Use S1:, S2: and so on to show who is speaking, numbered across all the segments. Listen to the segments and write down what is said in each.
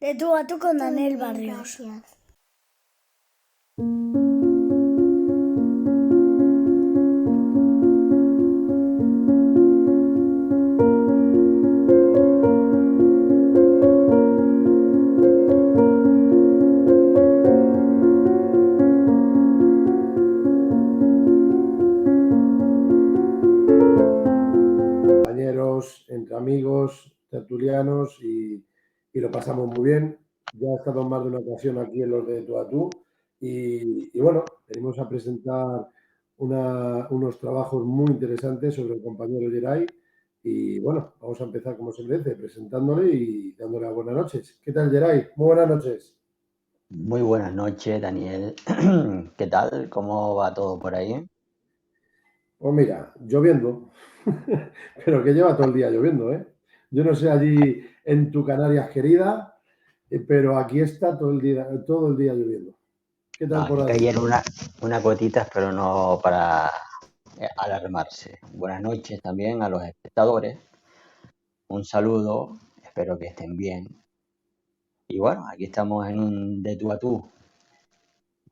S1: De tú a tú con Daniel Barrios.
S2: Gracias.
S3: Compañeros, entre amigos, tertulianos y lo pasamos muy bien. Ya he estado en más de una ocasión aquí en los de tú a tú y bueno, venimos a presentar unos trabajos muy interesantes sobre el compañero Geray y bueno, vamos a empezar como se merece, presentándole y dándole las buenas noches. ¿Qué tal, Geray? Muy buenas noches.
S4: Muy buenas noches, Daniel. ¿Qué tal? ¿Cómo va todo por ahí?
S3: Pues mira, lloviendo, pero que lleva todo el día lloviendo, ¿eh? Yo no sé allí en tu Canarias querida, pero aquí está todo el día lloviendo. ¿Qué
S4: No,
S3: tal por
S4: aquí
S3: allí?
S4: cayeron unas gotitas, pero no para alarmarse. Buenas noches también a los espectadores. Un saludo, espero que estén bien. Y bueno, aquí estamos en un de tú a tú.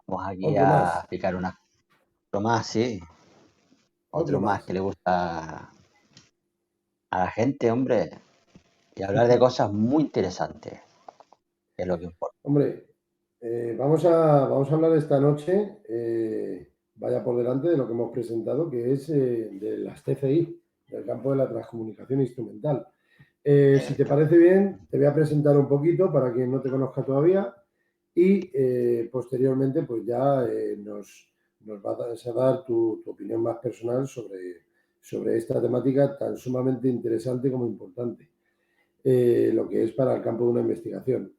S4: Vamos aquí
S3: Otro
S4: a
S3: más,
S4: explicar otro más, sí.
S3: otro
S4: Otro más
S3: más.
S4: que le gusta a la gente, hombre. Y hablar de cosas muy interesantes, que es lo que importa.
S3: Hombre, vamos a hablar esta noche, vaya por delante de lo que hemos presentado, que es de las TCI, del campo de la transcomunicación instrumental. Si te parece bien, te voy a presentar un poquito para quien no te conozca todavía y posteriormente pues ya nos vas a dar tu opinión más personal sobre esta temática tan sumamente interesante como importante, lo que es para el campo de una investigación.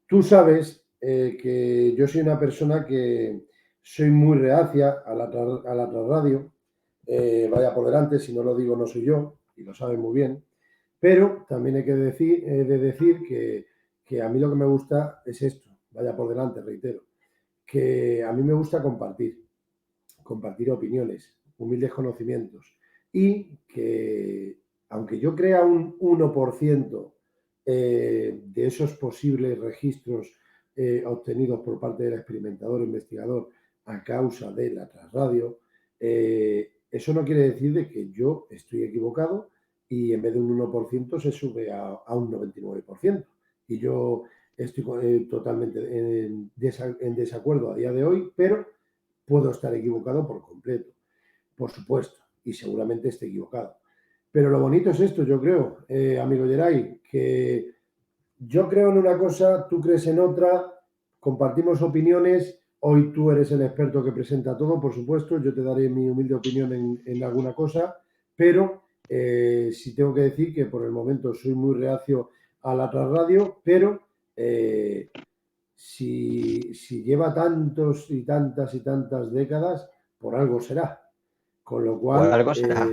S3: Tú sabes que yo soy una persona que soy muy reacia a la radio, vaya por delante, si no lo digo no soy yo, y lo saben muy bien, pero también hay que decir que a mí lo que me gusta es esto, vaya por delante, reitero, que a mí me gusta compartir opiniones, humildes conocimientos y que aunque yo crea un 1% de esos posibles registros obtenidos por parte del experimentador o investigador a causa de la transradio, eso no quiere decir de que yo estoy equivocado y en vez de un 1% se sube a un 99%. Y yo estoy totalmente en desacuerdo a día de hoy, pero puedo estar equivocado por completo, por supuesto, y seguramente esté equivocado. Pero lo bonito es esto, yo creo, amigo Geray, que yo creo en una cosa, tú crees en otra, compartimos opiniones, hoy tú eres el experto que presenta todo, por supuesto, yo te daré mi humilde opinión en alguna cosa, pero sí tengo que decir que por el momento soy muy reacio a la transradio, pero si lleva tantos y tantas décadas, por algo será. Con lo
S4: Por
S3: cual,
S4: algo será.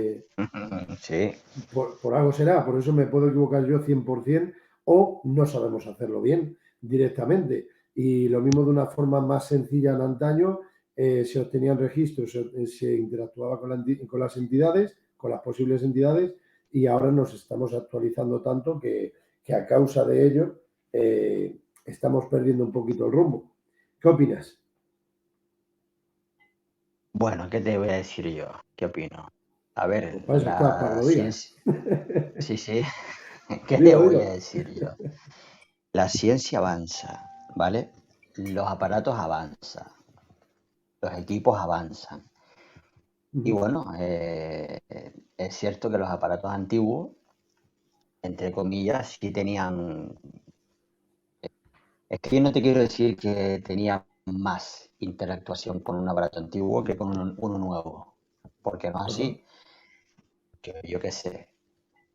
S4: Sí.
S3: por algo será, por eso me puedo equivocar yo 100% o no sabemos hacerlo bien directamente. Y lo mismo de una forma más sencilla en antaño, se obtenían registros, se interactuaba con las entidades, con las posibles entidades, y ahora nos estamos actualizando tanto que a causa de ello estamos perdiendo un poquito el rumbo. ¿Qué opinas?
S4: Bueno, ¿qué te voy a decir yo? ¿Qué opino? A ver,
S3: Pues para eso estás, para que
S4: la
S3: lo digas.
S4: ciencia... Sí, sí. ¿Qué te
S3: Dilo,
S4: voy a
S3: dilo.
S4: decir yo? La ciencia avanza, ¿vale? Los aparatos avanzan, los equipos avanzan. Y bueno, es cierto que los aparatos antiguos, entre comillas, sí tenían... Es que yo no te quiero decir que tenían más interactuación con un aparato antiguo que con uno nuevo, porque no es
S3: Ajá.
S4: así. Que yo qué sé,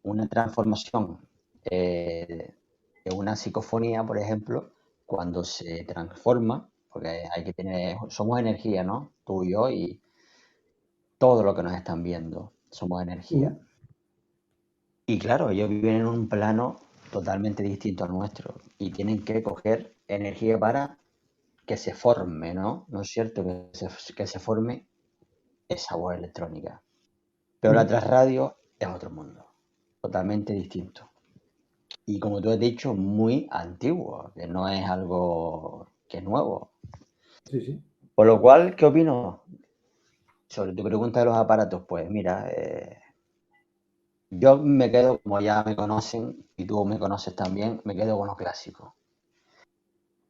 S4: una transformación de una psicofonía, por ejemplo, cuando se transforma, porque hay que tener, somos energía, ¿no? Tú y yo y todo lo que nos están viendo, somos energía. Y claro, ellos viven en un plano totalmente distinto al nuestro y tienen que coger energía para que se forme, ¿no? ¿No es cierto? Que se forme esa voz electrónica. Pero la transradio es otro mundo, totalmente distinto. y como tú has dicho, muy antiguo, que no es algo que es nuevo.
S3: Sí, sí.
S4: Por lo cual, ¿qué opino sobre tu pregunta de los aparatos? Pues mira, yo me quedo, como ya me conocen y tú me conoces también, me quedo con lo clásico.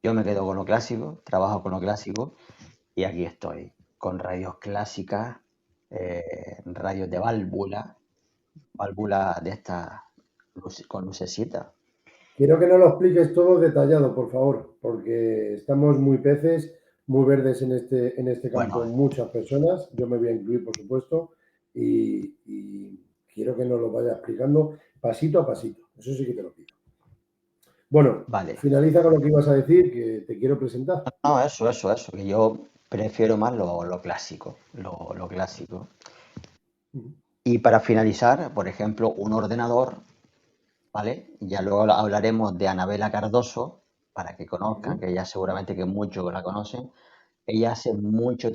S4: Yo me quedo con lo clásico, trabajo con lo clásico y aquí estoy, con radios clásicas, radios de válvula, válvula de esta con lucecita.
S3: Quiero que nos lo expliques todo detallado, por favor, porque estamos muy peces, muy verdes en este campo,
S4: Bueno,
S3: muchas personas, yo me voy a incluir, por supuesto, y quiero que nos lo vaya explicando pasito a pasito, eso sí que te lo pido. Bueno,
S4: vale.
S3: finaliza con lo que ibas a decir, que te quiero presentar.
S4: No, eso, que yo prefiero más lo clásico, lo clásico. Y para finalizar, por ejemplo, un ordenador, ¿vale? Ya luego hablaremos de Anabela Cardoso, para que conozcan,
S3: Ujú.
S4: que ya seguramente que muchos la conocen. Ella hace mucha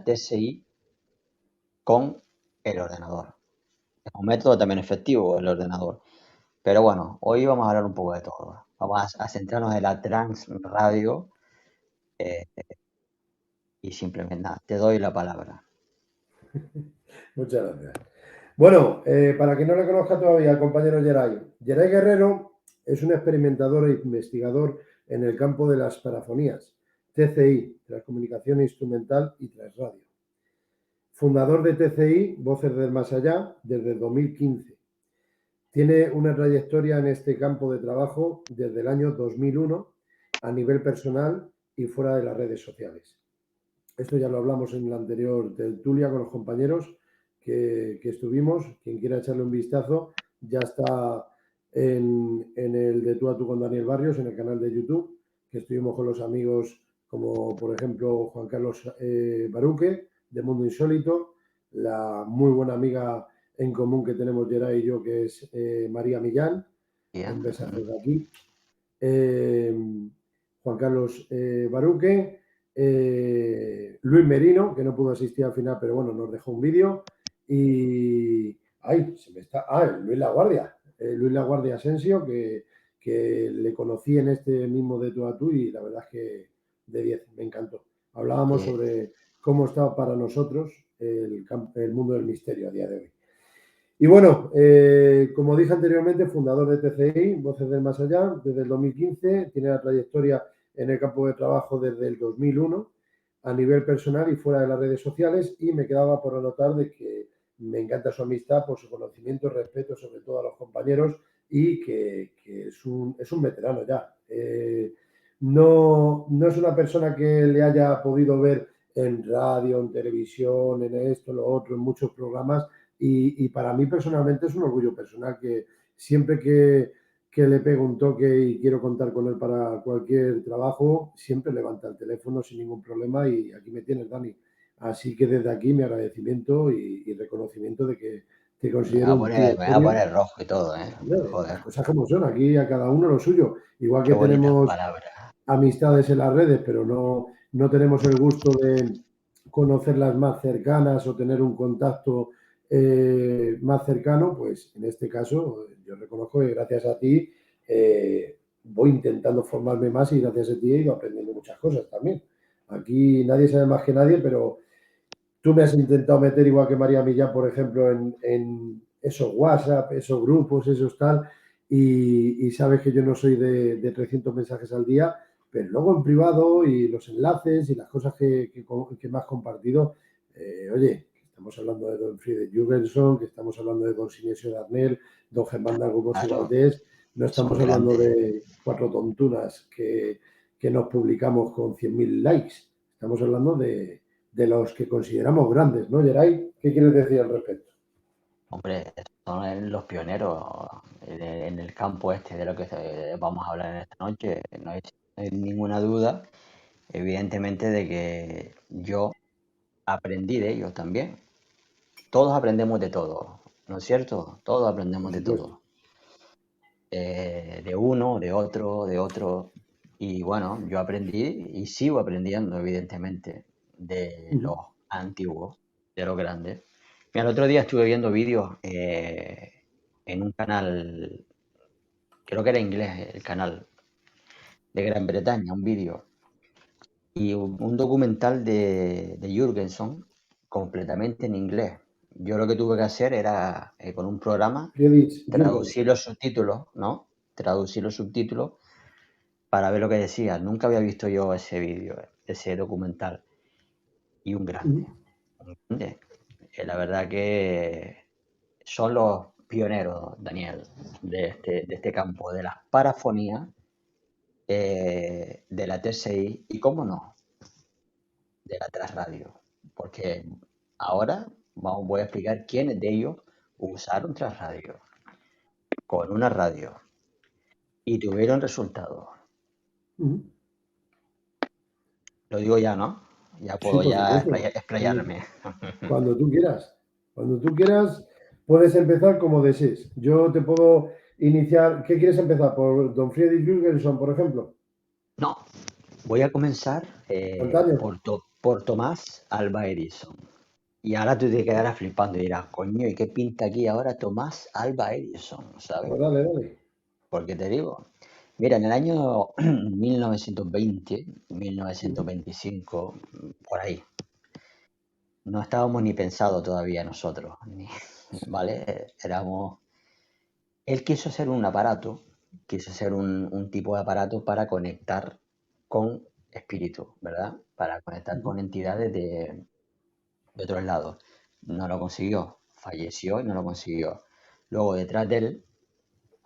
S4: TSI con el ordenador. Es un método también efectivo el ordenador. Pero bueno, hoy vamos a hablar un poco de todo. Vamos a centrarnos en la trans radio eh, y simplemente nada, te doy la palabra.
S3: Muchas gracias. Bueno, para quien no le conozca todavía al compañero Geray, Geray Guerrero es un experimentador e investigador en el campo de las parafonías, TCI, Transcomunicación Instrumental y Transradio. Fundador de TCI, Voces del Más Allá, desde el 2015. Tiene una trayectoria en este campo de trabajo desde el año 2001 a nivel personal y fuera de las redes sociales. Esto ya lo hablamos en la anterior tertulia con los compañeros que estuvimos. Quien quiera echarle un vistazo, ya está en el de tú a tú con Daniel Barrios, en el canal de YouTube, que estuvimos con los amigos como, por ejemplo, Juan Carlos Baruque, de Mundo Insólito, la muy buena amiga en común que tenemos Geray y yo, que es María Millán, un
S4: Bien.
S3: besazo de aquí. eh, Juan Carlos Baruque, Luis Merino, que no pudo asistir al final, pero bueno, nos dejó un vídeo. Y. ¡Ay! Se me está. ¡Ah! Luis Laguardia. Luis Laguardia Asensio, que le conocí en este mismo de tú a tú y la verdad es que de 10, me encantó. Hablábamos
S4: Eh,
S3: sobre cómo está para nosotros el mundo del misterio a día de hoy. Y bueno, como dije anteriormente, fundador de TCI, Voces del Más Allá, desde el 2015, tiene la trayectoria en el campo de trabajo desde el 2001, a nivel personal y fuera de las redes sociales, y me quedaba por anotar de que me encanta su amistad, por su conocimiento, respeto sobre todo a los compañeros y que es un veterano ya. No es una persona que le haya podido ver en radio, en televisión, en esto, lo otro, en muchos programas, y para mí personalmente es un orgullo personal que siempre que le pego un toque y quiero contar con él para cualquier trabajo, siempre levanta el teléfono sin ningún problema y aquí me tienes, Dani. Así que desde aquí mi agradecimiento y reconocimiento de que te considero un tío
S4: me voy a
S3: serio.
S4: poner rojo y todo, ¿eh?
S3: Hombre, las
S4: Joder,
S3: cosas como son, aquí a cada uno lo suyo. Igual
S4: qué
S3: que
S4: bonitas
S3: tenemos
S4: palabras.
S3: amistades en las redes, pero no tenemos el gusto de conocerlas más cercanas o tener un contacto más cercano, pues en este caso yo reconozco que gracias a ti voy intentando formarme más y gracias a ti he ido aprendiendo muchas cosas también. Aquí nadie sabe más que nadie, pero tú me has intentado meter igual que María Millán, por ejemplo, en esos WhatsApp, esos grupos, esos tal, y sabes que yo no soy de 300 mensajes al día, pero luego en privado y los enlaces y las cosas que me has compartido, oye, estamos hablando de Don Friede Jürgenson, que estamos hablando de Don Sinesio Darnell, Don Germán Argumos y
S4: Claro,
S3: Valdés, no estamos
S4: son
S3: hablando
S4: grandes.
S3: de cuatro tontunas que nos publicamos con 100.000 likes, estamos hablando de los que consideramos grandes, ¿no, Geray? ¿Qué quieres decir al respecto?
S4: Hombre, son los pioneros en el campo este de lo que vamos a hablar en esta noche. No hay ninguna duda, evidentemente, de que yo aprendí de ellos también. Todos aprendemos de todo, ¿no es cierto? Todos aprendemos
S3: Por
S4: de
S3: supuesto.
S4: todo. De uno, de otro, de otro. Y bueno, yo aprendí y sigo aprendiendo, evidentemente, de
S3: Uh
S4: los
S3: -huh.
S4: antiguos, de los grandes. Mira, el otro día estuve viendo vídeos en un canal, creo que era inglés el canal, de Gran Bretaña, un vídeo, y un documental de Jürgenson completamente en inglés. Yo lo que tuve que hacer era, con un programa,
S3: Friedrich
S4: traducir
S3: Jürgens.
S4: los subtítulos, ¿no? Traducir los subtítulos para ver lo que decía. Nunca había visto yo ese vídeo, ese documental. Y un grande,
S3: Ujú.
S4: un grande. La verdad que son los pioneros, Daniel, de este campo, de las parafonías, de la TSI y, cómo no, de la Transradio. Porque ahora voy a explicar quiénes de ellos usaron Transradio con una radio y tuvieron resultados.
S3: Ujú.
S4: Lo digo ya, ¿no? Ya
S3: Sí,
S4: puedo
S3: por
S4: ya
S3: supuesto.
S4: explayarme.
S3: Cuando tú quieras. Cuando tú quieras, puedes empezar como desees. Yo te puedo iniciar. ¿Qué quieres empezar? ¿Por Don Friedrich Jürgenson, por ejemplo?
S4: No, voy a comenzar,
S3: Antaño.
S4: por Tomás Alva Edison. Y ahora tú te quedarás flipando y dirás, coño, ¿y qué pinta aquí ahora Tomás Alva Edison? ¿Sabes?
S3: Pues dale, dale.
S4: Porque te digo, mira, en el año 1920,
S3: Ujú.
S4: 1925, por ahí, no estábamos ni pensados todavía nosotros, ¿vale? Éramos... Él quiso hacer un aparato, quiso hacer un tipo de aparato para conectar con espíritus, ¿verdad? Para conectar
S3: Ujú.
S4: con entidades de otros lados. No lo consiguió, falleció y no lo consiguió. Luego, detrás de él,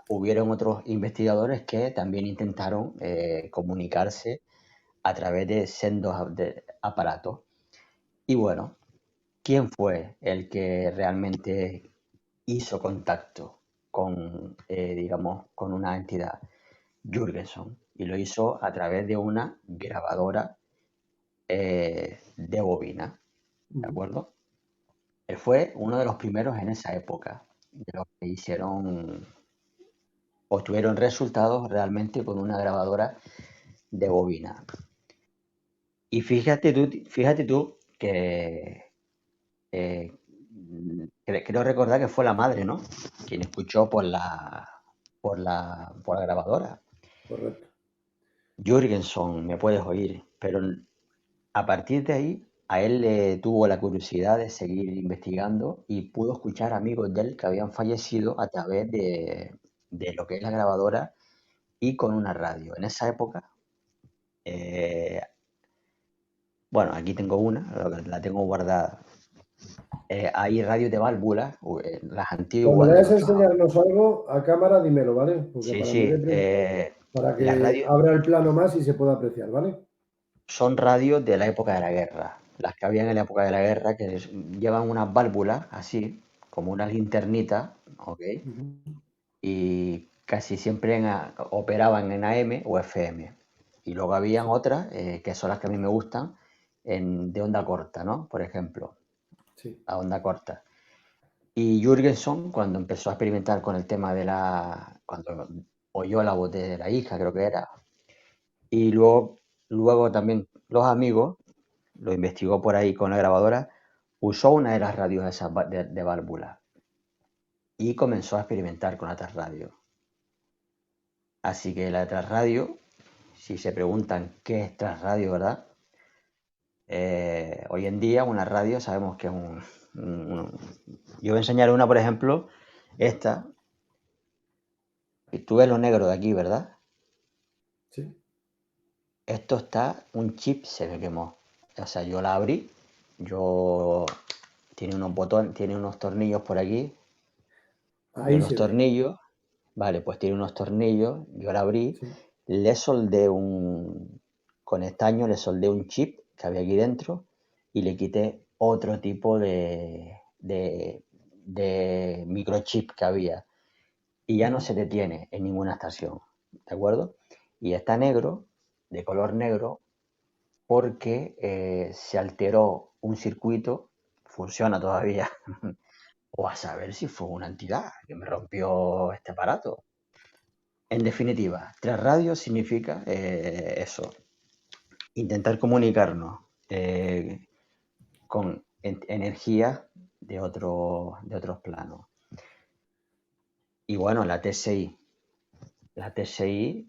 S4: hubieron otros investigadores que también intentaron, comunicarse a través de sendos de aparatos. Y bueno, ¿quién fue el que realmente hizo contacto con, digamos, con una entidad? Jürgenson. Y lo hizo a través de una grabadora, de bobina, ¿de
S3: Ujú.
S4: acuerdo? Él fue uno de los primeros en esa época, de los que hicieron, obtuvieron resultados realmente con una grabadora de bobina. Y fíjate tú que, eh, creo recordar que fue la madre, ¿no? Quien escuchó por la grabadora.
S3: Correcto.
S4: Jürgenson, me puedes oír, pero a partir de ahí, a él le tuvo la curiosidad de seguir investigando y pudo escuchar amigos de él que habían fallecido a través de lo que es la grabadora y con una radio. En esa época, eh, bueno, aquí tengo una, la tengo guardada. Hay radios de válvulas, las
S3: Cuando
S4: antiguas de
S3: vayas a
S4: los...
S3: enseñarnos algo a cámara, dímelo, ¿vale? Porque
S4: Sí,
S3: para mí
S4: sí,
S3: para
S4: las
S3: que
S4: radios
S3: abra el plano más y se pueda apreciar, ¿vale?
S4: son radios de la época de la guerra. Las que habían en la época de la guerra, que llevan unas válvulas así, como una linternita, ¿ok?
S3: Ujú.
S4: Y casi siempre operaban en AM o FM. Y luego habían
S3: Sí,
S4: otras, que son las que a mí me gustan, de onda corta, ¿no? Por ejemplo,
S3: sí.
S4: a onda corta. Y Jürgenson, cuando empezó a experimentar con el tema de cuando oyó la voz de la hija, creo que era, y luego también los amigos, lo investigó por ahí con la grabadora, usó una de las radios esas de válvula y comenzó a experimentar con otras radios. Así que la Transradio, si se preguntan qué es Transradio, ¿verdad? Hoy en día una radio sabemos que es Yo voy a enseñar una, por ejemplo, esta, y tú ves lo negro de aquí, ¿verdad?
S3: Sí.
S4: Esto está, un chip se me quemó. O sea, yo la abrí, yo... Tiene unos botones, tiene unos tornillos por aquí, y
S3: Ahí
S4: unos
S3: se ve.
S4: tornillos, vale, pues tiene unos tornillos, yo la abrí,
S3: Sí.
S4: le soldé con estaño le soldé un chip que había aquí dentro y le quité otro tipo de microchip que había y ya no
S3: Ujú.
S4: se detiene en ninguna estación, ¿de acuerdo? Y está negro, de color negro, porque, se alteró un circuito, funciona todavía, o a saber si fue una entidad que me rompió este aparato. En definitiva, Transradio significa, eso, intentar comunicarnos, con energías de otros planos. Y bueno, la TSI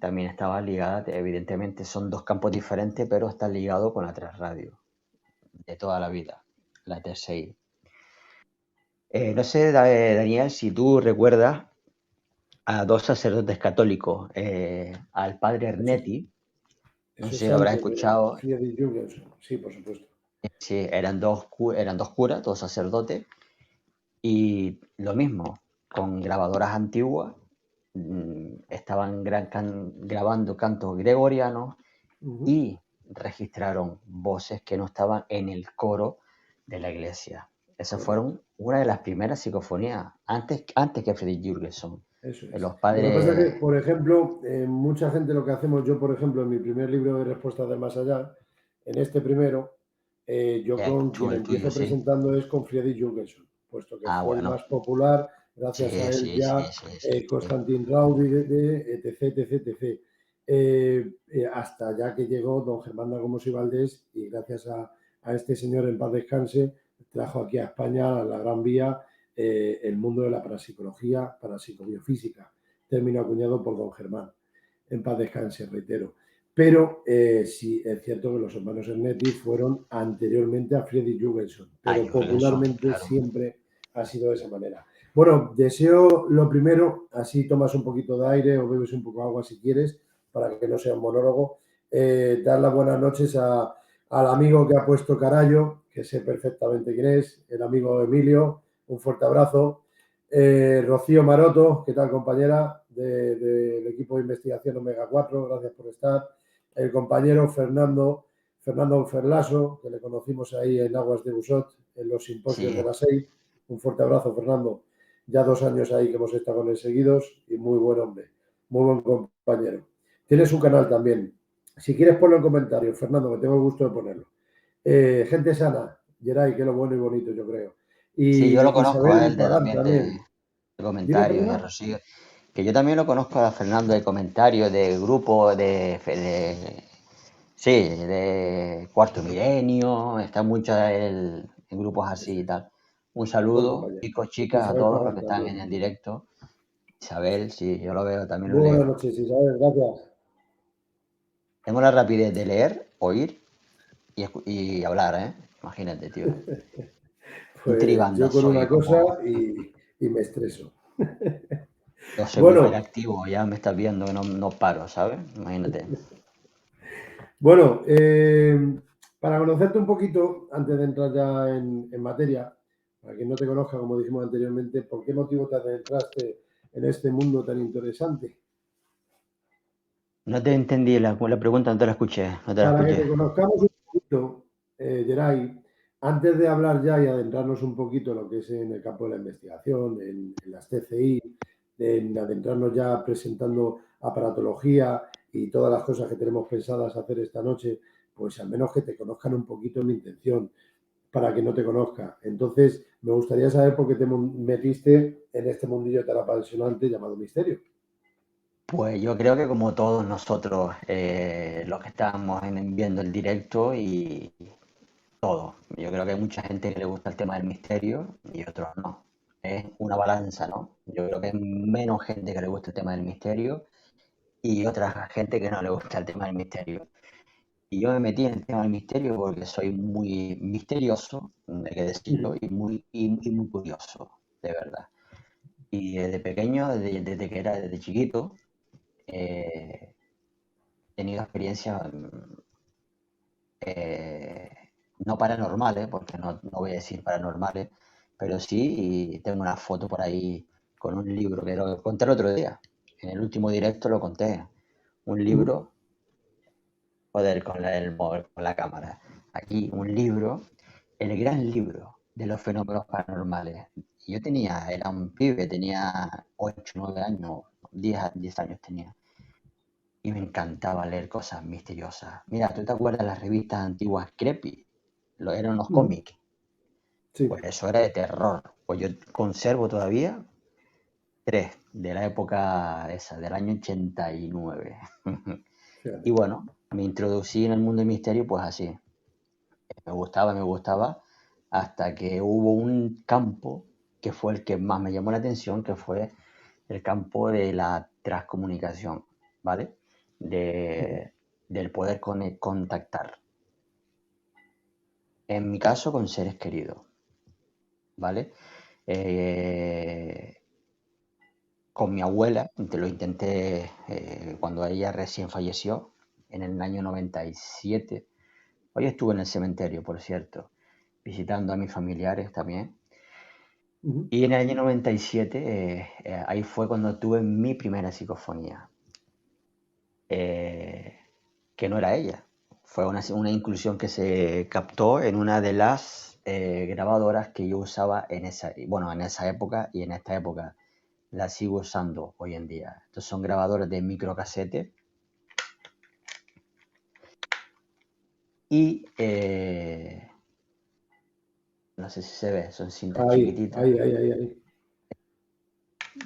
S4: también estaba ligada, evidentemente son dos campos diferentes, pero está ligado con la Transradio de toda la vida, la TSI. No sé, Daniel, si tú recuerdas a dos sacerdotes católicos, al padre
S3: Eso,
S4: Ernetti, no
S3: eso
S4: sé
S3: es
S4: si lo habrás
S3: antes de
S4: escuchado.
S3: Friedrich Jürgensen. Sí, por supuesto.
S4: Sí, eran dos curas, dos sacerdotes, y lo mismo, con grabadoras antiguas, estaban grabando cantos gregorianos
S3: Ujú.
S4: y registraron voces que no estaban en el coro de la iglesia. Esas
S3: Correcto.
S4: fueron una de las primeras psicofonías, antes que Freddy Jurgenson.
S3: Eso es.
S4: Los
S3: Lo que pasa es
S4: padres.
S3: que, por ejemplo, mucha gente lo que hacemos, yo, por ejemplo, en mi primer libro de Respuestas del Más Allá, en este primero, yo con
S4: Tú,
S3: quien
S4: el tuyo,
S3: empiezo
S4: sí.
S3: presentando es con Friedrich Jürgensen, puesto que
S4: Ah,
S3: fue el
S4: bueno.
S3: más popular, gracias a
S4: Sí,
S3: él
S4: sí, sí,
S3: ya
S4: sí, sí, sí.
S3: Konstantin Raudy, etc., etc., etc. Hasta ya que llegó don Germán da Gómez y Valdés, y gracias a este señor en paz descanse, trajo aquí a España a la Gran Vía el mundo de la parapsicología, parapsicobiofísica, término acuñado por don Germán, en paz descanse, reitero. Pero sí es cierto que los hermanos Ernetti fueron anteriormente a Friedrich Jürgensen,
S4: Ah,
S3: pero
S4: Jurgenson,
S3: popularmente
S4: claro.
S3: siempre ha sido de esa manera. Bueno, deseo lo primero, así tomas un poquito de aire o bebes un poco de agua si quieres, para que no sea un monólogo, dar las buenas noches al amigo que ha puesto Carallo, que sé perfectamente quién es, el amigo Emilio, un fuerte abrazo. Rocío Maroto, ¿qué tal, compañera del equipo de investigación Omega 4? Gracias por estar. El compañero Fernando Ferlaso, que le conocimos ahí en Aguas de Busot, en los simposios de
S4: Sí,
S3: la SEI. Un fuerte abrazo, Fernando. Ya 2 años ahí que hemos estado con él seguidos y muy buen hombre, muy buen compañero. Tienes un canal también. Si quieres ponlo en comentarios, Fernando, que tengo el gusto de ponerlo. Gente sana, Geray, que es lo bueno y bonito, yo creo.
S4: sí, yo lo
S3: Y
S4: conozco a
S3: Isabel
S4: él
S3: Pagán
S4: también de
S3: también. Dime,
S4: comentarios y a
S3: perdona.
S4: Rocío. Que yo también lo conozco a Fernando de comentarios, de grupo, sí, de Cuarto Milenio, está mucho en grupos así
S3: Eso
S4: y
S3: es.
S4: tal. Un
S3: Buen
S4: saludo,
S3: compañero.
S4: chicos, chicas, a
S3: Isabel
S4: todos los que
S3: Pagán
S4: están
S3: también.
S4: en el directo. Isabel, sí, yo lo veo, también lo
S3: Muy buenas
S4: leo.
S3: noches, Isabel. Gracias.
S4: Tengo la rapidez de leer, oír y hablar, ¿eh? Imagínate, tío. Un
S3: Pues
S4: tribanda
S3: yo con
S4: soy,
S3: una cosa
S4: como
S3: y me estreso.
S4: yo soy muy
S3: Bueno,
S4: hiperactivo, ya me estás viendo que no paro, ¿sabes? Imagínate.
S3: bueno, para conocerte un poquito, antes de entrar ya en materia, para quien no te conozca, como dijimos anteriormente, ¿por qué motivo te adentraste en este mundo tan interesante?
S4: No te entendí la pregunta, no te la escuché, no te la
S3: Para que
S4: escuché.
S3: te conozcamos un poquito, Geray, antes de hablar ya y adentrarnos un poquito en lo que es en el campo de la investigación, en las TCI, en adentrarnos ya presentando aparatología y todas las cosas que tenemos pensadas hacer esta noche, pues al menos que te conozcan un poquito en mi intención, para que no te conozca. Entonces, me gustaría saber por qué te metiste en este mundillo tan apasionante llamado misterio.
S4: Pues yo creo que como todos nosotros, los que estamos viendo el directo y todo, yo creo que hay mucha gente que le gusta el tema del misterio y otros no. Es una balanza, ¿no? Yo creo que hay menos gente que le gusta el tema del misterio y otra gente que no le gusta el tema del misterio. Y yo me metí en el tema del misterio porque soy muy misterioso, hay que decirlo, y muy curioso, de verdad. Y desde pequeño, desde que era desde chiquito, he tenido experiencias eh, no paranormales, porque no voy a decir paranormales, pero sí tengo una foto por ahí con un libro que lo conté el otro día. En el último directo lo conté. Un libro, joder, con la cámara. Aquí un libro, el gran libro de los fenómenos paranormales. Y era un pibe, tenía 8 9 años, 10 años tenía. Y me encantaba leer cosas misteriosas. Mira, ¿tú te acuerdas de las revistas antiguas Creepy? Eran unos cómics.
S3: Sí,
S4: Pues eso era de terror. Pues yo conservo todavía tres de la época esa, del año 89. Y
S3: fíjate.
S4: bueno, me introducí en el mundo del misterio pues así. Me gustaba, hasta que hubo un campo que fue el que más me llamó la atención, que fue el campo de la transcomunicación, ¿vale? Del poder contactar. En mi caso, con seres queridos, ¿vale? Eh, con mi abuela, te lo intenté cuando ella recién falleció, en el año 97. Hoy estuve en el cementerio, por cierto, visitando a mis familiares también.
S3: Ujú.
S4: Y en el año 97, ahí fue cuando tuve mi primera psicofonía, eh, que no era ella. Fue una inclusión que se captó en una de las grabadoras que yo usaba bueno, en esa época y en esta época. La sigo usando hoy en día. Estos son grabadores de microcasete y no sé si se ve, son cintas
S3: Ahí,
S4: chiquititas.
S3: ahí, ahí, ahí, ahí.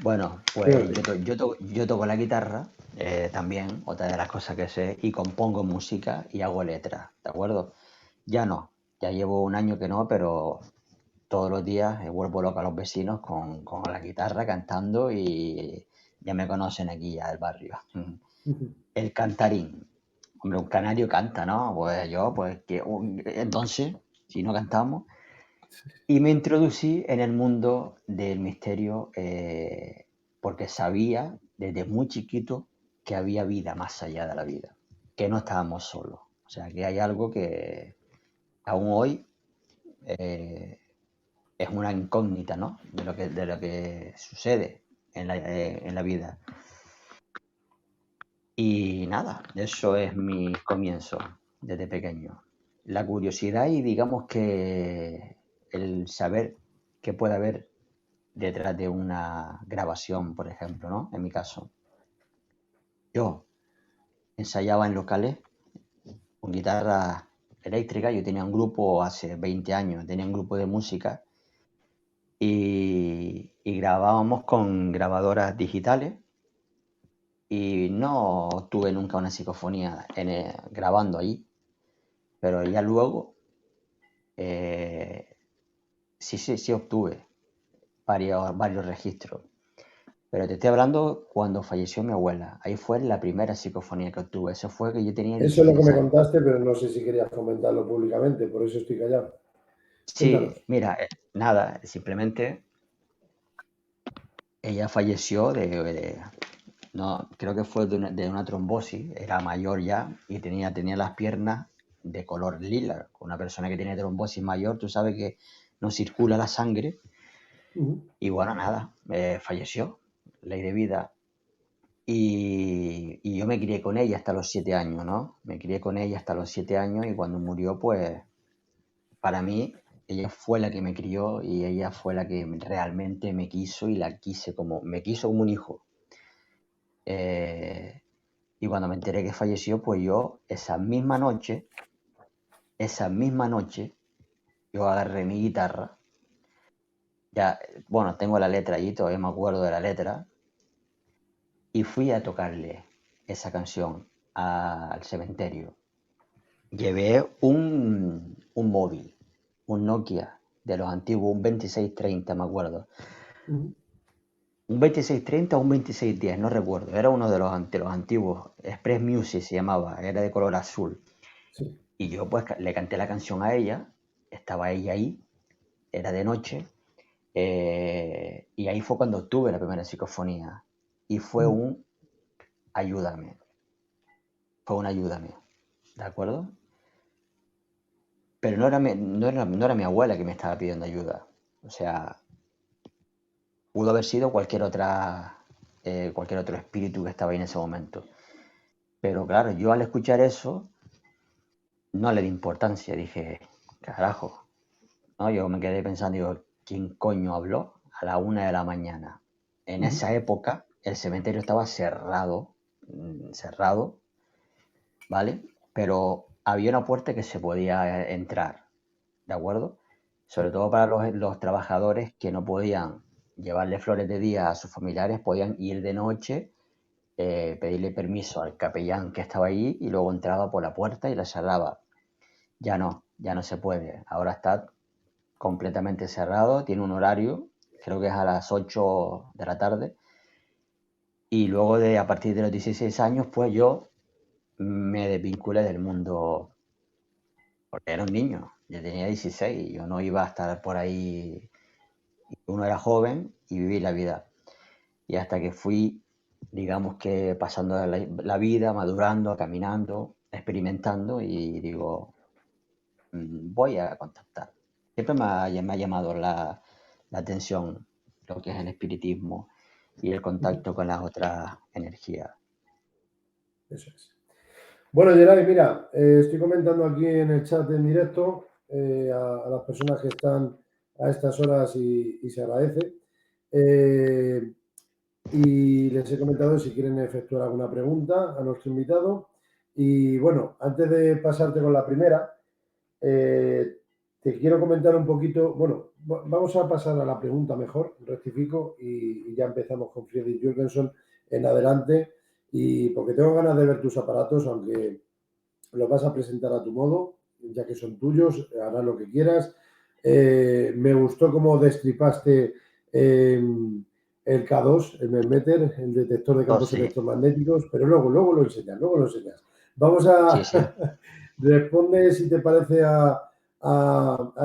S4: Bueno, pues
S3: Fíjate.
S4: yo toco la guitarra también, otra de las cosas que sé, y compongo música y hago letras, ¿de acuerdo? Ya no, ya llevo un año que no, pero todos los días vuelvo loco a los vecinos con la guitarra cantando y ya me conocen aquí ya del barrio.
S3: Ujú.
S4: El cantarín. Hombre, un canario canta, ¿no? Pues yo, pues entonces, si no cantamos. Y me introducí en el mundo del misterio porque sabía desde muy chiquito que había vida más allá de la vida, que no estábamos solos. O sea, que hay algo que aún hoy eh, es una incógnita, ¿no? De lo que sucede en la vida. Y nada, eso es mi comienzo desde pequeño. La curiosidad y digamos que el saber qué puede haber detrás de una grabación, por ejemplo, ¿no? En mi caso, yo ensayaba en locales con guitarra eléctrica, yo tenía un grupo hace 20 años, tenía un grupo de música y grabábamos con grabadoras digitales y no tuve nunca una psicofonía grabando ahí. Pero ya luego eh, sí obtuve varios registros. Pero te estoy hablando cuando falleció mi abuela. Ahí fue la primera psicofonía que obtuve. Eso fue que yo tenía
S3: Eso es lo que
S4: 16
S3: me
S4: años.
S3: contaste, pero no sé si querías comentarlo públicamente, por eso estoy callado.
S4: Sí,
S3: Cuéntanos.
S4: mira, nada, simplemente ella falleció no, creo que fue de una trombosis, era mayor ya y tenía las piernas de color lila. Una persona que tiene trombosis mayor, tú sabes que no circula la sangre.
S3: Ujú.
S4: Y bueno, nada, falleció, ley de vida. Y yo me crié con ella hasta los 7 años, ¿no? Me crié con ella hasta los 7 años y cuando murió, pues para mí, ella fue la que me crió y ella fue la que realmente me quiso y me quiso como un hijo. Eh, y cuando me enteré que falleció, pues yo esa misma noche, yo agarré mi guitarra, ya, bueno, tengo la letra allí, todavía me acuerdo de la letra, y fui a tocarle esa canción al cementerio. Llevé un móvil, un Nokia de los antiguos, un 2630, me acuerdo.
S3: Ujú.
S4: Un 2630 o un 2610, no recuerdo. Era uno de los antiguos. Express Music se llamaba, era de color azul.
S3: Sí.
S4: Y yo pues le canté la canción a ella, estaba ella ahí, era de noche, y ahí fue cuando tuve la primera psicofonía. Y fue
S3: Ujú.
S4: un ayúdame, fue un ayúdame, ¿de acuerdo? Pero no era mi abuela que me estaba pidiendo ayuda. O sea, pudo haber sido cualquier otro espíritu que estaba ahí en ese momento. Pero claro, yo al escuchar eso no le di importancia. Dije, carajo, ¿no? Yo me quedé pensando, digo, ¿quién coño habló a la 1 de la mañana? En
S3: Ujú.
S4: esa época el cementerio estaba cerrado, ¿vale? Pero había una puerta que se podía entrar, ¿de acuerdo? Sobre
S3: Sí.
S4: todo para los trabajadores que no podían llevarle flores de día a sus familiares, podían ir de noche, pedirle permiso al capellán que estaba allí y luego entraba por la puerta y la cerraba. Ya no se puede. Ahora está completamente cerrado, tiene un horario, creo que es a las 8 de la tarde, Y luego a partir de los 16 años, pues yo me desvinculé del mundo, porque era un niño, yo tenía 16, yo no iba a estar por ahí, uno era joven y vivir la vida. Y hasta que fui, digamos que pasando la vida, madurando, caminando, experimentando y digo, voy a contactar. Siempre me ha llamado la atención lo que es el espiritismo y el contacto con las otras energías.
S3: Eso es. Bueno, Geray, mira, estoy comentando aquí en el chat en directo a las personas que están a estas horas y se agradece. Y les he comentado si quieren efectuar alguna pregunta a nuestro invitado. Y bueno, antes de pasarte con la primera, te quiero comentar un poquito, bueno, vamos a pasar a la pregunta mejor, rectifico, y ya empezamos con Friedrich Jürgenson en adelante, y porque tengo ganas de ver tus aparatos, aunque los vas a presentar a tu modo, ya que son tuyos, harás lo que quieras. Me gustó cómo destripaste el K2, el Mermeter, el detector de
S4: Oh,
S3: campos
S4: sí,
S3: electromagnéticos, pero luego lo enseñas, luego lo enseñas. Vamos
S4: sí,
S3: a...
S4: sí.
S3: Responde, si te parece, a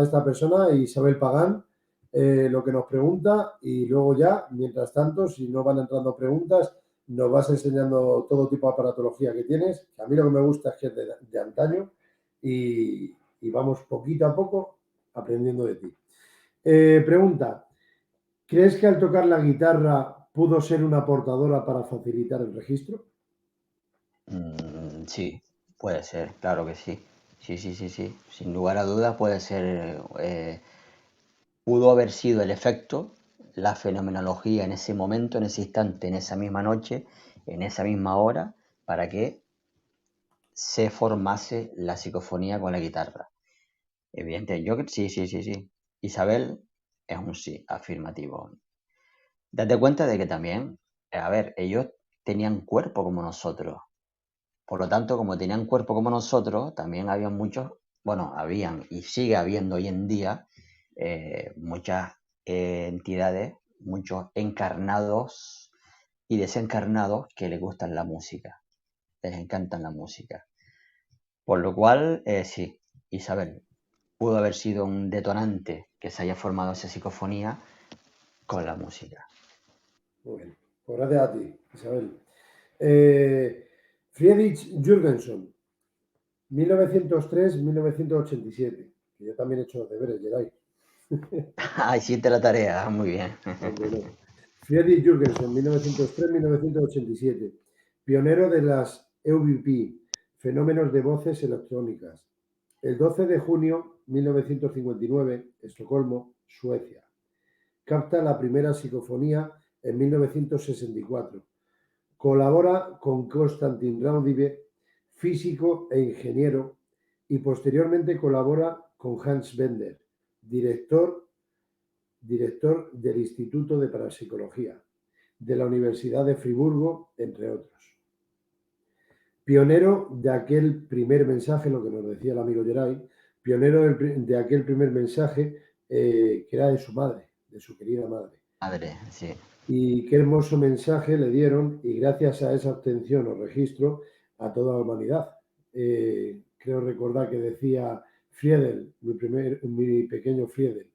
S3: esta persona, Isabel Pagán, lo que nos pregunta, y luego ya, mientras tanto, si no van entrando preguntas, nos vas enseñando todo tipo de aparatología que tienes, que a mí lo que me gusta es que es de antaño, y vamos poquito a poco aprendiendo de ti. Pregunta, ¿crees que al tocar la guitarra pudo ser una portadora para facilitar el registro?
S4: Sí, puede ser, claro que sí. Sí, sí, sí, sí. Sin lugar a dudas puede ser, pudo haber sido el efecto, la fenomenología en ese momento, en ese instante, en esa misma noche, en esa misma hora, para que se formase la psicofonía con la guitarra. Evidente, sí, sí, sí, sí. Isabel es un sí, afirmativo. Date cuenta de que también, a ver, ellos tenían cuerpo como nosotros. Por lo tanto, como tenían cuerpo como nosotros, también había muchos, bueno, habían y sigue habiendo hoy en día muchas entidades, muchos encarnados y desencarnados que les gustan la música, les encantan la música. Por lo cual, sí, Isabel, pudo haber sido un detonante que se haya formado esa psicofonía con la música.
S3: Muy bien, pues gracias a ti, Isabel. Friedrich Jürgenson, 1903-1987, que yo también he hecho los deberes, Geray.
S4: Ah, hiciste la tarea, muy bien.
S3: Hombre, no. Friedrich Jürgenson, 1903-1987, pionero de las EVP, fenómenos de voces electrónicas. El 12 de junio de 1959, Estocolmo, Suecia. Capta la primera psicofonía en 1964. Colabora con Konstantin Raudive, físico e ingeniero, y posteriormente colabora con Hans Bender, director del Instituto de Parapsicología de la Universidad de Friburgo, entre otros. Pionero de aquel primer mensaje, lo que nos decía el amigo Geray, pionero de aquel primer mensaje que era de su madre, de su querida madre.
S4: Madre, sí.
S3: Y qué hermoso mensaje le dieron, y gracias a esa obtención o registro, a toda la humanidad. Creo recordar que decía Friedel, mi pequeño Friedel.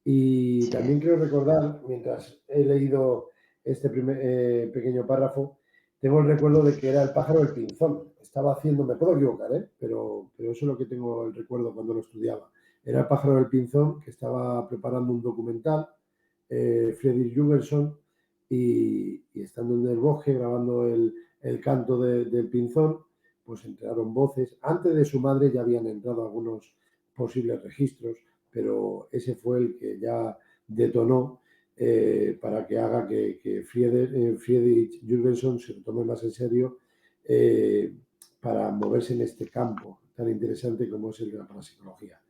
S3: Y
S4: Sí.
S3: también creo recordar, mientras he leído este pequeño párrafo, tengo el recuerdo de que era el pájaro del pinzón. Estaba haciendo, me puedo equivocar, pero eso es lo que tengo el recuerdo cuando lo estudiaba. Era el pájaro del pinzón que estaba preparando un documental, Friedrich Jürgenson, y estando en el bosque grabando el canto del pinzón, pues entraron voces. Antes de su madre ya habían entrado algunos posibles registros, pero ese fue el que ya detonó para que haga que Friedrich Jürgenson se lo tome más en serio para moverse en este campo tan interesante como es el de la parapsicología.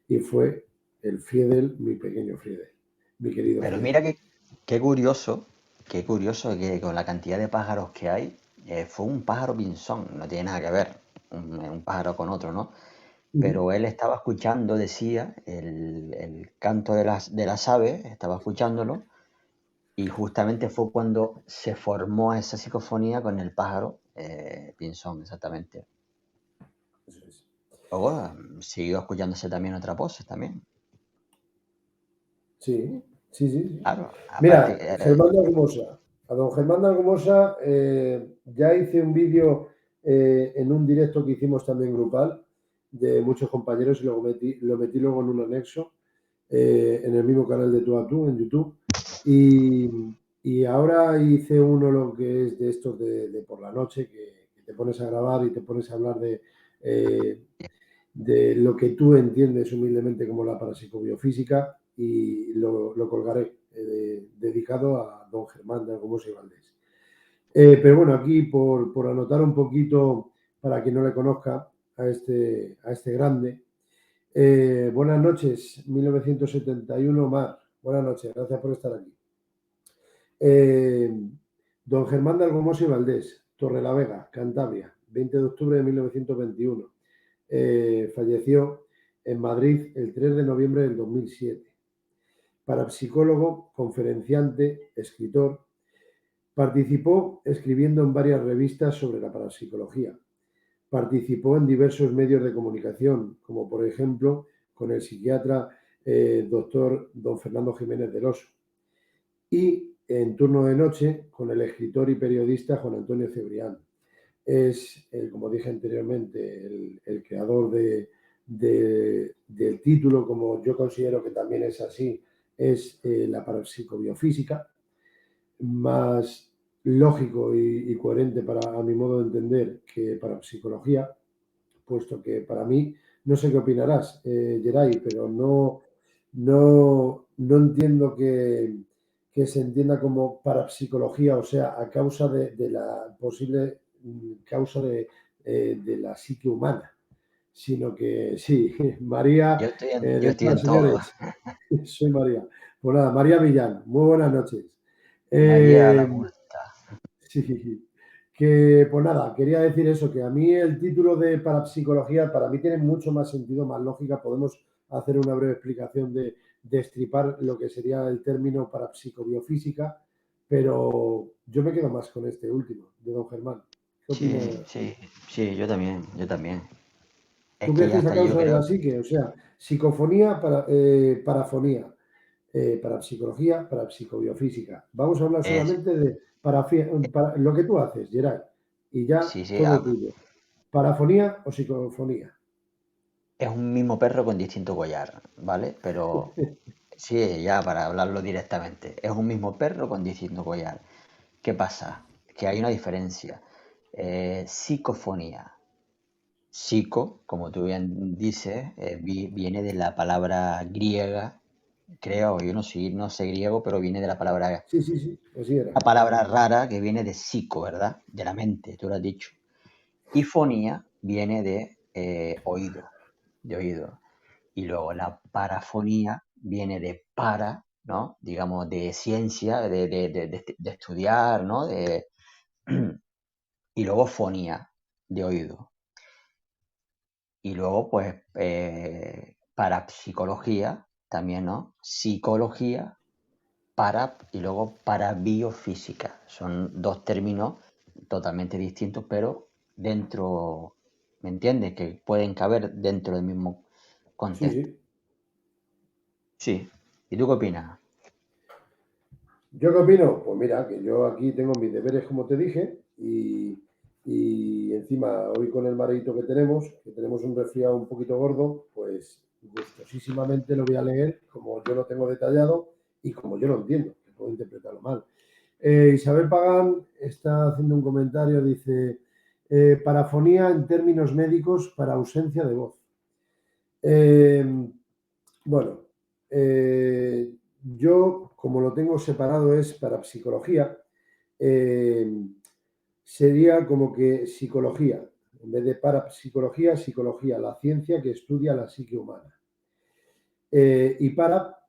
S3: Y fue el Friedel, mi pequeño Friedel, mi querido
S4: Pero
S3: Friedel.
S4: mira qué curioso que con la cantidad de pájaros que hay, fue un pájaro pinzón, no tiene nada que ver un pájaro con otro, ¿no? Pero él estaba escuchando, decía, el canto de las aves, estaba escuchándolo Y justamente fue cuando se formó esa psicofonía con el pájaro Pinzón, exactamente.
S3: Eso es.
S4: Luego siguió escuchándose también otras voces también.
S3: Sí, sí, sí, sí.
S4: Claro, aparte
S3: Mira,
S4: que
S3: Germán de Argumosa. A don Germán de Argumosa ya hice un vídeo en un directo que hicimos también grupal de muchos compañeros y lo metí luego en un anexo en el mismo canal de Tú a Tú en YouTube. Y ahora hice uno lo que es de estos de por la noche, que te pones a grabar y te pones a hablar de lo que tú entiendes humildemente como la parapsicobiofísica y lo colgaré, dedicado a don Germán de Argumosa y Valdés. Pero bueno, aquí por anotar un poquito, para quien no le conozca, a este grande. Buenas noches, 1971, Mar. Buenas noches, gracias por estar aquí. Don Germán de Argumosa y Valdés, Torrelavega, Cantabria, 20 de octubre de 1921. Falleció en Madrid el 3 de noviembre del 2007. Parapsicólogo, conferenciante, escritor. Participó escribiendo en varias revistas sobre la parapsicología. Participó en diversos medios de comunicación, como por ejemplo con el psiquiatra doctor don Fernando Jiménez del Oso. Y en Turno de Noche con el escritor y periodista Juan Antonio Cebrián. Es, como dije anteriormente, el creador del título, como yo considero que también es así, es la parapsicobiofísica, más lógico y coherente a mi modo de entender que parapsicología, puesto que para mí, no sé qué opinarás, Geray, pero no entiendo que se entienda como parapsicología, o sea, a causa de la posible causa de la psique humana, sino que sí, María,
S4: yo
S3: de
S4: estoy
S3: todas
S4: en todo.
S3: señores, soy María. Pues nada, María Millán, muy buenas noches.
S4: María la
S3: Eh,
S4: culta.
S3: sí, que pues nada, quería decir eso, que a mí el título de parapsicología para mí tiene mucho más sentido, más lógica. Podemos hacer una breve explicación de destripar lo que sería el término parapsicobiofísica, pero yo me quedo más con este último, de don Germán. ¿Qué opinas?
S4: Sí, sí, sí, yo también, yo también. Es
S3: ¿Tú
S4: que
S3: crees
S4: ya
S3: que es a
S4: hasta yo
S3: causa de la
S4: creo,
S3: psique? O sea, psicofonía, parafonía, parapsicología, parapsicobiofísica. Vamos a hablar
S4: es,
S3: solamente de lo que tú haces, Gerard, y ya
S4: sí, sí,
S3: todo tuyo. ¿Parafonía o psicofonía?
S4: es un mismo perro con distinto collar, ¿vale? Pero sí, ya para hablarlo directamente, es un mismo perro con distinto collar. ¿Qué pasa? Que hay una diferencia. Psicofonía. Psico, como tú bien dices, viene de la palabra griega, creo, yo no sé griego, pero viene de
S3: Sí, sí, sí, así era.
S4: la palabra rara que viene de psico, ¿verdad? De la mente, tú lo has dicho. Y fonía viene de oído, de oído. Y luego la parafonía viene de para, ¿no? Digamos, de ciencia, de estudiar, ¿no? Y luego fonía, de oído. Y luego, pues, parapsicología, también, ¿no? Psicología, y luego parabiofísica. Son dos términos totalmente distintos, pero dentro, ¿me entiendes? Que pueden caber dentro del mismo
S3: Sí,
S4: contexto.
S3: sí.
S4: Sí. ¿Y tú qué opinas?
S3: ¿Yo qué opino? Pues mira, que yo aquí tengo mis deberes, como te dije, y encima hoy con el mareito que tenemos un resfriado un poquito gordo, pues gustosísimamente lo voy a leer como yo lo tengo detallado y como yo lo entiendo, que puedo interpretarlo mal. Isabel Pagán está haciendo un comentario, dice, parafonía en términos médicos para ausencia de voz. Eh, bueno, yo, como lo tengo separado, es para psicología, eh, sería como que psicología, en vez de parapsicología, psicología, la ciencia que estudia la psique humana. Y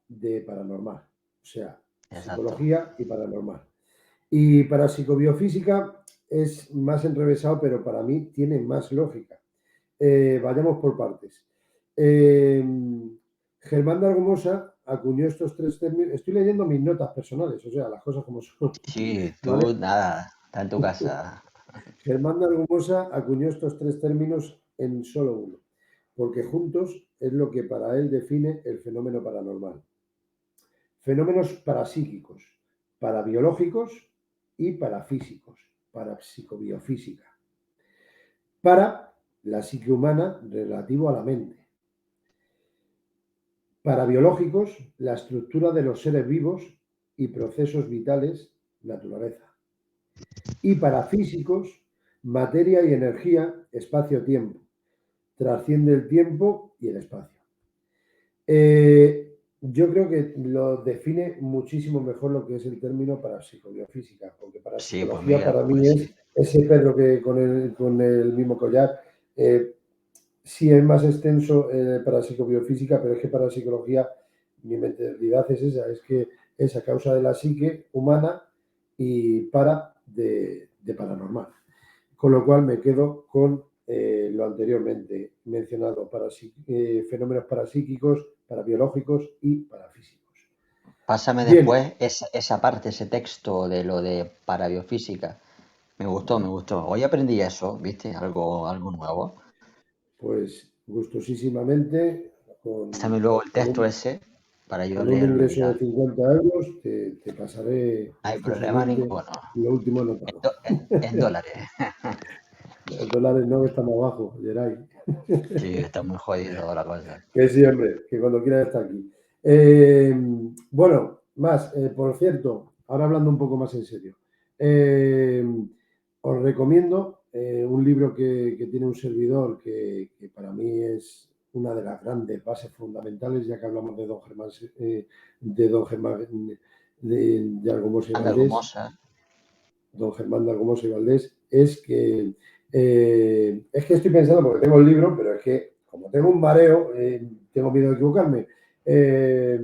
S3: de paranormal, o sea,
S4: Exacto.
S3: psicología y paranormal. Y para psicobiofísica es más enrevesado, pero para mí tiene más lógica. Vayamos por partes. Germán de Argumosa acuñó estos tres términos. Estoy leyendo mis notas personales, o sea, las cosas como son,
S4: Sí, tú
S3: ¿vale?
S4: nada, está en tu casa.
S3: Germán de Argumosa acuñó estos tres términos en solo uno, porque juntos es lo que para él define el fenómeno paranormal. Fenómenos parapsíquicos, parabiológicos y parafísicos, parapsicobiofísica. Para la psique humana relativo a la mente. Parabiológicos, la estructura de los seres vivos y procesos vitales, naturaleza. Y parafísicos, materia y energía, espacio-tiempo. Trasciende el tiempo y el espacio. Yo creo que lo define muchísimo mejor lo que es el término parapsicobiofísica, porque
S4: Sí, pues
S3: parapsicología
S4: mira,
S3: para mí
S4: pues sí.
S3: es ese perro que con el mismo collar. Sí es más extenso parapsicobiofísica, pero es que parapsicología, mi mentalidad es esa, es que es a causa de la psique humana y de paranormal. Con lo cual me quedo con lo anteriormente mencionado, fenómenos parapsíquicos, parabiológicos y parafísicos.
S4: Pásame
S3: Bien,
S4: después esa parte, ese texto de lo de parabiofísica. Me gustó, me
S3: vale,
S4: gustó. Hoy aprendí eso, ¿viste? Algo nuevo.
S3: pues gustosísimamente,
S4: Pásame luego el texto ese para yo
S3: con un
S4: leerlo y
S3: ingreso de
S4: mirar.
S3: 50 euros te pasaré
S4: No hay problema
S3: gustosamente
S4: ninguno.
S3: lo último
S4: En,
S3: anotado.
S4: do- en dólares.
S3: El dólar no está más bajo, Geray.
S4: Sí, está muy jodido la cosa.
S3: Que siempre, que cuando quiera está aquí. Bueno, más, por cierto, ahora hablando un poco más en serio, eh, os recomiendo un libro que tiene un servidor que para mí es una de las grandes bases fundamentales, ya que hablamos de don Germán de Argumosa y
S4: Anda
S3: Valdés,
S4: hermosa.
S3: don Germán de Argumosa y Valdés, es que estoy pensando, porque tengo el libro, pero es que como tengo un mareo, tengo miedo de equivocarme. Eh,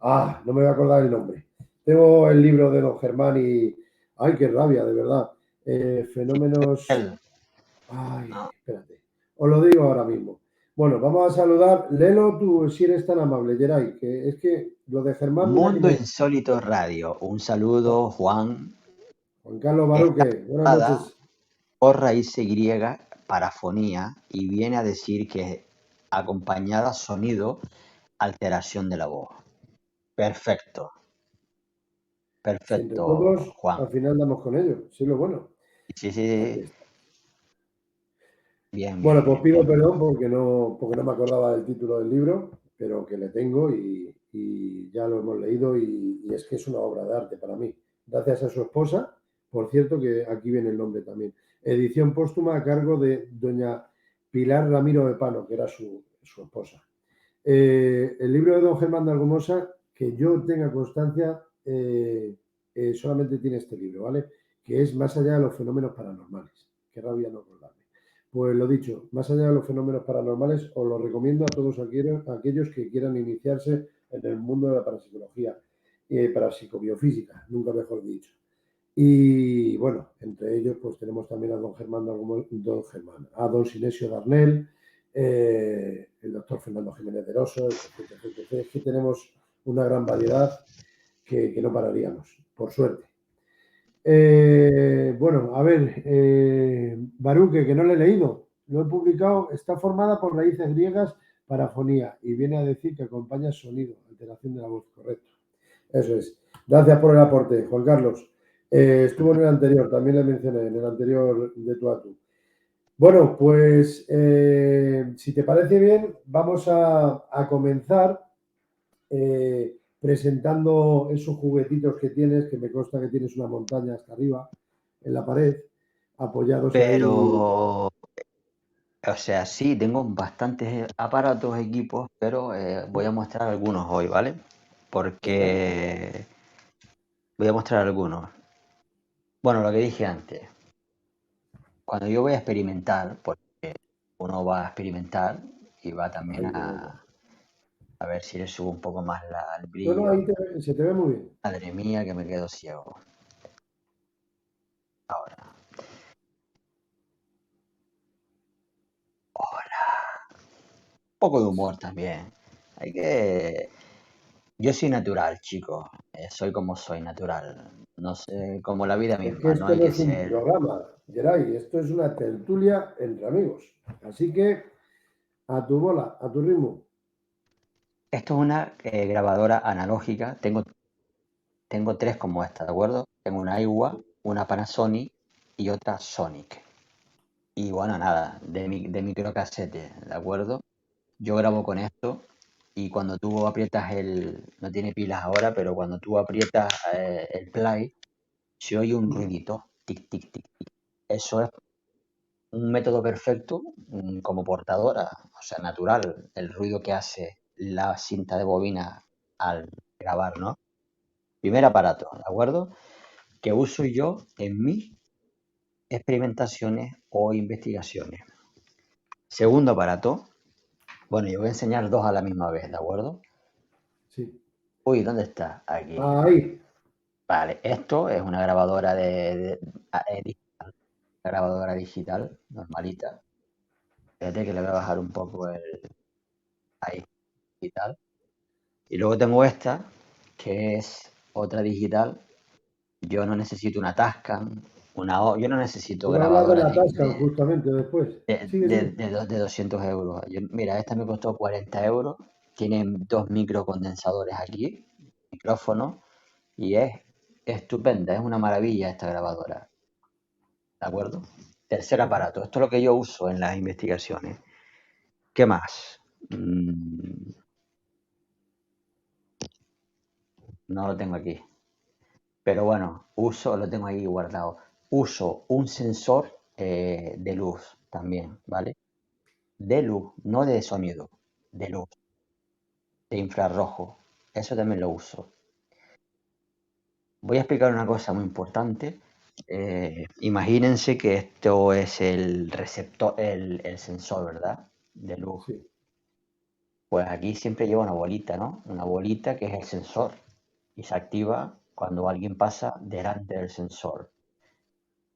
S3: no me voy a acordar el nombre. Tengo el libro de don Germán y... ¡Ay, qué rabia, de verdad! Fenómenos...
S4: Él,
S3: ¡Ay,
S4: no.
S3: espérate! Os lo digo ahora mismo. Bueno, vamos a saludar. Léelo tú si eres tan amable, Geray, que es que lo de Germán, mira que
S4: Mundo
S3: me...
S4: Insólito Radio. Un saludo, Juan.
S3: Juan Carlos
S4: Está
S3: Baruque, buenas
S4: dada
S3: noches.
S4: por raíz griega, parafonía, y viene a decir que acompañada sonido, alteración de la voz. Perfecto,
S3: Si entre
S4: perfecto,
S3: todos,
S4: Juan.
S3: al final damos con ello. Sí, lo bueno.
S4: Sí, sí,
S3: Aquí
S4: sí.
S3: está.
S4: Bien,
S3: Bueno,
S4: bien,
S3: pues
S4: bien,
S3: pido
S4: bien.
S3: perdón porque no me acordaba del título del libro, pero que le tengo y ya lo hemos leído y es que es una obra de arte para mí. Gracias a su esposa, por cierto, que aquí viene el nombre también. Edición póstuma a cargo de doña Pilar Ramiro de Pano, que era su esposa. El libro de don Germán de Argumosa, que yo tenga constancia, solamente tiene este libro, ¿vale? Que es Más allá de los fenómenos paranormales. Qué rabia no acordarme. Pues lo dicho, más allá de los fenómenos paranormales, os lo recomiendo a todos aquellos que quieran iniciarse en el mundo de la parapsicología, parapsicobiofísica, nunca mejor dicho. Y bueno, entre ellos pues tenemos también a a don Sinesio Darnell, el doctor Fernando Jiménez de Rosso, etc, etc, etc. Es que tenemos una gran variedad que no pararíamos, por suerte. Bueno, a ver, Baruque, que no le he leído, lo he publicado, está formada por raíces griegas, parafonía, y viene a decir que acompaña sonido, alteración de la voz, correcto. Eso es. Gracias por el aporte, Juan Carlos. Estuvo en el anterior, también le mencioné, en el anterior de tú a tú. Bueno, pues si te parece bien, vamos a comenzar presentando esos juguetitos que tienes, que me consta que tienes una montaña hasta arriba en la pared, apoyados ahí.
S4: Pero, o sea, sí, tengo bastantes aparatos, equipos, pero voy a mostrar algunos hoy, ¿vale?
S3: Venga,
S4: Porque voy a mostrar algunos. Bueno, lo que dije antes, cuando yo voy a experimentar, porque uno va a experimentar y va también
S3: ahí te vemos.
S4: a ver si le subo un poco más el
S3: No, no,
S4: brillo.
S3: ahí se te ve muy bien.
S4: Madre mía, que me quedo ciego. Ahora, un poco de humor también. Hay que... Yo soy natural, chicos. Soy como soy, natural. No sé, como la vida
S3: Es que
S4: misma, no
S3: esto
S4: hay
S3: no
S4: que
S3: es un
S4: ser.
S3: programa, Geray, esto es una tertulia entre amigos. Así que a tu bola, a tu ritmo.
S4: Esto es una grabadora analógica. Tengo tres como esta, ¿de acuerdo? Tengo una Aiwa, una Panasonic y otra Sonic. Y bueno, nada, de microcasete, ¿de acuerdo? Yo grabo con esto y cuando tú aprietas no tiene pilas ahora, pero cuando tú aprietas el play, se oye un ruidito, tic, tic, tic, tic. Eso es un método perfecto como portadora, o sea, natural, el ruido que hace la cinta de bobina al grabar, ¿no? Primer aparato, ¿de acuerdo? Que uso yo en mis experimentaciones o investigaciones. Segundo aparato, bueno, yo voy a enseñar dos a la misma vez, ¿de acuerdo?
S3: Sí.
S4: Uy, ¿dónde está? Aquí.
S3: Ahí.
S4: Vale, esto es una grabadora digital, grabadora digital, normalita. Fíjate que le voy a bajar un poco ahí, digital. Y luego tengo esta, que es otra digital. Yo no necesito una Tascam, yo no necesito
S3: Iba a hablar de
S4: grabadora
S3: la Tascam justamente después. Sigue, sigue.
S4: de 200 euros. Mira, esta me costó 40 euros. Tiene dos microcondensadores aquí, micrófono, y es estupenda, es una maravilla esta grabadora. ¿De acuerdo? Tercer aparato. Esto es lo que yo uso en las investigaciones. ¿Qué más? No lo tengo aquí. Pero bueno, lo tengo ahí guardado. Uso un sensor de luz también, ¿vale? De luz, no de sonido, de luz, de infrarrojo. Eso también lo uso. Voy a explicar una cosa muy importante. Imagínense que esto es el receptor, el sensor, ¿verdad? De luz.
S3: Sí.
S4: Pues aquí siempre lleva una bolita, ¿no? Una bolita que es el sensor y se activa cuando alguien pasa delante del sensor.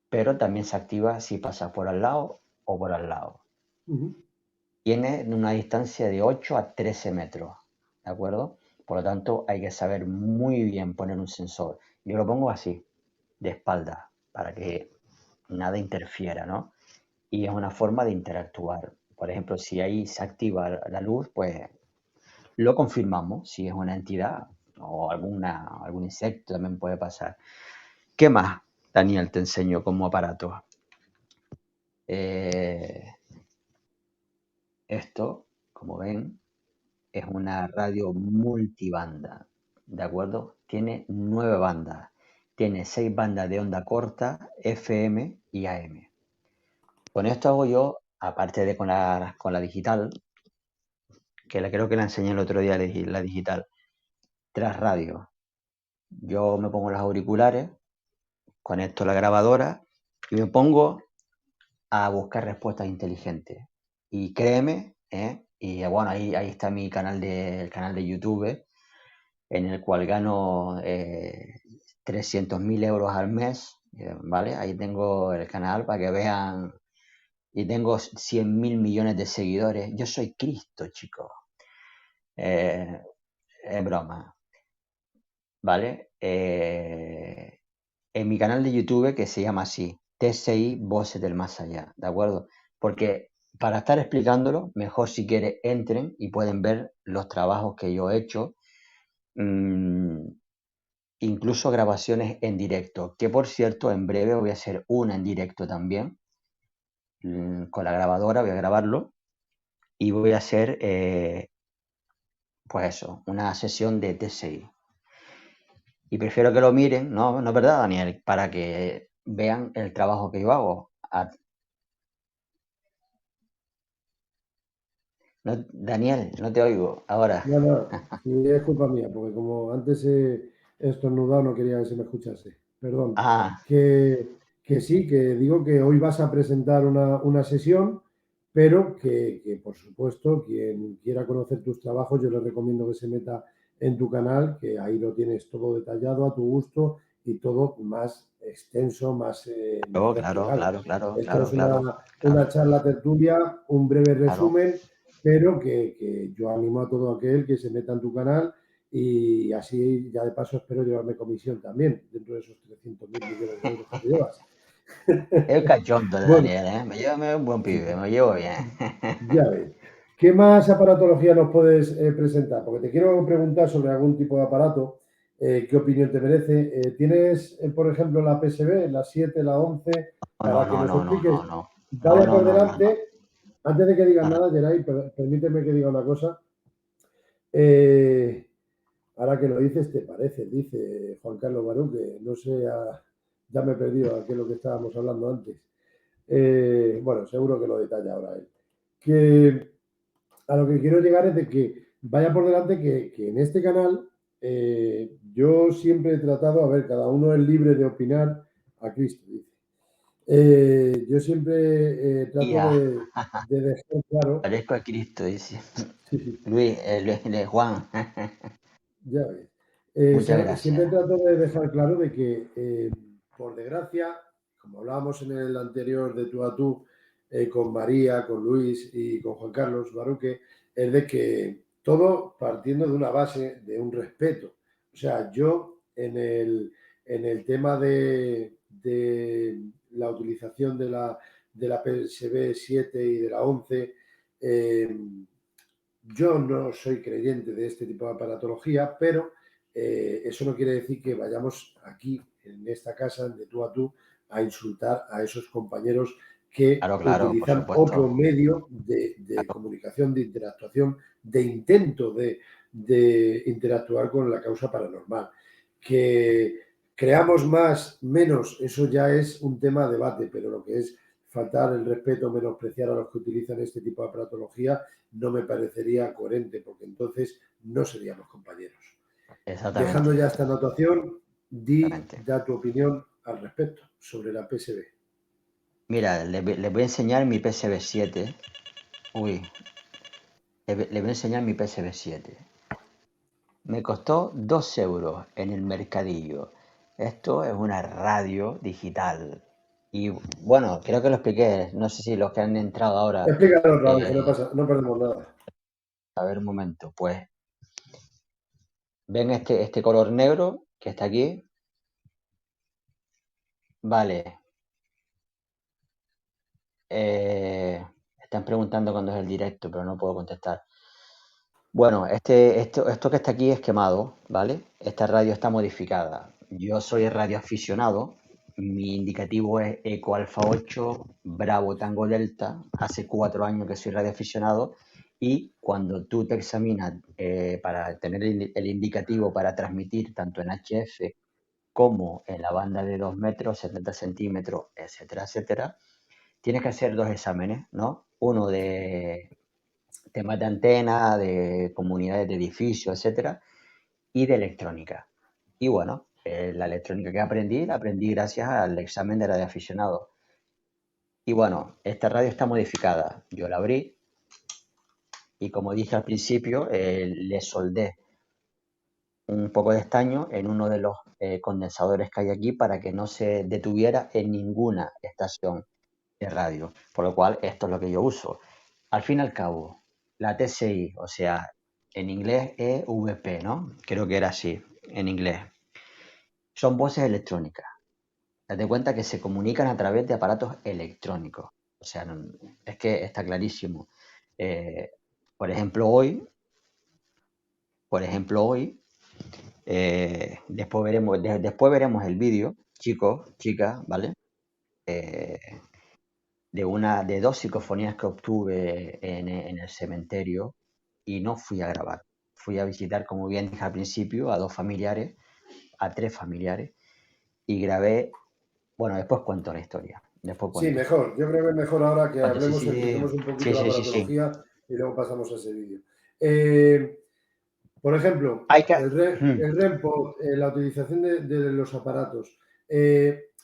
S4: Pero también se activa si pasa por al lado o por al lado.
S3: Ujú.
S4: Tiene una distancia de 8 a 13 metros, ¿de acuerdo? Por lo tanto, hay que saber muy bien poner un sensor. Yo lo pongo así, de espalda, para que nada interfiera, ¿no? Y es una forma de interactuar. Por ejemplo, si ahí se activa la luz, pues lo confirmamos, si es una entidad o algún insecto también puede pasar. ¿Qué más, Daniel, te enseño como aparato? Esto, como ven, es una radio multibanda, ¿de acuerdo? Tiene 9 bandas. Tiene 6 bandas de onda corta, FM y AM. Con esto hago yo, aparte de con la digital, que creo que la enseñé el otro día, la digital, tras radio. Yo me pongo los auriculares, conecto la grabadora y me pongo a buscar respuestas inteligentes. Y créeme, y bueno, ahí está el canal de YouTube, en el cual gano 300.000 euros al mes, ¿vale? Ahí tengo el canal para que vean, y tengo 100.000 millones de seguidores. Yo soy Cristo, chicos. Eh, es broma, ¿vale? En mi canal de YouTube, que se llama así, TSI Voces del Más Allá, ¿de acuerdo? Porque para estar explicándolo, mejor si quieren entren y pueden ver los trabajos que yo he hecho, incluso grabaciones en directo, que por cierto en breve voy a hacer una en directo también, con la grabadora voy a grabarlo y voy a hacer, pues eso, una sesión de TSI. Y prefiero que lo miren, ¿no? ¿No es verdad, Daniel? Para que vean el trabajo que yo hago. Daniel, no te oigo ahora.
S3: No, no, sí, es culpa mía, porque como antes he estornudado, no quería que se me escuchase. Perdón.
S4: Ah,
S3: Que sí, que digo que hoy vas a presentar una sesión, pero que, por supuesto, quien quiera conocer tus trabajos, yo le recomiendo que se meta en tu canal, que ahí lo tienes todo detallado a tu gusto y todo más extenso, más
S4: claro,
S3: desplegado.
S4: claro, claro,
S3: Esto es
S4: claro, claro,
S3: una
S4: claro,
S3: charla tertulia, un breve
S4: claro.
S3: resumen, pero que yo animo a todo aquel que se meta en tu canal y así ya de paso espero llevarme comisión también dentro de esos 300.000 millones de euros que te llevas.
S4: Es cachondo de
S3: Bueno,
S4: Daniel, ¿eh? Me un buen
S3: sí,
S4: pibe, me llevo bien.
S3: ya ves. ¿Qué más aparatología nos puedes presentar? Porque te quiero preguntar sobre algún tipo de aparato, qué opinión te merece. ¿Tienes, por ejemplo, la PSB, la 7, la 11,
S4: No,
S3: para que
S4: no,
S3: nos
S4: no, no, no,
S3: expliques?
S4: no. No,
S3: Vaya
S4: no,
S3: por
S4: no, no, no.
S3: delante, antes de que digas
S4: No, no.
S3: nada, Geray, permíteme que diga una cosa. Eh, Ahora que lo dices, te parece, dice Juan Carlos Barú, que no sé, ya me he perdido a qué es lo que estábamos hablando antes. Bueno, seguro que lo detalla ahora él. Que a lo que quiero llegar es de que vaya por delante que en este canal yo siempre he tratado, a ver, cada uno es libre de opinar a Cristo, dice. Yo siempre trato
S4: Ya,
S3: de dejar claro,
S4: parezco a Cristo, dice.
S3: sí, sí,
S4: Luis, Juan.
S3: ya ves.
S4: Muchas
S3: Siempre
S4: gracias.
S3: trato de dejar claro de que, por desgracia, como hablábamos en el anterior de tú a tú, con María, con Luis y con Juan Carlos Baruque, es de que todo partiendo de una base de un respeto. O sea, yo en el tema de la utilización de la PSB 7 y de la 11, yo no soy creyente de este tipo de aparatología, pero eso no quiere decir que vayamos aquí, en esta casa, de tú a tú, a insultar a esos compañeros que
S4: Claro, claro, por
S3: utilizan otro
S4: supuesto.
S3: medio de comunicación, de interactuación, de intento de interactuar con la causa paranormal. Que creamos más, menos, eso ya es un tema a debate, pero lo que es faltar el respeto, menospreciar a los que utilizan este tipo de aparatología, no me parecería coherente, porque entonces no seríamos compañeros. Dejando
S4: Exactamente,
S3: ya esta anotación,
S4: exactamente.
S3: da tu opinión al respecto sobre la PSB.
S4: Mira, les voy a enseñar mi PSV 7. Uy, les voy a enseñar mi PSV 7. Me costó 2 euros en el mercadillo. Esto es una radio digital. Y bueno, creo que lo expliqué. No sé si los que han entrado ahora,
S3: Explícalo otra vez, que no
S4: eh,
S3: pasa, no perdemos nada.
S4: a ver un momento. Pues ven este color negro que está aquí. Vale. Están preguntando cuándo es el directo, pero no puedo contestar. Bueno, esto que está aquí es quemado, ¿vale? Esta radio está modificada. Yo soy radioaficionado. Mi indicativo es Eco Alfa 8 Bravo Tango Delta. Hace 4 años que soy radioaficionado y cuando tú te examinas para tener el indicativo para transmitir tanto en HF como en la banda de 2 metros, 70 centímetros, etcétera, etcétera, tienes que hacer dos exámenes, ¿no? Uno de temas de antena, de comunidades de edificios, etcétera, y de electrónica. Y bueno, la electrónica que aprendí, la aprendí gracias al examen de radioaficionado. Y bueno, esta radio está modificada. Yo la abrí y como dije al principio, le soldé un poco de estaño en uno de los condensadores que hay aquí para que no se detuviera en ninguna estación de radio. Por lo cual, esto es lo que yo uso. Al fin y al cabo, la TSI, o sea, en inglés EVP, ¿no? Creo que era así, en inglés. Son voces electrónicas. Date cuenta que se comunican a través de aparatos electrónicos. O sea, es que está clarísimo. Eh, por ejemplo, hoy, por ejemplo, hoy, después veremos el vídeo, chicos, chicas, ¿vale? Eh, de dos psicofonías que obtuve en el cementerio y no fui a grabar. Fui a visitar, como bien dije al principio, a dos familiares, a tres familiares y grabé. Bueno, después cuento la historia. Después
S3: Sí,
S4: cuento.
S3: mejor. Yo creo que es mejor ahora que
S4: Cuento, sí,
S3: hablemos,
S4: sí,
S3: expliquemos un
S4: sí,
S3: poquito la
S4: sí, sí, sí.
S3: aparatología y luego pasamos a ese vídeo. Eh, por ejemplo,
S4: Hay que...
S3: el REMPO, la utilización de los aparatos.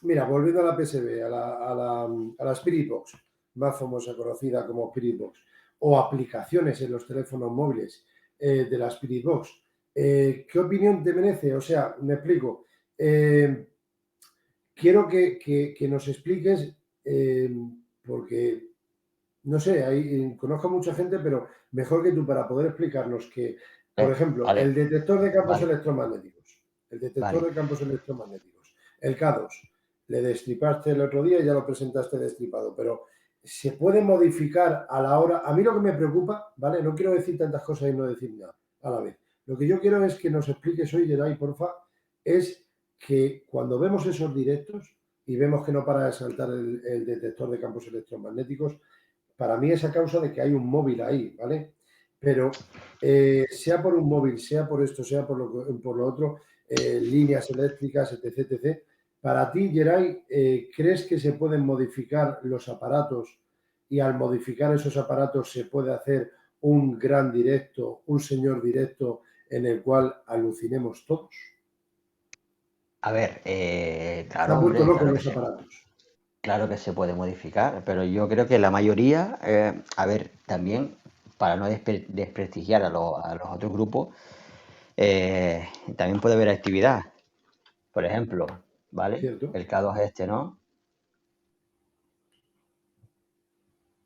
S3: Mira, volviendo a la PSB, a la Spirit Box, más famosa, conocida como Spirit Box, o aplicaciones en los teléfonos móviles de la Spirit Box. ¿Qué opinión te merece? O sea, me explico. Quiero que nos expliques, porque no sé, conozco a mucha gente, pero mejor que tú para poder explicarnos que Por ejemplo,
S4: Vale,
S3: el detector de campos
S4: vale,
S3: electromagnéticos. El detector
S4: vale.
S3: de campos electromagnéticos. El K2. Le destripaste el otro día y ya lo presentaste destripado, pero se puede modificar a la hora. A mí lo que me preocupa, ¿vale? No quiero decir tantas cosas y no decir nada a la vez. Lo que yo quiero es que nos expliques hoy, Geray, porfa, es que cuando vemos esos directos y vemos que no para de saltar el detector de campos electromagnéticos, para mí es a causa de que hay un móvil ahí, ¿vale? Pero sea por un móvil, sea por esto, sea por lo otro, líneas eléctricas, etc., etc. Para ti, Geray, ¿crees que se pueden modificar los aparatos y al modificar esos aparatos se puede hacer un gran directo, un señor directo en el cual alucinemos todos?
S4: A ver,
S3: Se han
S4: claro,
S3: vuelto
S4: hombre,
S3: locos los aparatos.
S4: claro que se puede modificar, pero yo creo que la mayoría, a ver, también para no desprestigiar a los otros grupos, también puede haber actividad. Por ejemplo, ¿vale?
S3: ¿Cierto?
S4: El K2 este, ¿no?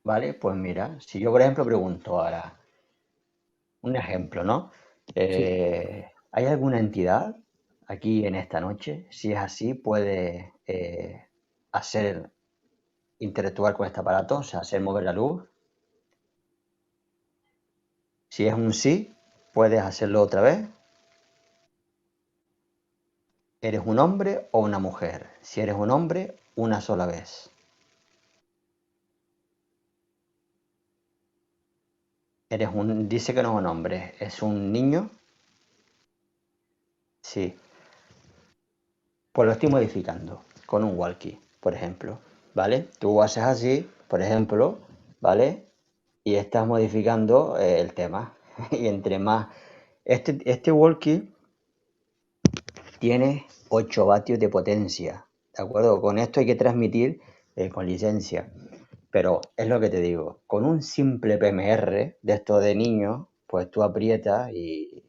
S4: ¿Vale? Pues mira, si yo, por ejemplo, pregunto ahora, un ejemplo, ¿no?
S3: Sí.
S4: ¿Hay alguna entidad aquí en esta noche? Si es así, puede hacer interactuar con este aparato, o sea, hacer mover la luz. Si es un sí, puedes hacerlo otra vez. ¿Eres un hombre o una mujer? Si eres un hombre, una sola vez. Dice que no es un hombre, es un niño. Sí, pues lo estoy modificando con un walkie, por ejemplo, ¿vale? Tú haces así, por ejemplo, ¿vale? Y estás modificando el tema. Y entre más... Este walkie tiene 8 vatios de potencia, ¿de acuerdo? Con esto hay que transmitir con licencia. Pero es lo que te digo, con un simple PMR de esto de niño, pues tú aprietas y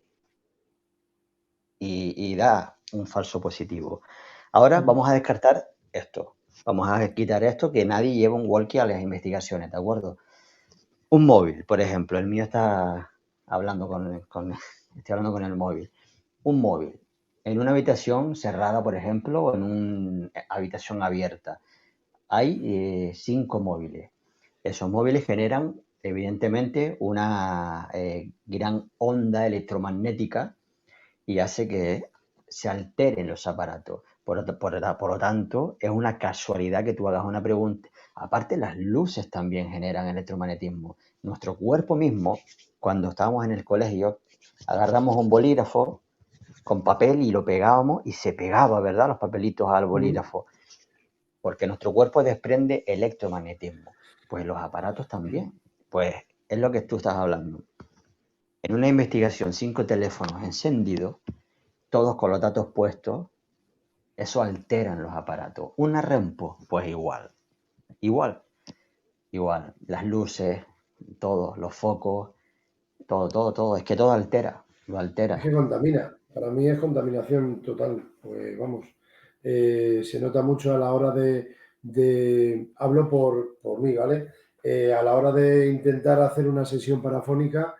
S4: da un falso positivo. Ahora vamos a descartar esto. Vamos a quitar esto, que nadie lleva un walkie a las investigaciones, ¿de acuerdo? Un móvil, por ejemplo, el mío está hablando estoy hablando con el móvil. Un móvil en una habitación cerrada, por ejemplo, o en una habitación abierta. Hay 5 móviles. Esos móviles generan, evidentemente, una gran onda electromagnética y hace que se alteren los aparatos. Por lo tanto, es una casualidad que tú hagas una pregunta. Aparte, las luces también generan electromagnetismo. Nuestro cuerpo mismo, cuando estábamos en el colegio, agarramos un bolígrafo con papel y lo pegábamos y se pegaba, ¿verdad? Los papelitos al bolígrafo. Porque nuestro cuerpo desprende electromagnetismo. Pues los aparatos también. Pues es lo que tú estás hablando. En una investigación, 5 teléfonos encendidos, todos con los datos puestos, eso alteran los aparatos. Una REMPO, pues igual, igual, igual. Las luces, todos, los focos, todo. Es que todo altera, lo
S3: Es
S4: altera.
S3: que contamina. Para mí es contaminación total. Pues vamos, se nota mucho a la hora hablo por mí, ¿vale? A la hora de intentar hacer una sesión parafónica,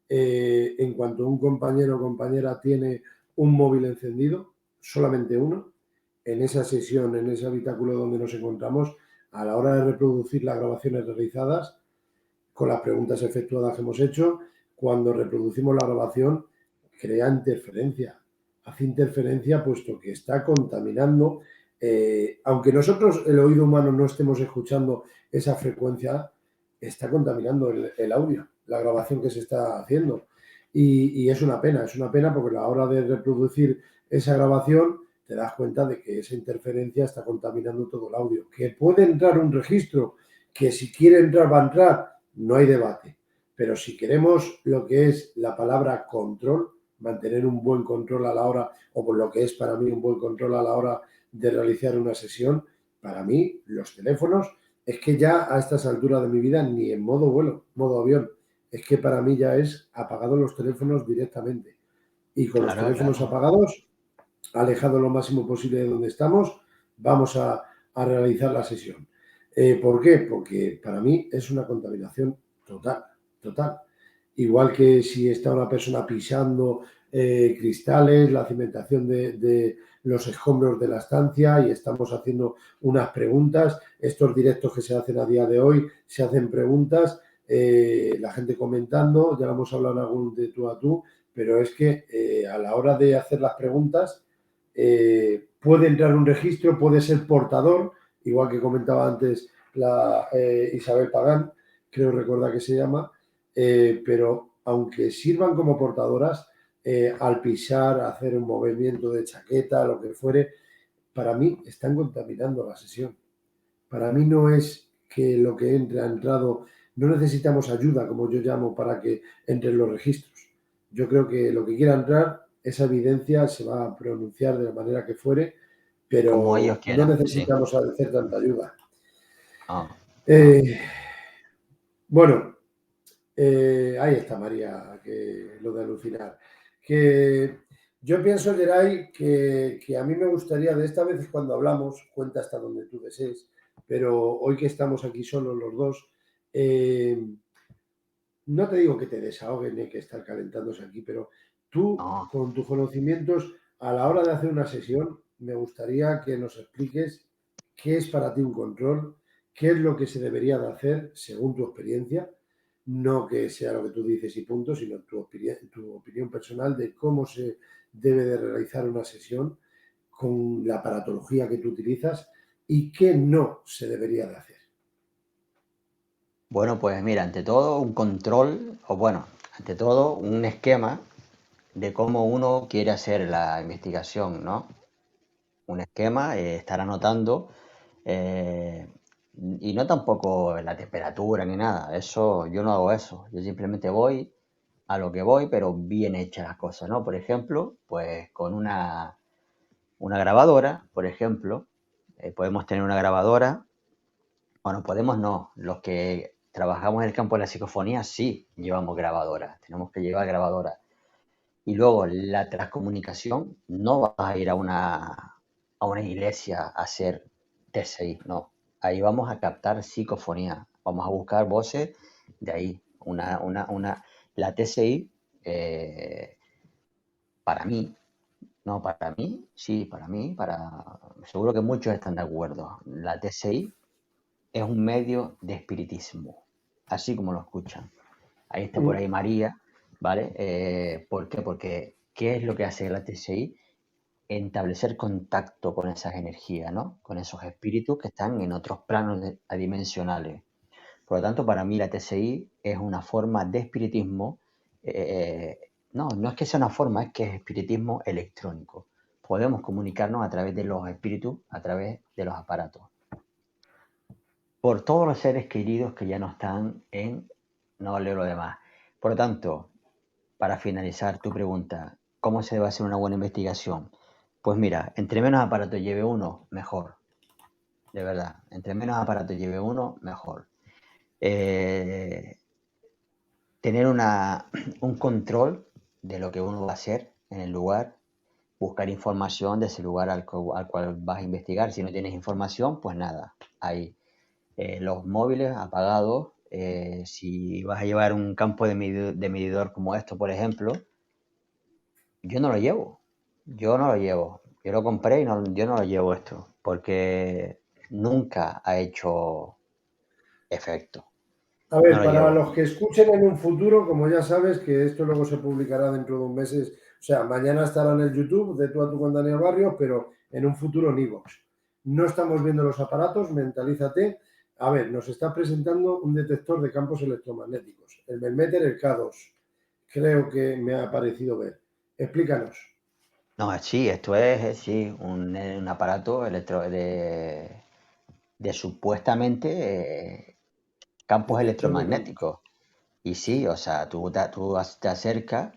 S3: en cuanto un compañero o compañera tiene un móvil encendido, solamente uno, en esa sesión, en ese habitáculo donde nos encontramos, a la hora de reproducir las grabaciones realizadas, con las preguntas efectuadas que hemos hecho, cuando reproducimos la grabación, crea interferencia. Hace interferencia puesto que está contaminando, aunque nosotros, el oído humano, no estemos escuchando esa frecuencia, está contaminando el audio, la grabación que se está haciendo. Y es una pena porque a la hora de reproducir esa grabación te das cuenta de que esa interferencia está contaminando todo el audio. Que puede entrar un registro, que si quiere entrar va a entrar, no hay debate. Pero si queremos lo que es la palabra control, mantener un buen control a la hora, o por lo que es para mí un buen control a la hora de realizar una sesión, para mí los teléfonos, es que ya a estas alturas de mi vida ni en modo vuelo, modo avión, es que para mí ya es apagado los teléfonos directamente. Y con los
S4: Claro,
S3: teléfonos
S4: claro.
S3: apagados, alejado lo máximo posible de donde estamos, vamos a realizar la sesión. ¿Por qué? Porque para mí es una contaminación total, total. igual que si está una persona pisando cristales, la cimentación de los escombros de la estancia y estamos haciendo unas preguntas. Estos directos que se hacen a día de hoy, se hacen preguntas, la gente comentando, ya lo hemos hablado en algún de tú a tú, pero es que a la hora de hacer las preguntas puede entrar un registro, puede ser portador, igual que comentaba antes la Isabel Pagán, creo recordar que se llama, pero aunque sirvan como portadoras, al pisar, hacer un movimiento de chaqueta, lo que fuere, para mí están contaminando la sesión. Para mí no es que lo que entre ha entrado, no necesitamos ayuda, como yo llamo, para que entren los registros. Yo creo que lo que quiera entrar, esa evidencia se va a pronunciar de la manera que fuere,
S4: Como ellos
S3: pero no
S4: quieran, sí.
S3: necesitamos hacer tanta ayuda.
S4: Ah,
S3: Bueno, ahí está María, que lo de alucinar. Que yo pienso, Geray, que a mí me gustaría, de esta vez cuando hablamos, cuenta hasta donde tú desees, pero hoy que estamos aquí solos los dos, no te digo que te desahoguen ni que estar calentándose aquí, pero tú,
S4: no.
S3: con tus conocimientos, a la hora de hacer una sesión, me gustaría que nos expliques qué es para ti un control, qué es lo que se debería de hacer según tu experiencia, no que sea lo que tú dices y punto, sino tu opinión personal de cómo se debe de realizar una sesión con la aparatología que tú utilizas y qué no se debería de hacer.
S4: Bueno, pues mira, ante todo un control, o bueno, ante todo un esquema de cómo uno quiere hacer la investigación, ¿no? Un esquema, estar anotando, eh, y no tampoco la temperatura ni nada, eso, yo no hago eso, yo simplemente voy a lo que voy, pero bien hechas las cosas, ¿no? Por ejemplo, pues con una grabadora, por ejemplo, podemos tener una grabadora. Bueno, podemos no. Los que trabajamos en el campo de la psicofonía sí llevamos grabadoras. Tenemos que llevar grabadoras. Y luego la transcomunicación, no vas a ir a una iglesia a hacer TSI, no. Ahí vamos a captar psicofonía. Vamos a buscar voces de ahí. La TSI, para mí, no, para mí, sí, seguro que muchos están de acuerdo. La TSI es un medio de espiritismo, así como lo escuchan. Ahí está por ahí María, ¿vale? ¿Por qué? Porque ¿qué es lo que hace la TSI? Establecer contacto con esas energías, ¿no? Con esos espíritus que están en otros planos adimensionales. Por lo tanto, para mí la TSI es una forma de espiritismo. No es que sea una forma, es que es espiritismo electrónico. Podemos comunicarnos a través de los espíritus, a través de los aparatos por todos los seres queridos que ya no están no leo lo demás. Por lo tanto, para finalizar tu pregunta, ¿cómo se debe hacer una buena investigación? Pues mira, entre menos aparatos lleve uno, mejor. De verdad, entre menos aparatos lleve uno, mejor. Tener un control de lo que uno va a hacer en el lugar, buscar información de ese lugar al cual vas a investigar. Si no tienes información, pues nada, ahí los móviles apagados. Si vas a llevar un campo de medidor como esto, por ejemplo, yo no lo llevo. Yo no lo llevo. Yo lo compré y yo no lo llevo esto, porque nunca ha hecho efecto.
S3: A
S4: No
S3: ver,
S4: lo
S3: para
S4: llevo.
S3: los que escuchen en un futuro, como ya sabes que esto luego se publicará dentro de un mes, o sea, mañana estará en el YouTube de Tú a Tú con Daniel Barrios, pero en un futuro en iVoox. No estamos viendo los aparatos, mentalízate. A ver, nos está presentando un detector de campos electromagnéticos, el Melmeter, el K2. Creo que me ha parecido ver. Explícanos.
S4: No, sí, esto es sí, un aparato de supuestamente campos
S3: Detector de campos.
S4: electromagnéticos. Y sí, o sea, tú te acercas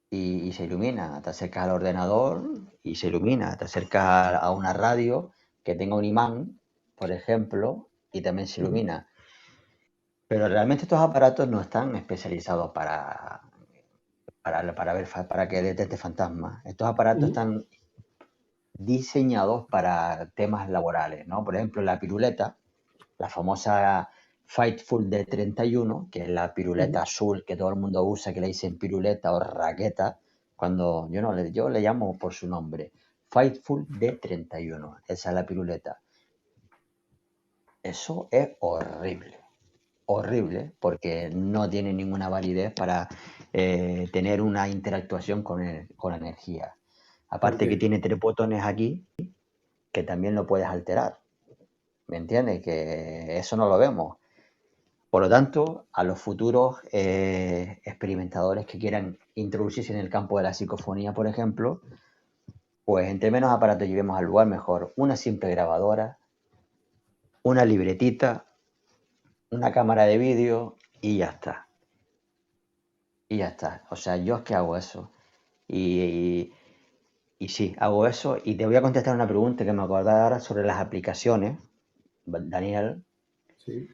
S4: y se ilumina. Te acercas al ordenador y se ilumina. Te acercas a una radio que tenga un imán, por ejemplo, y también se ilumina. Pero realmente estos aparatos no están especializados para que detecte fantasmas. Estos aparatos están diseñados para temas laborales, ¿no? Por ejemplo, la piruleta, la famosa Fightful D31, que es la piruleta azul que todo el mundo usa, que le dicen piruleta o raqueta, cuando yo le llamo por su nombre. Fightful D31, esa es la piruleta. Eso es horrible, horrible, porque no tiene ninguna validez para tener una interactuación con la energía. Aparte que tiene 3 botones aquí, que también lo puedes alterar. ¿Me entiendes? Que eso no lo vemos. Por lo tanto, a los futuros experimentadores que quieran introducirse en el campo de la psicofonía, por ejemplo, pues entre menos aparatos llevemos al lugar, mejor. Una simple grabadora, una libretita, una cámara de vídeo y ya está. Y ya está. O sea, yo es que hago eso. Y sí, hago eso. Y te voy a contestar una pregunta que me acordaba ahora sobre las aplicaciones, Daniel.
S3: Sí.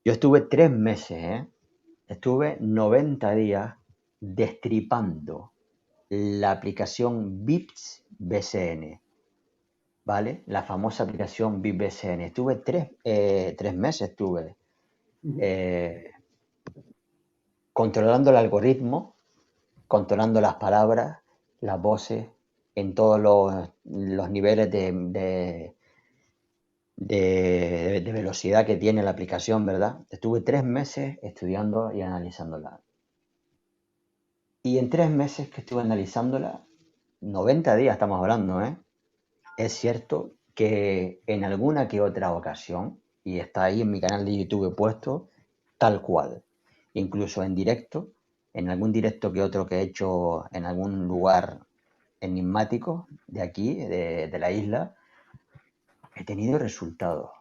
S4: Yo estuve 3 meses, estuve 90 días destripando la aplicación Vips BCN, ¿vale? La famosa aplicación Vips BCN. Estuve 3 meses, controlando el algoritmo, controlando las palabras, las voces, en todos los niveles de velocidad que tiene la aplicación, ¿verdad? Estuve 3 meses estudiando y analizándola. Y en 3 meses que estuve analizándola, 90 días estamos hablando, es cierto que en alguna que otra ocasión, y está ahí en mi canal de YouTube puesto, tal cual, incluso en directo, en algún directo que otro que he hecho en algún lugar enigmático de aquí, de la isla, he tenido resultados.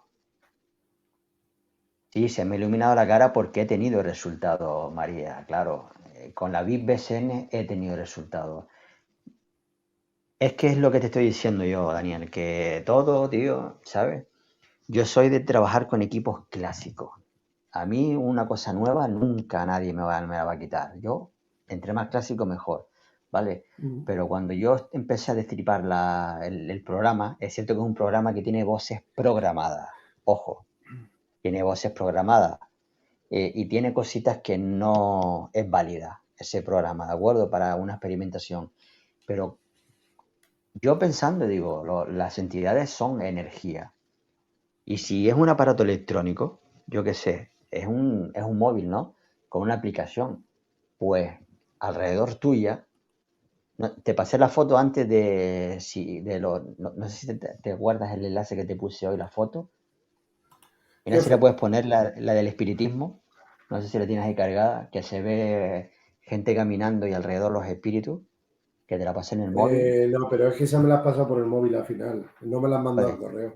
S4: Sí, se me ha iluminado la cara porque he tenido resultados, María, claro. Con la VIP BSN he tenido resultados. Es que es lo que te estoy diciendo yo, Daniel, que todo, tío, ¿sabes? Yo soy de trabajar con equipos clásicos. A mí una cosa nueva nunca nadie me la va a quitar. Yo, entre más clásico, mejor, ¿vale? Pero cuando yo empecé a destripar el programa, es cierto que es un programa que tiene voces programadas. Ojo, tiene voces programadas. Y tiene cositas que no es válida ese programa, ¿de acuerdo? Para una experimentación. Pero yo pensando, digo, las entidades son energía. Y si es un aparato electrónico, yo qué sé, es un móvil, ¿no? Con una aplicación, pues alrededor tuya, te pasé la foto antes no sé si te guardas el enlace que te puse hoy, la foto. Mira
S3: ¿Qué
S4: si la
S3: foto?
S4: puedes poner, la del espiritismo, no sé si la tienes ahí cargada, que se ve gente caminando y alrededor los espíritus, que te la pasé en el móvil.
S3: No, pero es que esa me la has pasado por el móvil al final. No me la has mandado al
S4: Vale,
S3: correo.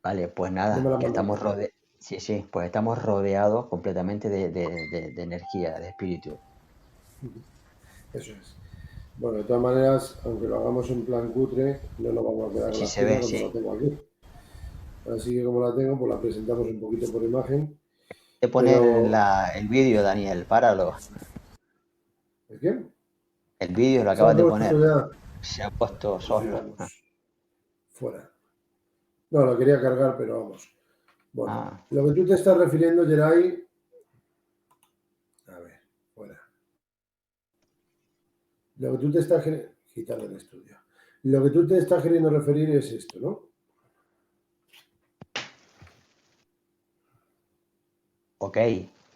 S4: vale, pues
S3: No me
S4: nada,
S3: la has
S4: que
S3: mandado al
S4: estamos
S3: correo.
S4: rodeados. Sí, sí, pues estamos rodeados completamente de energía, de espíritu.
S3: Eso es. Bueno, de todas maneras, aunque lo hagamos en plan cutre, no nos vamos a quedar en
S4: Sí
S3: la
S4: se
S3: esquina
S4: ve,
S3: como
S4: sí.
S3: la tengo aquí. Así que como la tengo, pues la presentamos un poquito por imagen.
S4: De poner
S3: Pero,
S4: el vídeo, Daniel, páralo.
S3: ¿es quién?
S4: El vídeo lo
S3: ¿Se ha
S4: acabas de
S3: puesto
S4: poner.
S3: ya?
S4: Se ha puesto
S3: Pues ya
S4: solo.
S3: vamos. Fuera. No, lo quería cargar, pero vamos. Bueno,
S4: Ah,
S3: lo que tú te estás refiriendo, Geray, a ver, fuera. Lo que tú te estás quitar del estudio. Lo que tú te estás queriendo referir es esto, ¿no?
S4: ok.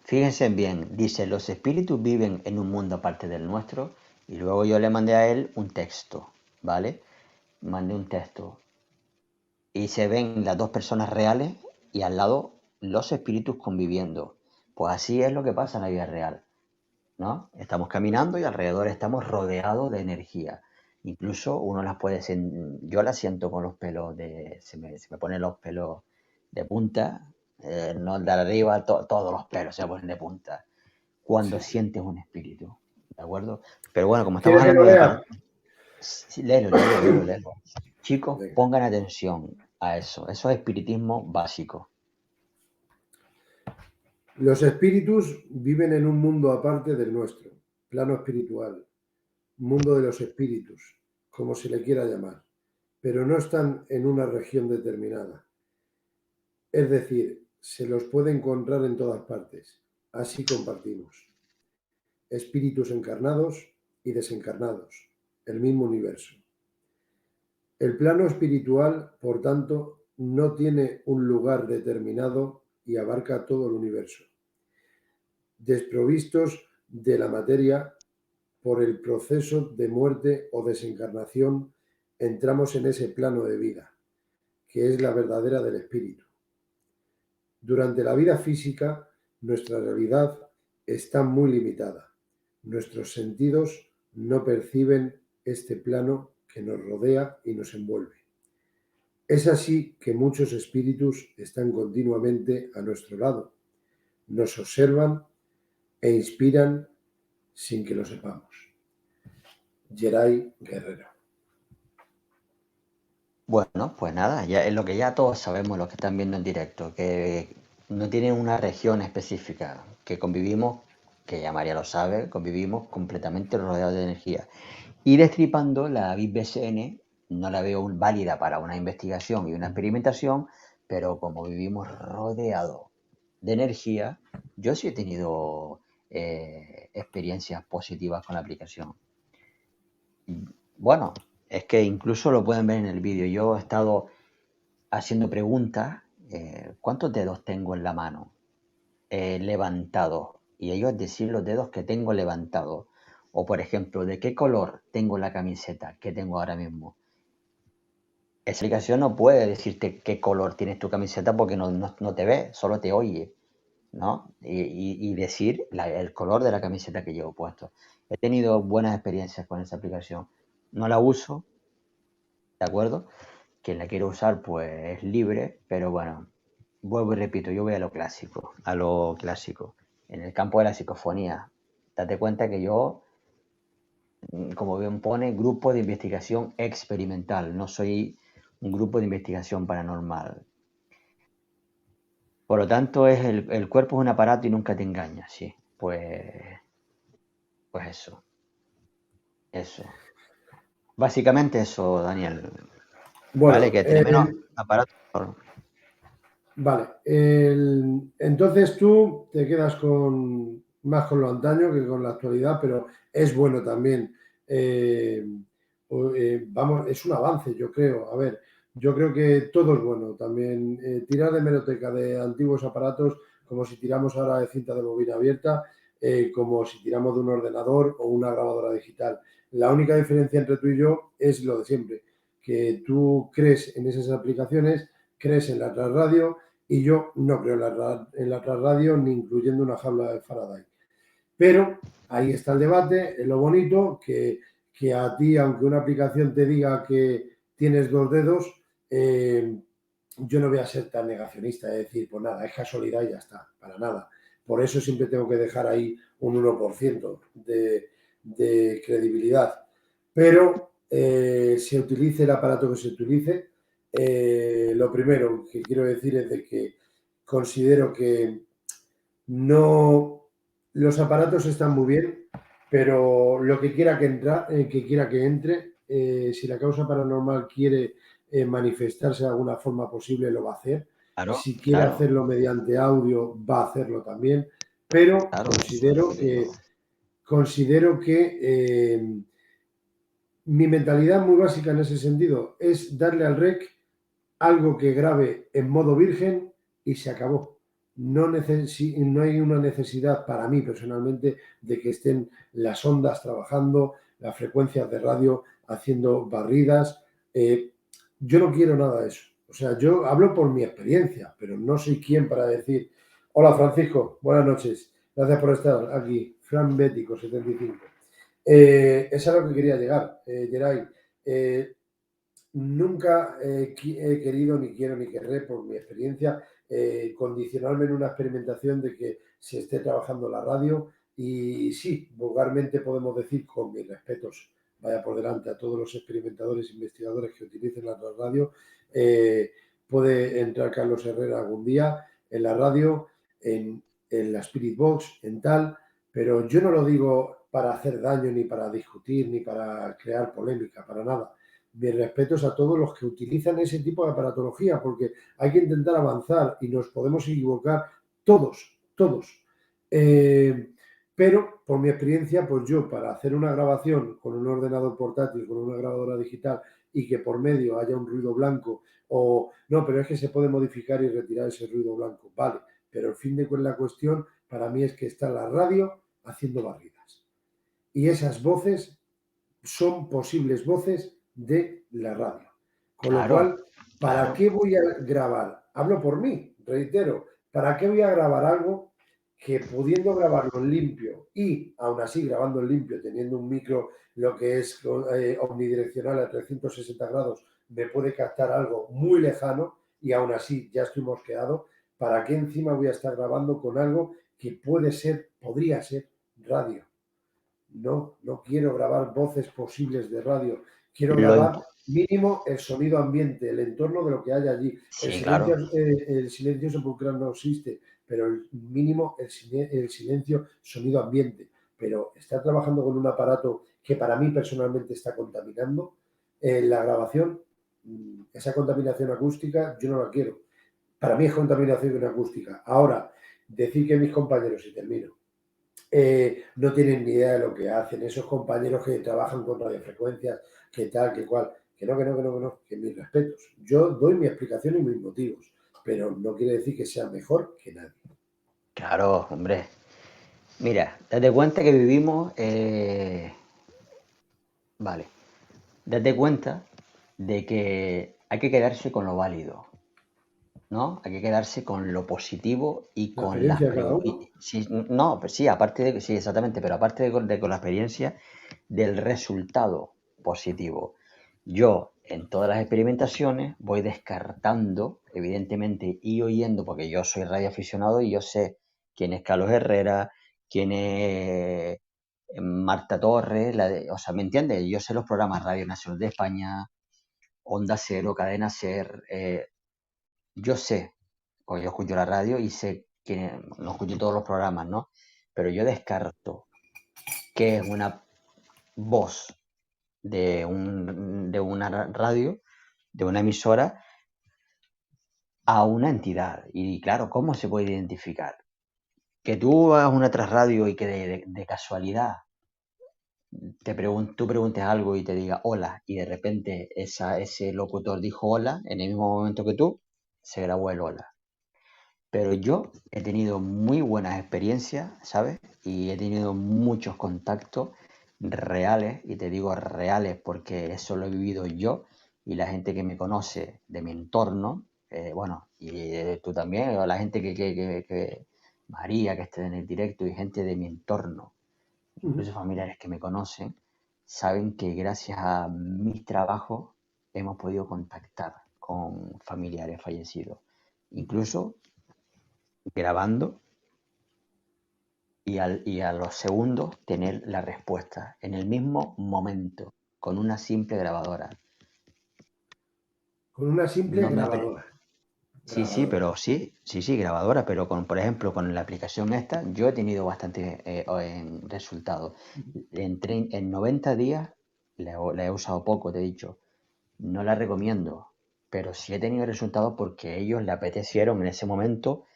S4: Fíjense bien. Dice, los espíritus viven en un mundo aparte del nuestro. Y luego yo le mandé a él un texto, ¿vale? Mandé un texto. Y se ven las dos personas reales y al lado los espíritus conviviendo. Pues así es lo que pasa en la vida real, ¿no? Estamos caminando y alrededor estamos rodeados de energía. Incluso uno las puede sentir, yo las siento con los pelos se me ponen los pelos de punta, no de arriba, todos los pelos se ponen de punta cuando
S3: Sí.
S4: sientes un espíritu, ¿de acuerdo? Pero bueno, como estamos
S3: ¿Quieres que lo
S4: hablando de
S3: lea?
S4: sí, léelo. Chicos,
S3: Venga.
S4: pongan atención a eso es espiritismo básico.
S3: Los espíritus viven en un mundo aparte del nuestro, plano espiritual, mundo de los espíritus, como se le quiera llamar, pero no están en una región determinada. Es decir, se los puede encontrar en todas partes. Así compartimos. Espíritus encarnados y desencarnados, el mismo universo. El plano espiritual, por tanto, no tiene un lugar determinado y abarca todo el universo. Desprovistos de la materia, por el proceso de muerte o desencarnación, entramos en ese plano de vida, que es la verdadera del espíritu. Durante la vida física, nuestra realidad está muy limitada. Nuestros sentidos no perciben este plano que nos rodea y nos envuelve. Es así que muchos espíritus están continuamente a nuestro lado, nos observan e inspiran sin que lo sepamos. Geray Guerrero.
S4: Bueno, pues nada, ya es lo que ya todos sabemos, los que están viendo en directo, que no tienen una región específica, que convivimos, que ya María lo sabe, convivimos completamente rodeados de energía. Y destripando la BIPBCN, no la veo válida para una investigación y una experimentación, pero como vivimos rodeados de energía, yo sí he tenido experiencias positivas con la aplicación. Bueno, es que incluso lo pueden ver en el vídeo. Yo he estado haciendo preguntas, ¿cuántos dedos tengo en la mano levantados? Y ellos decir los dedos que tengo levantados. O por ejemplo, ¿de qué color tengo la camiseta que tengo ahora mismo? Esa aplicación no puede decirte qué color tienes tu camiseta porque no te ve, solo te oye, ¿no? Y decir el color de la camiseta que llevo puesto. He tenido buenas experiencias con esa aplicación. No la uso, ¿de acuerdo? Quien la quiere usar, pues es libre, pero bueno, vuelvo y repito, yo voy a lo clásico, a lo clásico. En el campo de la psicofonía, date cuenta que yo, como bien pone, grupo de investigación experimental, no soy un grupo de investigación paranormal. Por lo tanto, el cuerpo es un aparato y nunca te engaña, sí. Pues eso, eso. Básicamente eso, Daniel. Vale,
S3: Bueno,
S4: que tiene menos aparato.
S3: vale. Entonces tú te quedas más con lo antaño que con la actualidad, pero es bueno también. Vamos, es un avance, yo creo. A ver, yo creo que todo es bueno también. Tirar de hemeroteca de antiguos aparatos, como si tiramos ahora de cinta de bobina abierta, como si tiramos de un ordenador o una grabadora digital. La única diferencia entre tú y yo es lo de siempre, que tú crees en esas aplicaciones, crees en la radio y yo no creo en la radio ni incluyendo una jaula de Faraday. Pero ahí está el debate, es lo bonito, que a ti, aunque una aplicación te diga que tienes dos dedos, yo no voy a ser tan negacionista, es decir, pues nada, es casualidad y ya está, para nada. Por eso siempre tengo que dejar ahí un 1% de credibilidad. Pero se utilice el aparato que se utilice, lo primero que quiero decir es de que considero que no, los aparatos están muy bien, pero lo que quiera que entre, si la causa paranormal quiere manifestarse de alguna forma posible, lo va a hacer.
S4: Claro,
S3: Si quiere
S4: claro,
S3: hacerlo mediante audio, va a hacerlo también. Pero
S4: claro, eso es lo que te digo.
S3: considero que mi mentalidad muy básica en ese sentido es darle al rec algo que grabe en modo virgen y se acabó. No hay una necesidad para mí personalmente de que estén las ondas trabajando, las frecuencias de radio haciendo barridas. Yo no quiero nada de eso. O sea, yo hablo por mi experiencia, pero no soy quien para decir, hola Francisco, buenas noches, gracias por estar aquí, Fran Bético 75. Es a lo que quería llegar, Geray. Nunca he querido, ni quiero, ni querré, por mi experiencia, condicionarme en una experimentación de que se esté trabajando la radio. Y sí, vulgarmente podemos decir, con mis respetos, vaya por delante a todos los experimentadores e investigadores que utilicen la radio, puede entrar Carlos Herrera algún día en la radio, en la Spirit Box, en tal, pero yo no lo digo para hacer daño, ni para discutir, ni para crear polémica, para nada. mis respetos a todos los que utilizan ese tipo de aparatología, porque hay que intentar avanzar y nos podemos equivocar todos, todos. Pero, por mi experiencia, pues yo para hacer una grabación con un ordenador portátil, con una grabadora digital y que por medio haya un ruido blanco o... No, pero es que se puede modificar y retirar ese ruido blanco. Vale, pero el fin de la cuestión para mí es que está la radio haciendo barridas. Y esas voces son posibles voces de la radio. Con lo
S4: Claro,
S3: cual, ¿para
S4: claro.
S3: qué voy a grabar? Hablo por mí, reitero, ¿para qué voy a grabar algo que pudiendo grabarlo en limpio y aún así grabando en limpio, teniendo un micro, lo que es omnidireccional a 360 grados, me puede captar algo muy lejano y aún así ya estoy mosqueado? ¿Para qué encima voy a estar grabando con algo que puede ser, podría ser radio? No, no quiero grabar voces posibles de radio. Quiero
S4: Lo
S3: grabar
S4: imp-
S3: mínimo el sonido ambiente, el entorno de lo que hay allí.
S4: sí, claro.
S3: El silencio sepulcral no existe, pero el mínimo el silencio sonido ambiente. Pero estar trabajando con un aparato que para mí personalmente está contaminando la grabación, esa contaminación acústica, yo no la quiero. Para mí es contaminación acústica. Ahora, decir que mis compañeros, y termino, no tienen ni idea de lo que hacen, esos compañeros que trabajan con radiofrecuencias, que tal, que cual, que mis respetos. Yo doy mi explicación y mis motivos, pero no quiere decir que sea mejor que nadie.
S4: Claro, hombre. Mira, date cuenta que vivimos, vale, date cuenta de que hay que quedarse con lo válido, ¿no? Hay que quedarse con lo positivo y
S3: La
S4: con las...
S3: experiencia de cada uno.
S4: sí, no, pues sí, aparte de que sí, exactamente, pero aparte de con la experiencia del resultado positivo. Yo, en todas las experimentaciones, voy descartando, evidentemente, y oyendo, porque yo soy radioaficionado y yo sé quién es Carlos Herrera, quién es Marta Torres, o sea, ¿me entiendes? Yo sé los programas Radio Nacional de España, Onda Cero, Cadena Ser, yo sé, pues yo escucho la radio y sé que no escucho todos los programas, ¿no? Pero yo descarto que es una voz de una radio, de una emisora, a una entidad. Y claro, ¿cómo se puede identificar? Que tú hagas una tras radio y que de casualidad tú preguntes algo y te diga hola, y de repente ese locutor dijo hola en el mismo momento que tú, se grabó el hola. Pero yo he tenido muy buenas experiencias, ¿sabes? Y he tenido muchos contactos reales, y te digo reales porque eso lo he vivido yo y la gente que me conoce de mi entorno, bueno, y tú también, o la gente María, que esté en el directo, y gente de mi entorno, incluso familiares que me conocen, saben que gracias a mis trabajos hemos podido contactar con familiares fallecidos. Incluso grabando y a los segundos tener la respuesta en el mismo momento con una simple grabadora.
S3: Con una simple
S4: No me apre-
S3: grabadora.
S4: Sí, sí,
S3: Grabadora.
S4: pero sí, grabadora, pero por ejemplo, con la aplicación esta, yo he tenido bastante en resultados. En 90 días la he usado poco, te he dicho. No la recomiendo, pero sí he tenido resultados porque ellos le apetecieron en ese momento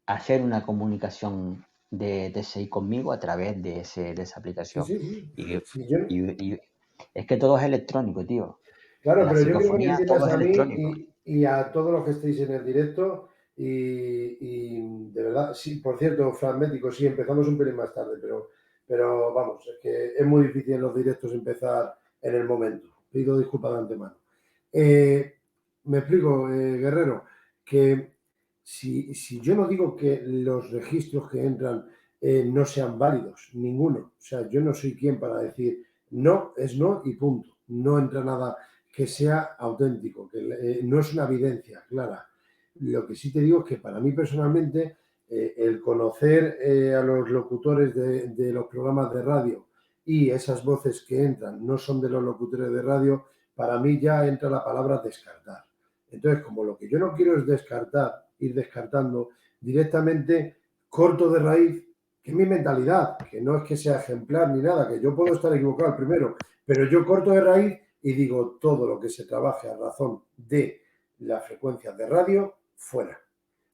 S4: hacer una comunicación de TSI conmigo a través de esa
S3: Sí,
S4: aplicación.
S3: sí, sí.
S4: Y,
S3: Sí, yo,
S4: y es que todo es electrónico, tío.
S3: claro,
S4: La
S3: pero yo quiero que me
S4: psicofonía, todo
S3: entiendas
S4: es
S3: a mí
S4: electrónico.
S3: y a todos los que estéis en el directo. Y de verdad, sí, por cierto, Fran Médico, sí, empezamos un pelín más tarde, pero vamos, es que es muy difícil en los directos empezar en el momento. Pido disculpas de antemano. Eh, Me explico, Guerrero, que si yo no digo que los registros que entran no sean válidos, ninguno. O sea, yo no soy quien para decir no es no y punto. No entra nada que sea auténtico, que no es una evidencia clara. Lo que sí te digo es que para mí personalmente el conocer a los locutores de los programas de radio y esas voces que entran no son de los locutores de radio, para mí ya entra la palabra descartar. Entonces, como lo que yo no quiero es descartar, ir descartando, directamente corto de raíz, que es mi mentalidad, que no es que sea ejemplar ni nada, que yo puedo estar equivocado el primero, pero yo corto de raíz y digo todo lo que se trabaje a razón de las frecuencias de radio, fuera.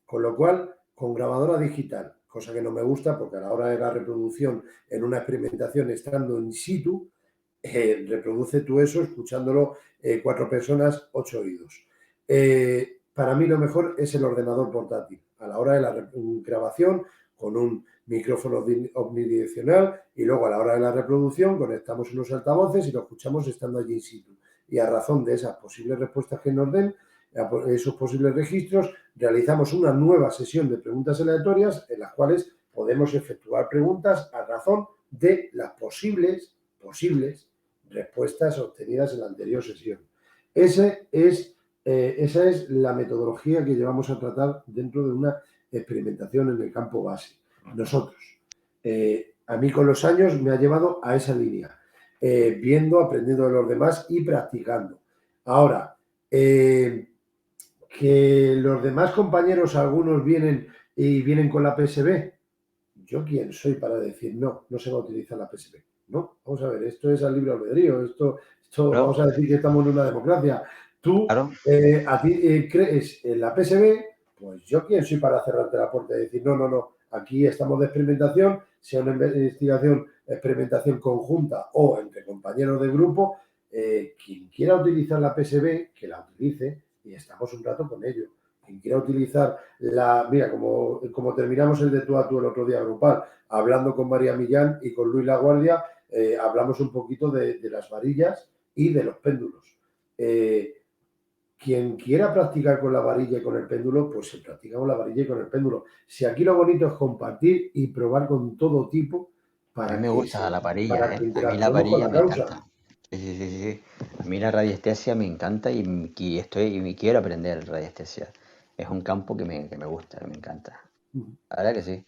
S3: Con lo cual, con grabadora digital, cosa que no me gusta porque a la hora de la reproducción en una experimentación estando in situ, reproduce tú eso escuchándolo 4 personas, 8 oídos. Para mí lo mejor es el ordenador portátil. A la hora de la grabación, con un micrófono omnidireccional y luego a la hora de la reproducción conectamos unos altavoces y lo escuchamos estando allí in situ. Y a razón de esas posibles respuestas que nos den, esos posibles registros, realizamos una nueva sesión de preguntas aleatorias en las cuales podemos efectuar preguntas a razón de las posibles respuestas obtenidas en la anterior sesión. Esa es la metodología que llevamos a tratar dentro de una experimentación en el campo base. Nosotros, a mí con los años me ha llevado a esa línea, viendo, aprendiendo de los demás y practicando. Ahora, que los demás compañeros, algunos vienen con la PSB, ¿yo quién soy para decir no se va a utilizar la PSB? No, vamos a ver, esto es al libre albedrío, esto vamos a decir que estamos en una democracia. Tú,
S4: Claro.
S3: a ti crees en la PSB, pues yo quién soy para cerrarte la puerta y decir no, aquí estamos de experimentación, sea una experimentación conjunta o entre compañeros de grupo, quien quiera utilizar la PSB, que la utilice y estamos un rato con ello. Quien quiera utilizar mira, como terminamos el de tú a tú el otro día grupal, hablando con María Millán y con Luis Laguardia, hablamos un poquito de las varillas y de los péndulos. Quien quiera practicar con la varilla y con el péndulo, pues se practica con la varilla y con el péndulo. Si aquí lo bonito es compartir y probar con todo tipo
S4: A mí me gusta la varilla,
S3: para que
S4: A mí la
S3: interactuemos con
S4: varilla
S3: la
S4: me
S3: causa.
S4: encanta. Sí. A mí la radiestesia me encanta y quiero aprender radiestesia. Es un campo que me gusta, que me encanta. La verdad que sí.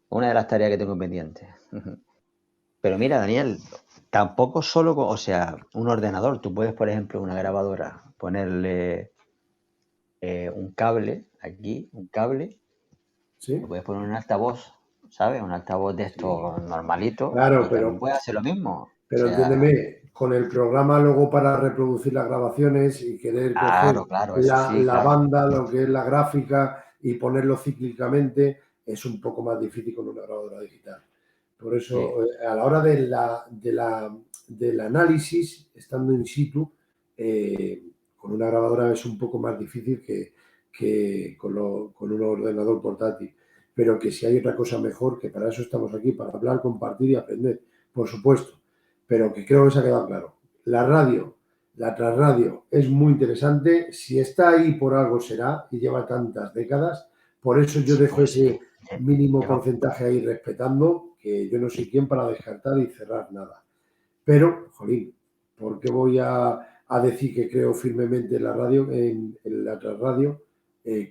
S4: Una de las tareas que tengo pendiente. Pero mira, Daniel, tampoco solo, o sea, un ordenador. Tú puedes, por ejemplo, una grabadora, ponerle un cable aquí, un cable.
S3: ¿Sí?
S4: Le puedes poner un altavoz, ¿sabes? Un altavoz de estos normalito
S3: Claro,
S4: y también puedes hacer lo mismo.
S3: pero
S4: O sea,
S3: entiéndeme, con el programa luego para reproducir las grabaciones y querer coger
S4: claro, eso sí,
S3: la
S4: claro.
S3: banda, lo que es la gráfica y ponerlo cíclicamente, es un poco más difícil con una grabadora digital. Por
S4: Sí.
S3: eso, a la hora del análisis, estando in situ, con una grabadora es un poco más difícil que con un ordenador portátil. Pero que si hay otra cosa mejor, que para eso estamos aquí, para hablar, compartir y aprender, por supuesto. Pero que creo que se ha quedado claro. La radio, la transradio, es muy interesante. Si está ahí por algo será y lleva tantas décadas. Por eso yo dejo
S4: Pues
S3: ese
S4: sí.
S3: mínimo
S4: Lleva-
S3: porcentaje ahí respetando, que yo no soy quien para descartar y cerrar nada. Pero, jolín, ¿por qué voy a decir que creo firmemente en la radio, en la transradio,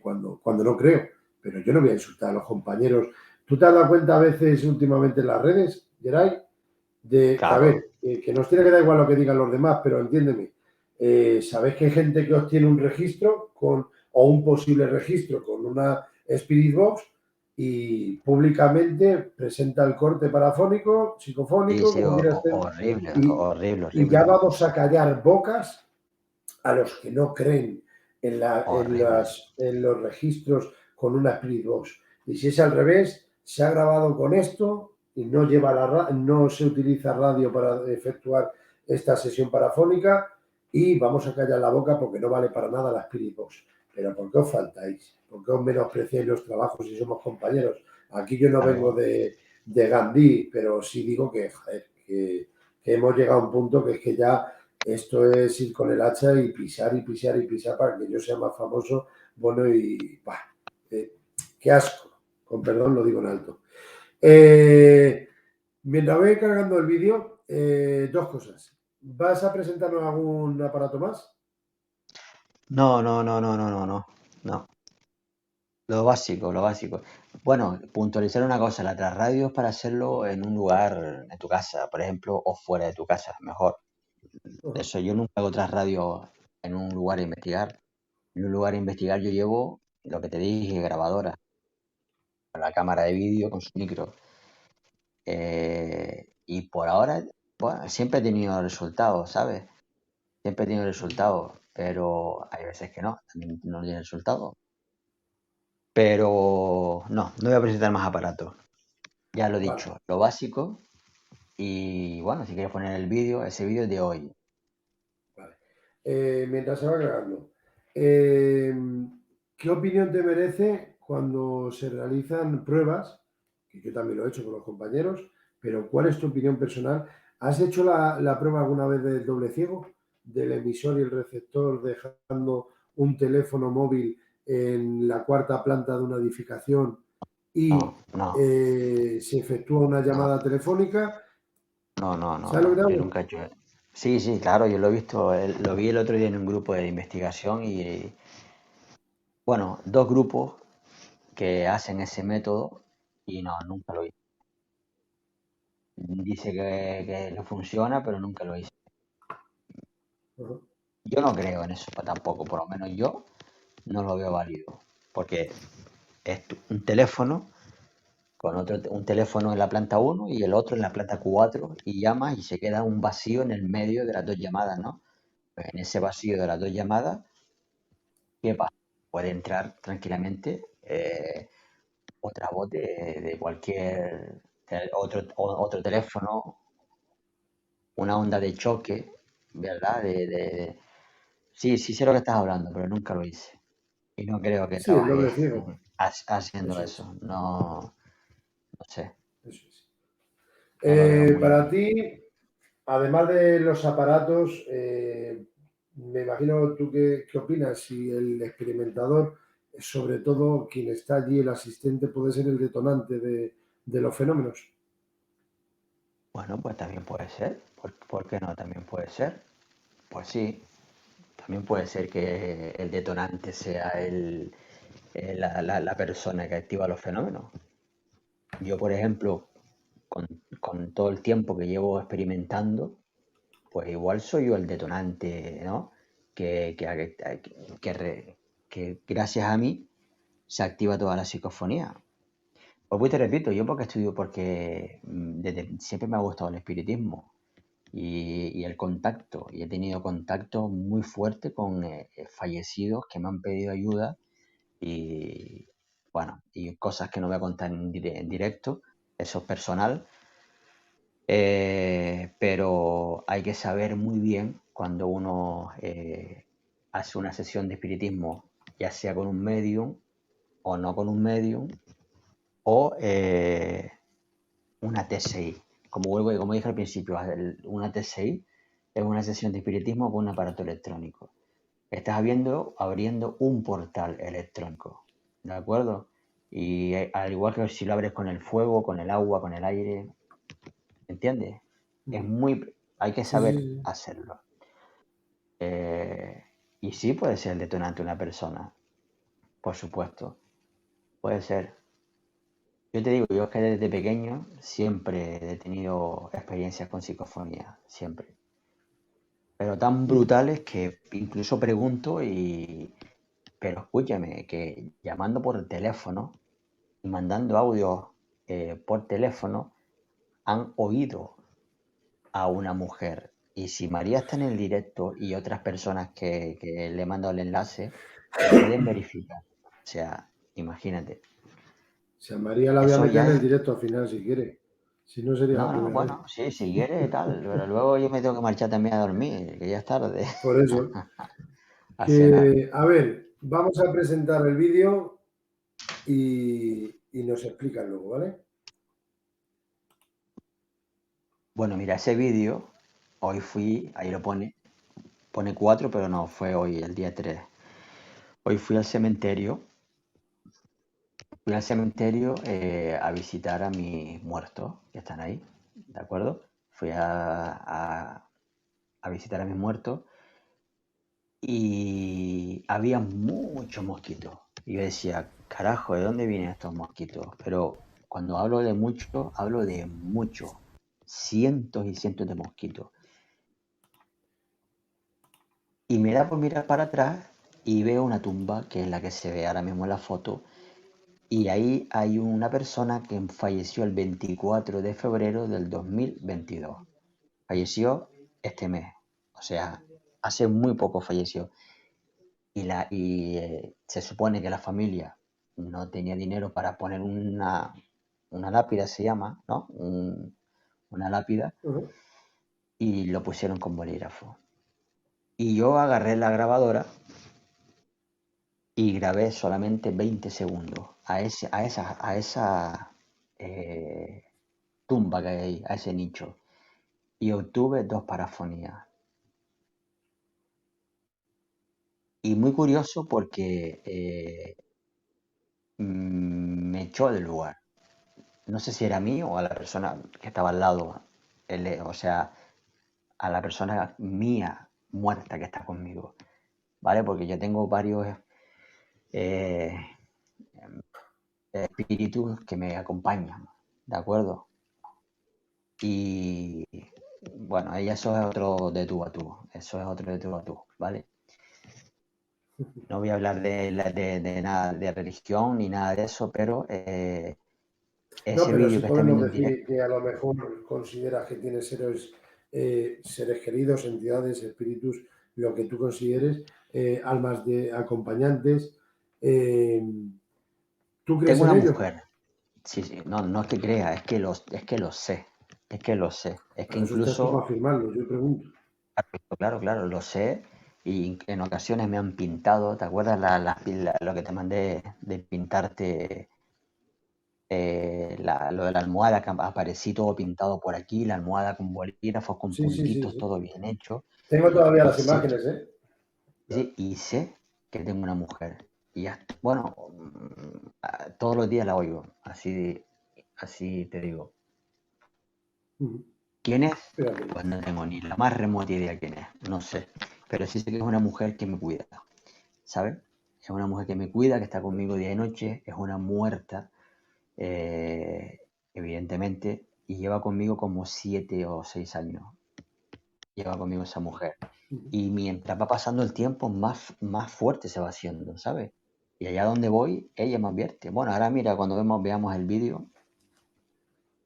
S3: cuando no creo? Pero yo no voy a insultar a los compañeros. ¿Tú te has dado cuenta a veces últimamente en las redes, Geray? A
S4: Claro.
S3: ver, que nos tiene que dar igual lo que digan los demás, pero entiéndeme. ¿Sabéis que hay gente que obtiene un registro o un posible registro con una Spirit Box y públicamente presenta el corte parafónico, psicofónico,
S4: Sí,
S3: como quieras hacer, y,
S4: horrible.
S3: y ya vamos a callar bocas a los que no creen
S4: Horrible.
S3: en los registros con una Spirit Box? Y si es al revés, se ha grabado con esto y no se utiliza radio para efectuar esta sesión parafónica y vamos a callar la boca porque no vale para nada la Spirit Box. Pero ¿por qué os faltáis? ¿Por qué os menospreciáis los trabajos si somos compañeros? Aquí yo no
S4: Claro.
S3: vengo de Gandhi, pero sí digo joder, que hemos llegado a un punto que es que ya esto es ir con el hacha y pisar para que yo sea más famoso. Bueno, y qué asco. Con perdón lo digo en alto. Mientras voy cargando el vídeo, dos cosas. ¿Vas a presentarnos algún aparato más?
S4: No. Lo básico. Bueno, puntualizar una cosa, la radio es para hacerlo en un lugar, en tu casa, por ejemplo, o fuera de tu casa, mejor. Eso, yo nunca hago radio en un lugar a investigar. En un lugar a investigar yo llevo lo que te dije, grabadora, con la cámara de vídeo, con su micro. Y por ahora, bueno, siempre he tenido resultados, ¿sabes? siempre tiene resultados, pero hay veces que no, también no tiene resultados. Pero no voy a presentar más aparatos. Ya lo he
S3: Vale.
S4: dicho, lo básico. Y bueno, si quieres poner el vídeo, ese vídeo es de hoy.
S3: Vale. Mientras se va cargando, eh, ¿qué opinión te merece cuando se realizan pruebas? Que yo también lo he hecho con los compañeros, pero ¿cuál es tu opinión personal? ¿Has hecho la prueba alguna vez del doble ciego? Del emisor y el receptor dejando un teléfono móvil en la cuarta planta de una edificación
S4: No,
S3: y
S4: no,
S3: se efectúa una
S4: no,
S3: llamada telefónica.
S4: no,
S3: ¿Sabes lo que te
S4: yo
S3: hablo?
S4: nunca he hecho. Sí, sí, claro, yo lo he visto, lo vi el otro día en un grupo de investigación y, bueno, dos grupos que hacen ese método y no, nunca lo hice. Dice que le funciona, pero nunca lo hice.
S3: Ajá.
S4: Yo no creo en eso tampoco, por lo menos yo no lo veo válido, porque es un teléfono con un teléfono en la planta uno y el otro en la planta 4 y llamas y se queda un vacío en el medio de las dos llamadas, ¿no? Pues en ese vacío de las dos llamadas, ¿qué pasa? Puede entrar tranquilamente otra voz de cualquier otro teléfono, una onda de choque, ¿verdad? Sí, sí sé lo que estás hablando, pero nunca lo hice. Y no creo que
S3: Sí, el
S4: trabaje
S3: doble ciego.
S4: haciendo
S3: Eso es.
S4: eso. No, no sé,
S3: Eso es.
S4: no lo veo
S3: Para
S4: muy...
S3: ti, además de los aparatos, me imagino tú qué opinas si el experimentador, sobre todo quien está allí, el asistente, puede ser el detonante de los fenómenos.
S4: Bueno, pues también puede ser. ¿Por qué no? También puede ser. Pues sí, también puede ser que el detonante sea la persona que activa los fenómenos. Yo, por ejemplo, con, con todo el tiempo que llevo experimentando, pues igual soy yo el detonante, ¿no? Que, que, que gracias a mí se activa toda la psicofonía. Pues te repito, yo porque estudio, porque desde siempre me ha gustado el espiritismo y el contacto, y he tenido contacto muy fuerte con fallecidos que me han pedido ayuda y, bueno, y cosas que no voy a contar en directo, eso es personal, pero hay que saber muy bien cuando uno hace una sesión de espiritismo, ya sea con un medium o no con un medium, o una TSI. Como dije al principio, una TSI es una sesión de espiritismo con un aparato electrónico. Estás abriendo un portal electrónico, ¿de acuerdo? Y al igual que si lo abres con el fuego, con el agua, con el aire, ¿entiendes? Hay que
S3: Sí, sí,
S4: saber
S3: sí.
S4: hacerlo. Eh, y sí puede ser el detonante de una persona, por supuesto, puede ser. Yo te digo, yo es que desde pequeño siempre he tenido experiencias con psicofonía, siempre. Pero tan
S3: Mm.
S4: brutales que incluso pregunto pero escúchame, que llamando por teléfono y mandando audios por teléfono han oído a una mujer. Y si María está en el directo y otras personas que le he mandado el enlace, lo pueden verificar. O sea, imagínate.
S3: Si a María la voy a
S4: Eso
S3: meter
S4: ya
S3: en el
S4: es...
S3: directo al final, si quiere. Si no, sería la
S4: No, no,
S3: primera vez.
S4: bueno, sí, si quiere tal, pero luego yo me tengo que marchar también a dormir, que ya es tarde,
S3: Por eso.
S4: a cenar.
S3: A ver, vamos a presentar el vídeo y nos explican luego, ¿vale?
S4: Bueno, mira, ese vídeo, hoy ahí lo pone 4, pero no, fue hoy, el día 3. Hoy fui al cementerio a visitar a mis muertos, que están ahí, ¿de acuerdo? Fui a visitar a mis muertos y había muchos mosquitos. Y yo decía, carajo, ¿de dónde vienen estos mosquitos? Pero cuando hablo de muchos, cientos y cientos de mosquitos. Y me da por mirar para atrás y veo una tumba, que es la que se ve ahora mismo en la foto, y ahí hay una persona que falleció el 24 de febrero del 2022. Falleció este mes. O sea, hace muy poco falleció. Y se supone que la familia no tenía dinero para poner una lápida, se llama, ¿no? Una lápida,
S3: Ujú.
S4: y lo pusieron con bolígrafo. Y yo agarré la grabadora y grabé solamente 20 segundos a esa eh, tumba que hay ahí, a ese nicho. Y obtuve 2 parafonías. Y muy curioso porque me echó del lugar. No sé si era a mí o a la persona que estaba al lado, o sea, a la persona mía muerta que está conmigo, ¿vale? Porque yo tengo varios eh, espíritus que me acompañan, ¿de acuerdo? Y bueno, ahí eso es otro de tú a tú, eso es otro de tú a tú, ¿vale? No voy a hablar de nada de religión ni nada de eso, pero
S3: No,
S4: ese
S3: pero
S4: vídeo
S3: sí
S4: que está
S3: podemos
S4: viendo en directo,
S3: decir que a lo mejor consideras que tienes seres queridos, entidades, espíritus, lo que tú consideres, almas de acompañantes. eh, ¿Tú crees
S4: tengo
S3: en
S4: una
S3: ello?
S4: mujer. Sí, sí, no, no es que crea, es que lo sé, es que lo sé, es que
S3: Para eso estás tú para
S4: incluso,
S3: afirmarlo, yo pregunto.
S4: claro, claro, lo sé y en ocasiones me han pintado, ¿te acuerdas lo que te mandé de pintarte lo de la almohada, que aparecí todo pintado por aquí, la almohada con bolígrafos, con
S3: Sí, sí, sí,
S4: puntitos,
S3: sí.
S4: todo bien hecho,
S3: Tengo todavía
S4: y
S3: las
S4: sé,
S3: imágenes, ¿eh? Claro.
S4: sí, y sé que tengo una mujer, y bueno, todos los días la oigo, así te digo.
S3: Ujú.
S4: ¿Quién es?
S3: Fíjate.
S4: Pues no tengo ni la más remota idea quién es, no sé. Pero sí sé que es una mujer que me cuida, ¿sabes? Es una mujer que me cuida, que está conmigo día y noche, es una muerta, eh, evidentemente, y lleva conmigo como 7 o 6 años. Lleva conmigo esa mujer.
S3: Ujú.
S4: Y mientras va pasando el tiempo, más fuerte se va haciendo, ¿sabes? Y allá donde voy, ella me advierte. Bueno, ahora mira, cuando veamos el vídeo,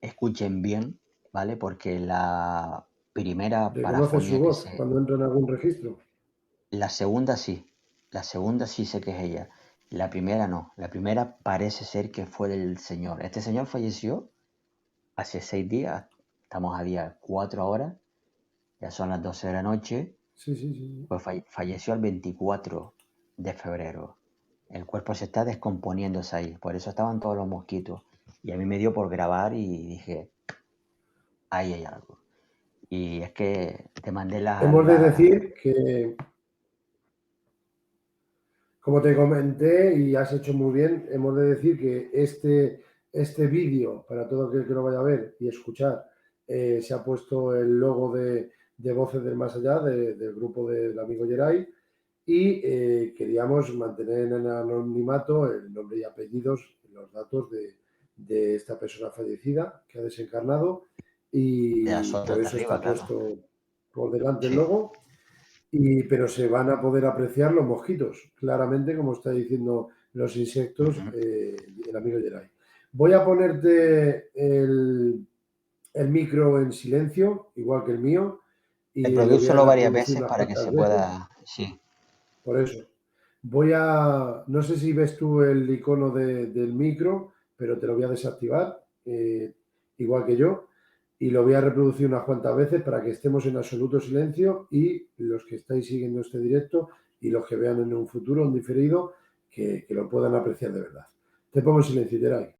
S4: escuchen bien, ¿vale? Porque la primera
S3: ¿Reconoces su
S4: parafonía que
S3: voz
S4: se...
S3: cuando entra en algún registro?
S4: La segunda sí sé que es ella. La primera no. La primera parece ser que fue del señor. Este señor falleció hace 6 días. Estamos a día 4 ahora. Ya son las 12 de la noche.
S3: Sí, sí, sí, sí.
S4: Pues falleció el 24 de febrero. El cuerpo se está descomponiéndose ahí. Por eso estaban todos los mosquitos. Y a mí me dio por grabar y dije, ahí hay algo. Y es que te mandé
S3: Hemos de decir que, como te comenté y has hecho muy bien, hemos de decir que este vídeo, para todo aquel que lo vaya a ver y escuchar, se ha puesto el logo de Voces del Más Allá, del grupo del amigo Geray, y queríamos mantener en el anonimato el nombre y apellidos, los datos de esta persona fallecida que ha desencarnado,
S4: de las
S3: y por
S4: otras de
S3: eso está
S4: arriba, claro.
S3: puesto por delante el
S4: Sí.
S3: logo. Pero se van a poder apreciar los mosquitos, claramente, como está diciendo los insectos,
S4: Ujú.
S3: el amigo Geray. Voy a ponerte el micro en silencio, igual que el mío, y lo voy a
S4: Reprodúcelo varias
S3: reproducir
S4: veces
S3: unas
S4: para que
S3: cuantas
S4: se
S3: veces.
S4: pueda. Sí.
S3: Por eso. No sé si ves tú el icono del micro, pero te lo voy a desactivar, igual que yo, y lo voy a reproducir unas cuantas veces para que estemos en absoluto silencio y los que estáis siguiendo este directo y los que vean en un futuro, en diferido, que lo puedan apreciar de verdad. Te pongo en silencio, Geray.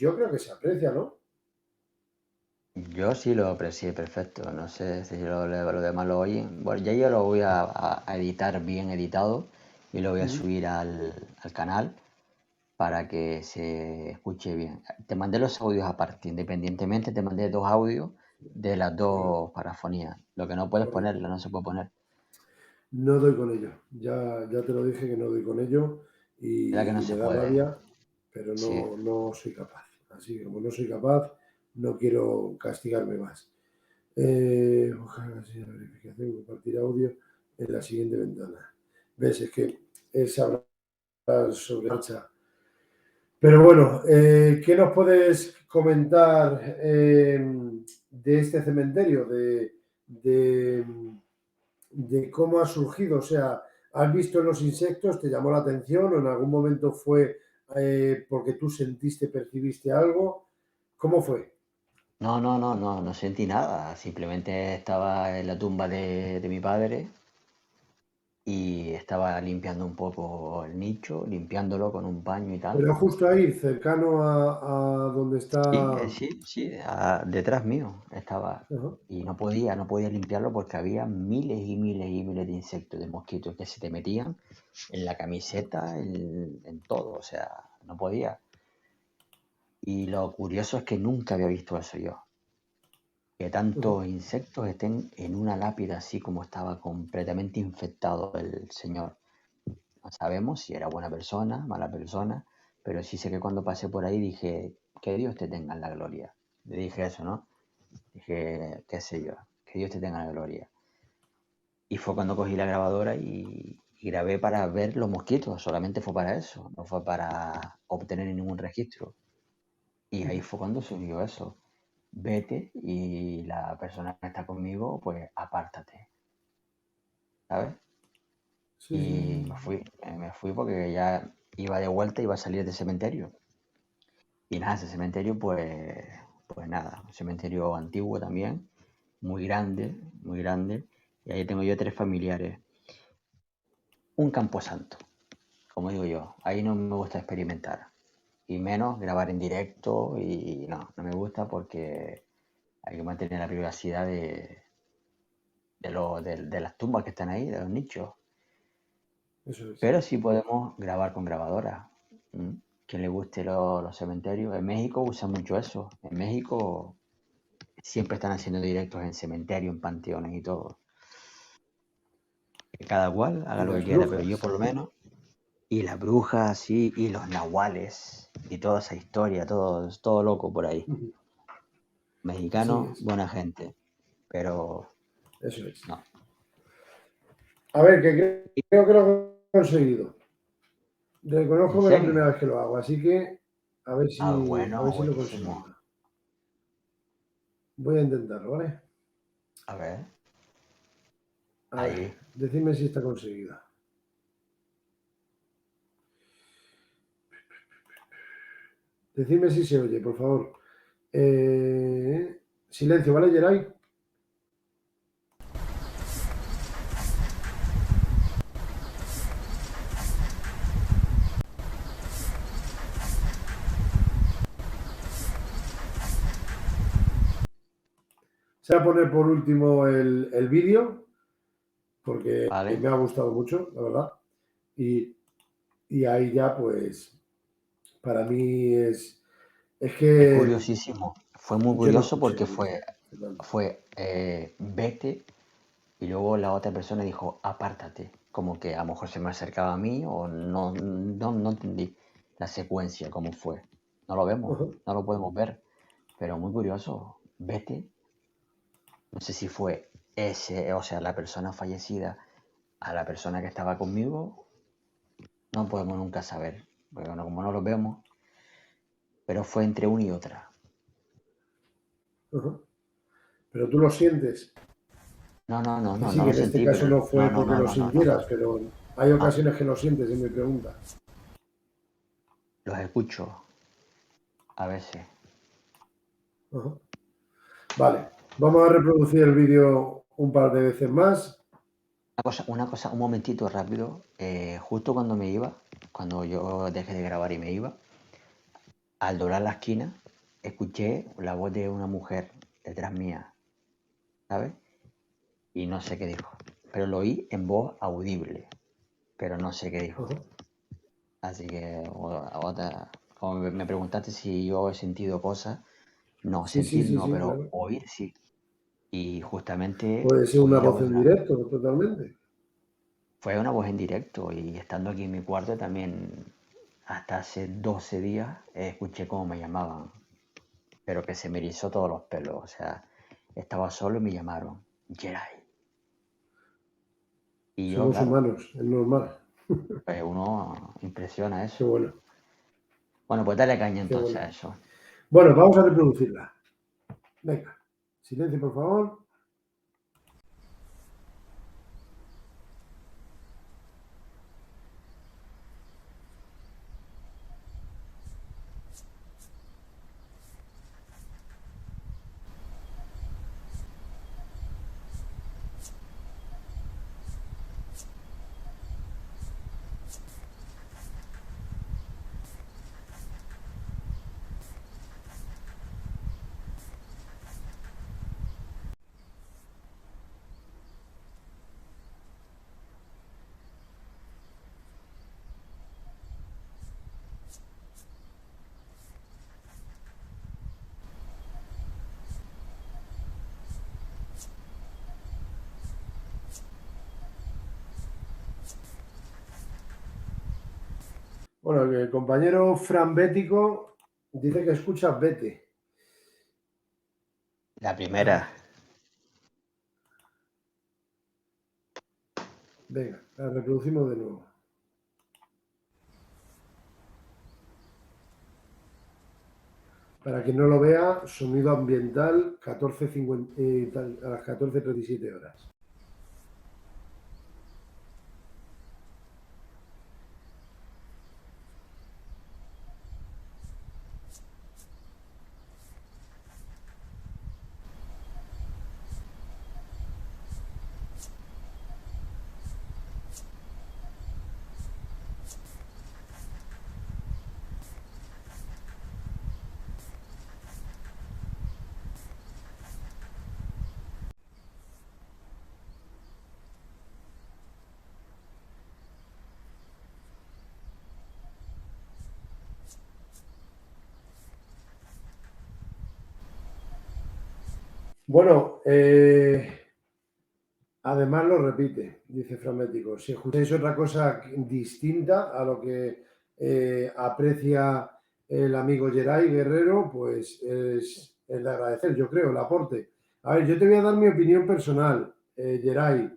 S3: yo creo que se aprecia, ¿no?
S4: Yo sí lo aprecié perfecto. No sé si los demás lo oyen. Bueno, ya yo lo voy a editar bien editado y lo voy a
S3: Ujú.
S4: subir al canal para que se escuche bien. Te mandé los audios aparte, independientemente, te mandé 2 audios de las
S3: Correcto,
S4: 2 parafonías. Lo que no puedes
S3: correcto.
S4: ponerlo, no se puede poner.
S3: No doy con ello. Ya te lo dije que no doy con ello
S4: ¿Verdad que no
S3: y me
S4: se
S3: da
S4: puede?
S3: rabia, pero
S4: Sí.
S3: no soy capaz. Así que como no soy capaz, no quiero castigarme más. Ojalá sea la verificación, compartir audio en la siguiente ventana. ¿Ves? Es que es hablar sobre marcha. Pero bueno, ¿qué nos puedes comentar de este cementerio? De, de cómo ha surgido. O sea, ¿has visto los insectos? ¿Te llamó la atención? ¿O en algún momento fue porque tú sentiste, percibiste algo? ¿Cómo fue?
S4: No sentí nada. Simplemente estaba en la tumba de mi padre y estaba limpiando un poco el nicho, limpiándolo con un paño y tal.
S3: Pero justo ahí, cercano a donde
S4: Sí,
S3: está.
S4: sí, detrás mío estaba.
S3: Ajá.
S4: Y no podía limpiarlo porque había miles y miles y miles de insectos, de mosquitos que se te metían en la camiseta, en todo, o sea, no podía. Y lo curioso es que nunca había visto eso yo, que
S3: Ajá.
S4: tantos insectos estén en una lápida así como estaba completamente infectado el señor. No sabemos si era buena persona, mala persona, pero sí sé que cuando pasé por ahí dije, que Dios te tenga en la gloria. Le dije eso, ¿no? Dije, qué sé yo, que Dios te tenga en la gloria. Y fue cuando cogí la grabadora y grabé para ver los mosquitos, solamente fue para eso, no fue para obtener ningún registro. Y ahí
S3: Ujú.
S4: fue cuando surgió eso. Vete y la persona que está conmigo, pues apártate, ¿sabes?
S3: Sí, sí,
S4: Y
S3: sí.
S4: me fui porque ya iba de vuelta, iba a salir del cementerio. Y nada, ese cementerio, pues nada, un cementerio antiguo también, muy grande, muy grande. Y ahí tengo yo 3 familiares. Un camposanto, como digo yo, ahí no me gusta experimentar. Y menos grabar en directo y no me gusta porque hay que mantener la privacidad de las tumbas que están ahí, de los nichos.
S3: Eso es.
S4: Pero sí podemos grabar con grabadora. ¿M? Quien le guste los cementerios. En México usan mucho eso. En México siempre están haciendo directos en cementerios, en panteones y todo. Que cada cual haga
S3: Y
S4: lo que
S3: las
S4: quiera, pero yo
S3: brujas.
S4: por lo menos. Y las brujas, sí, y los nahuales, y toda esa historia, todo loco por ahí.
S3: Ujú. Así
S4: Mexicano,
S3: es.
S4: buena gente, pero
S3: Eso es.
S4: no.
S3: A ver, creo que lo he conseguido. Reconozco
S4: ¿En
S3: que es la primera
S4: serio?
S3: vez que lo hago, así que
S4: Ah,
S3: a
S4: bueno,
S3: ver si lo he
S4: buenísimo.
S3: conseguido. Voy a intentarlo, ¿vale?
S4: A ver,
S3: A ver,
S4: ahí.
S3: decidme si está conseguido. Decidme si se oye, por favor. Silencio, ¿vale, Geray? Se va a poner por último el vídeo, porque
S4: Vale.
S3: me ha gustado mucho, la verdad. Y, y ahí ya, pues, para mí es
S4: Es
S3: que
S4: curiosísimo. Fue muy
S3: yo no
S4: curioso
S3: escuché
S4: porque
S3: el vídeo.
S4: fue vete y luego la otra persona dijo apártate. Como que a lo mejor se me acercaba a mí o no entendí la secuencia, cómo fue. No lo vemos,
S3: Ajá.
S4: no lo podemos ver, pero muy curioso. Vete. No sé si fue ese, o sea, la persona fallecida a la persona que estaba conmigo, no podemos nunca saber, porque bueno, como no lo vemos, pero fue entre una y otra.
S3: Ajá. Pero tú lo sientes. Que sí,
S4: No
S3: que
S4: lo
S3: en este
S4: sentí,
S3: caso
S4: pero
S3: no fue porque lo
S4: no.
S3: sintieras, pero hay
S4: Ah,
S3: ocasiones que lo sientes, es mi pregunta.
S4: los escucho a veces.
S3: Ajá. Vale, vamos a reproducir el vídeo un par de veces más.
S4: Un momentito rápido. Justo cuando me iba, cuando yo dejé de grabar y me iba, al doblar la esquina, escuché la voz de una mujer detrás mía, ¿sabes? Y no sé qué dijo, pero lo oí en voz audible, pero no sé qué dijo.
S3: Ajá.
S4: Así que, como me preguntaste si yo he sentido cosas, no,
S3: Sí, sí,
S4: sentir
S3: sí,
S4: no,
S3: sí,
S4: pero
S3: claro.
S4: oír sí. Y justamente
S3: Puede ser una
S4: oí la
S3: voz
S4: voz de
S3: en
S4: una...
S3: directo, totalmente.
S4: Fue una voz en directo y estando aquí en mi cuarto también, hasta hace 12 días, escuché cómo me llamaban, pero que se me erizó todos los pelos. O sea, estaba solo y me llamaron, Geray. Y yo,
S3: Somos
S4: claro,
S3: humanos, es normal.
S4: pues uno impresiona
S3: Qué
S4: eso.
S3: bueno,
S4: Bueno, pues dale caña
S3: qué
S4: entonces
S3: bueno.
S4: a eso.
S3: Bueno, vamos a reproducirla. Venga, silencio, por favor. Bueno, el compañero Fran Bético dice que escucha Vete.
S4: La
S3: A ver,
S4: primera,
S3: venga, la reproducimos de nuevo. Para quien no lo vea, sonido ambiental 14:50, a las 14:37 horas. Bueno, además lo repite, dice Fran Bético. Si escucháis otra cosa distinta a lo que aprecia el amigo Geray Guerrero, pues es de agradecer, yo creo, el aporte. A ver, yo te voy a dar mi opinión personal, Geray.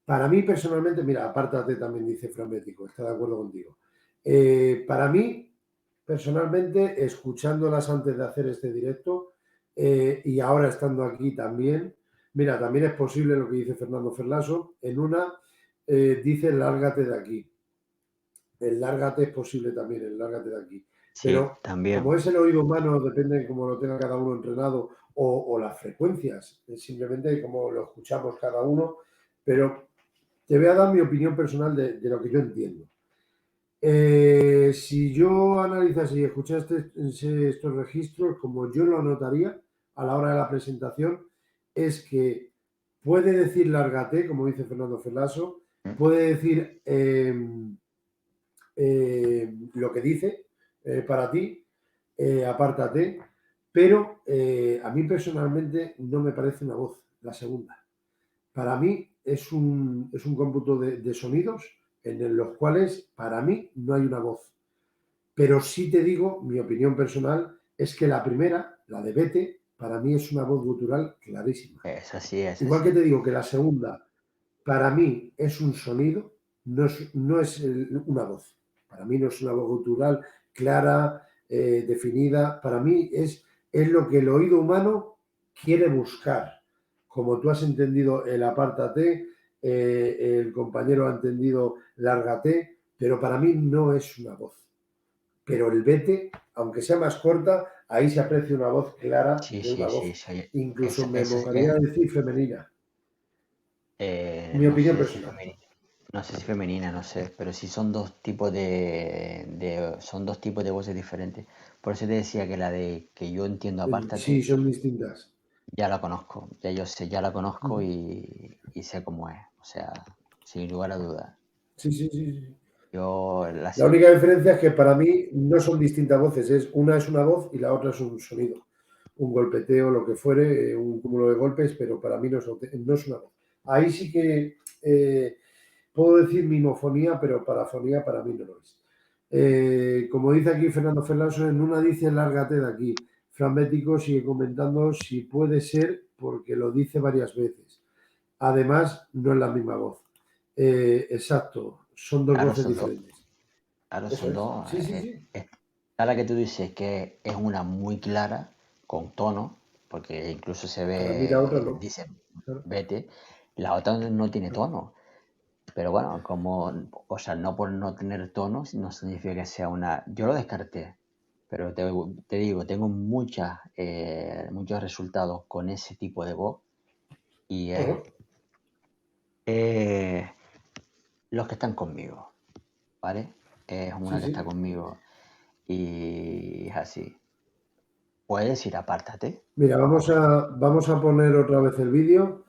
S3: Para mí personalmente, mira, apártate también, dice Fran Bético, está de acuerdo contigo. Para mí, personalmente, escuchándolas antes de hacer este directo y ahora estando aquí también, mira, también es posible lo que dice Fernando Ferlaso, en una dice lárgate de aquí. El lárgate es posible también, el lárgate de aquí.
S4: sí,
S3: Pero
S4: también.
S3: como es el oído humano, depende de cómo lo tenga cada uno entrenado o las frecuencias, simplemente como lo escuchamos cada uno, pero te voy a dar mi opinión personal de lo que yo entiendo. Si yo analizase y escuchase estos registros, como yo lo anotaría a la hora de la presentación, es que puede decir lárgate, como dice Fernando Felaso, puede decir lo que dice para ti, apártate, pero a mí personalmente no me parece una voz, la segunda. Para mí es un cómputo de sonidos en los cuales para mí no hay una voz. Pero sí te digo, mi opinión personal es que la primera, la de Vete, para mí es una voz gutural clarísima.
S4: Es así, es
S3: Igual que
S4: así.
S3: te digo que la segunda, para mí es un sonido, no es una voz. Para mí no es una voz gutural clara, definida. Para mí es lo que el oído humano quiere buscar. Como tú has entendido el apártate, el compañero ha entendido lárgate, pero para mí no es una voz. Pero el vete, aunque sea más corta, ahí se aprecia una voz clara,
S4: Sí,
S3: de
S4: sí,
S3: una
S4: sí,
S3: voz,
S4: sí.
S3: incluso me molaría decir femenina. Mi
S4: No
S3: opinión
S4: sé si
S3: personal.
S4: femenina. no sé si femenina, no sé, pero sí son dos tipos son dos tipos de voces diferentes. Por eso te decía que la de que yo entiendo
S3: Sí,
S4: apártate,
S3: son distintas.
S4: ya la conozco, ya yo sé, ya la conozco
S3: Ujú.
S4: y sé cómo es. O sea, sin lugar a dudas.
S3: Sí, sí, sí, sí.
S4: Yo la
S3: La única diferencia es que para mí no son distintas voces, una es una voz y la otra es un sonido, un golpeteo, lo que fuere, un cúmulo de golpes, pero para mí no es una voz. Ahí sí que puedo decir mimofonía, pero parafonía para mí no lo es. Como dice aquí Fernando Fernández, en una dice lárgate de aquí. Fran Bético sigue comentando si puede ser porque lo dice varias veces. Además, no es la misma voz. Exacto, son dos
S4: claro,
S3: voces
S4: son dos.
S3: diferentes.
S4: Claro,
S3: Eso
S4: son
S3: es.
S4: dos.
S3: Sí, sí, sí.
S4: Está la que tú dices que es una muy clara, con tono, porque incluso se
S3: Para mí la otra
S4: ve,
S3: no.
S4: dice,
S3: Claro,
S4: vete. La otra no tiene
S3: claro.
S4: tono. Pero bueno, o sea, no por no tener tono no significa que sea una. Yo lo descarté, pero te digo, tengo muchos resultados con ese tipo de voz y es
S3: Ajá.
S4: eh, los que están conmigo, ¿vale? Es una
S3: Sí,
S4: que está
S3: sí.
S4: conmigo y es así. Puedes ir, apártate.
S3: Mira, vamos a poner otra vez el vídeo,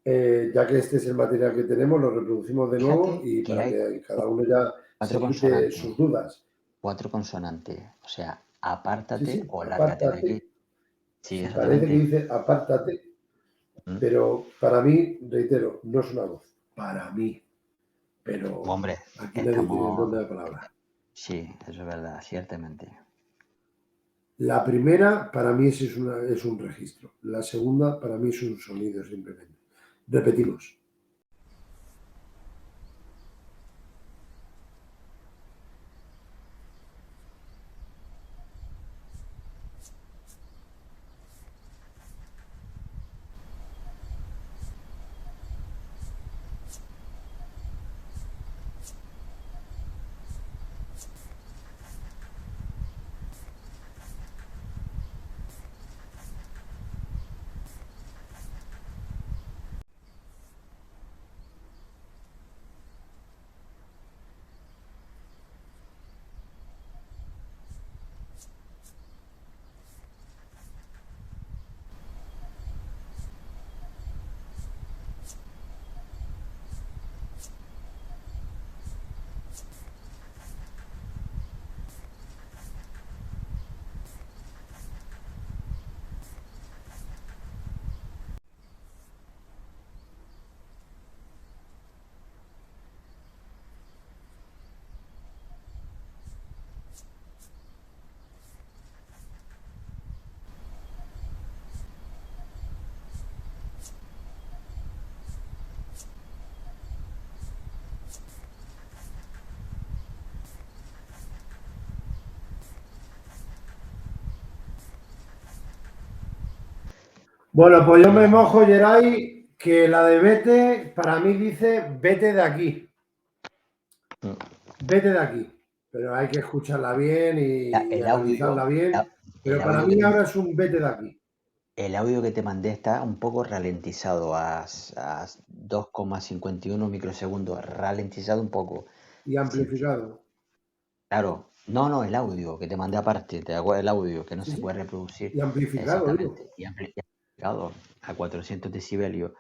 S3: ya que este es el material que tenemos, lo reproducimos de nuevo
S4: Fíjate
S3: y
S4: que
S3: para
S4: hay
S3: que cada uno ya
S4: cuatro
S3: se quite
S4: consonantes,
S3: sus dudas.
S4: cuatro consonantes. O sea,
S3: Sí,
S4: apártate
S3: sí,
S4: o lárgate de aquí.
S3: apártate.
S4: Sí,
S3: Si parece que
S4: exactamente.
S3: dice apártate,
S4: Mm.
S3: pero para mí, reitero, no es una voz. Para mí. Pero
S4: Hombre,
S3: aquí nadie tiene el don
S4: estamos.
S3: de la palabra.
S4: Sí, eso es verdad, ciertamente.
S3: La primera, para mí, es un registro. La segunda, para mí, es un sonido simplemente. Repetimos. Bueno, pues yo me mojo, Geray, que la de vete, para mí dice vete de aquí.
S4: Mm.
S3: Vete de aquí. Pero hay que escucharla bien y
S4: El
S3: analizarla
S4: audio,
S3: bien.
S4: el
S3: Pero para
S4: audio que
S3: mí
S4: te,
S3: ahora es un vete de aquí.
S4: el audio que te mandé está un poco ralentizado a 2,51 microsegundos, ralentizado un poco.
S3: Y
S4: Sí,
S3: amplificado.
S4: claro, no, el audio que te mandé aparte, te hago el audio que no
S3: Sí,
S4: se puede
S3: sí.
S4: reproducir
S3: Y amplificado, digo.
S4: exactamente, y amplificado a 400 decibelios.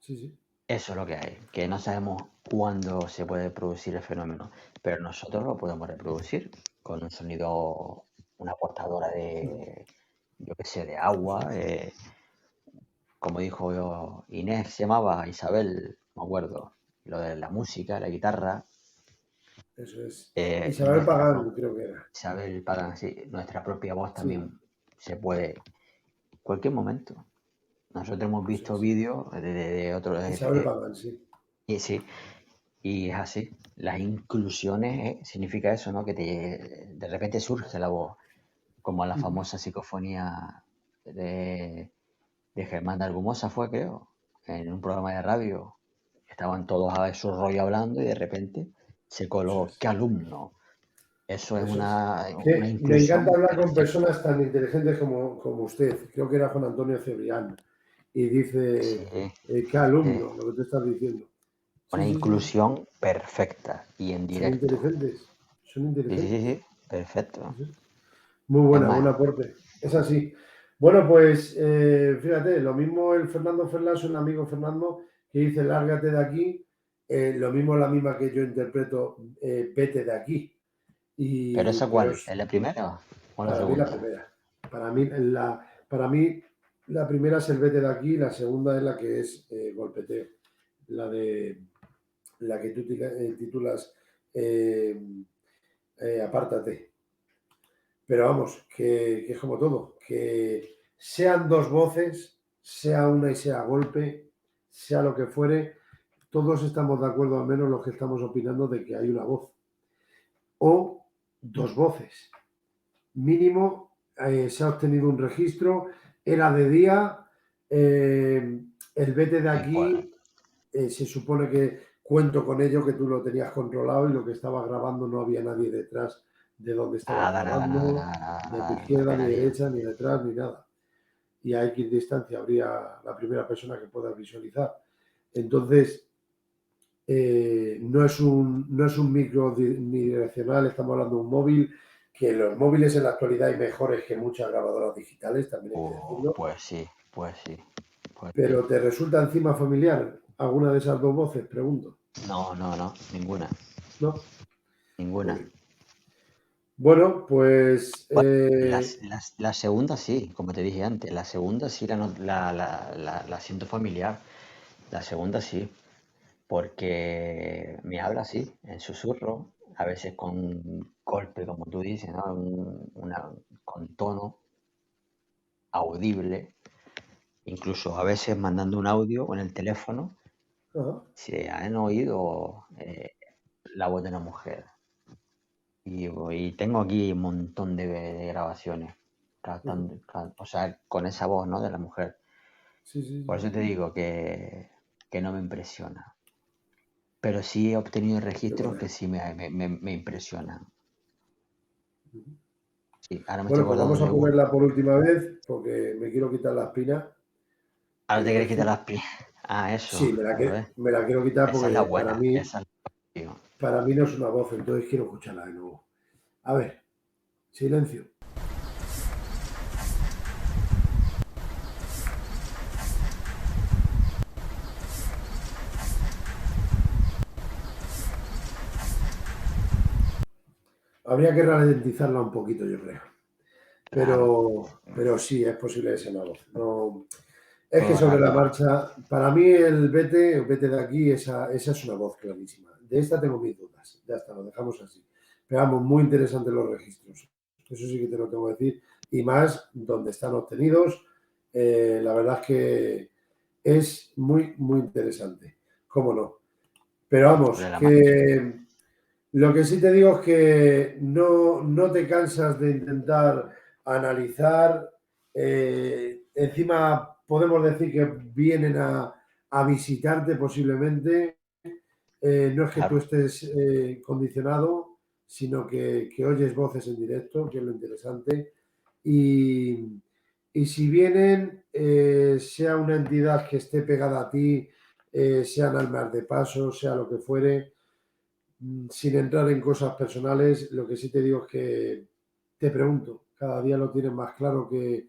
S3: Sí, sí.
S4: Eso es lo que hay, que no sabemos cuándo se puede producir el fenómeno, pero nosotros lo podemos reproducir con un sonido, una portadora
S3: Claro,
S4: de, yo qué sé, de
S3: eso
S4: agua,
S3: es.
S4: como dijo Inés, se llamaba Isabel, me acuerdo, lo de la música, la guitarra,
S3: Eso es.
S4: y
S3: Isabel Pagán, creo que era.
S4: Isabel Pagan, sí, nuestra propia voz
S3: Sí,
S4: también se puede, cualquier momento. Nosotros hemos
S3: eso
S4: visto
S3: es.
S4: vídeos de otros,
S3: Isabel Pagán, sí.
S4: y sí, y es así. Las inclusiones significa eso, ¿no? Que de repente surge la voz, como la
S3: Ujú.
S4: famosa psicofonía de Germán de Argumosa fue, creo, en un programa de radio. Estaban todos a su rollo hablando y de repente se
S3: Eso
S4: coló,
S3: es.
S4: ¡qué alumno! Eso es
S3: Eso es.
S4: una
S3: Que me encanta
S4: inclusión
S3: hablar con
S4: perfecta.
S3: personas tan inteligentes como usted. Creo que era Juan Antonio Cebrián. Y
S4: Sí,
S3: dice, qué
S4: sí.
S3: alumno, lo que tú estás diciendo. Sí,
S4: Una
S3: sí, sí.
S4: inclusión perfecta y en
S3: Son
S4: directo.
S3: inteligentes. Son
S4: Sí, sí, sí,
S3: inteligentes.
S4: sí, perfecto.
S3: Sí, sí. Muy
S4: Es
S3: buena, buen
S4: más,
S3: aporte. Es así. Bueno, pues fíjate, lo mismo el Fernando Ferlas, un amigo Fernando, que dice lárgate de aquí, lo mismo la misma que yo interpreto, vete de aquí.
S4: ¿pero
S3: Y,
S4: esa
S3: pero
S4: cuál?
S3: es
S4: ¿Es la primera o la
S3: para mí la
S4: segunda?
S3: primera. Para mí la primera es el vete de aquí, la segunda es la que es golpeteo. La de la que tú titulas eh, apártate. Pero vamos, que es como todo, que sean dos voces, sea una y sea golpe, sea lo que fuere, todos estamos de acuerdo, al menos los que estamos opinando, de que hay una voz. O dos voces. Mínimo, se ha obtenido un registro, era de día, el vete de
S4: Y pues,
S3: aquí, se supone que cuento con ello, que tú lo tenías controlado y lo que estabas grabando no había nadie detrás de donde estabas
S4: nada, nada, nada,
S3: grabando,
S4: nada, nada,
S3: ni a tu
S4: nada, no
S3: izquierda,
S4: había
S3: ni
S4: nadie.
S3: derecha, ni detrás, ni nada. Y a X distancia habría la primera persona que pueda visualizar. Entonces, no es un micro ni direccional, estamos hablando de un móvil, que los móviles en la actualidad hay mejores que muchas grabadoras digitales, también hay que decirlo,
S4: Pues sí, pues sí, pues sí.
S3: pero ¿te resulta encima familiar alguna de esas dos voces? Pregunto.
S4: No, no, no, ninguna,
S3: ¿No? Muy
S4: ninguna.
S3: bien. Bueno, pues
S4: Bueno, la segunda sí, como te dije antes, la segunda sí la siento familiar. La segunda sí, porque me habla así, en susurro, a veces con golpe, como tú dices, ¿no? Con tono audible, incluso a veces mandando un audio en el teléfono,
S3: ajá,
S4: si han oído la voz de una mujer. Y tengo aquí un montón de grabaciones,
S3: ajá.
S4: o sea, con esa voz, ¿no? De la mujer.
S3: Sí, sí,
S4: Por
S3: sí,
S4: eso te
S3: sí.
S4: digo que no me impresiona. Pero sí he obtenido
S3: Qué
S4: registros
S3: buena.
S4: que sí me impresionan.
S3: Ujú.
S4: Sí, ahora me estoy
S3: Bueno, pues
S4: acordando
S3: vamos a
S4: de uno.
S3: ponerla por última vez porque me quiero quitar la espina.
S4: Ahora te quieres quitar
S3: Entonces,
S4: las pies. Ah, eso.
S3: sí,
S4: A ver.
S3: me la quiero quitar
S4: Esa es la
S3: porque
S4: buena. Esa es la tío.
S3: para mí no es una voz, entonces quiero escucharla de nuevo. A ver, silencio. Habría que ralentizarla un poquito, yo creo.
S4: Claro.
S3: Pero sí, es posible que sea una voz. No, es que
S4: Todo
S3: sobre la
S4: rápido.
S3: marcha, para mí el vete de aquí, esa es una voz clarísima. De esta tengo mis dudas. Ya está, lo dejamos así. Pero vamos, muy interesantes los registros. Eso sí que te lo tengo que decir. Y más donde están obtenidos. La verdad es que es muy, muy interesante. ¿Cómo no? Pero vamos,
S4: Sobre la marcha.
S3: que lo que sí te digo es que no te cansas de intentar analizar. Encima podemos decir que vienen a visitarte posiblemente. No es que tú
S4: Claro.
S3: estés condicionado, sino que oyes voces en directo, que es lo interesante. Y, y si vienen, sea una entidad que esté pegada a ti, sean almas de paso, sea lo que fuere, sin entrar en cosas personales, lo que sí te digo es que te pregunto, cada día lo tienes más claro que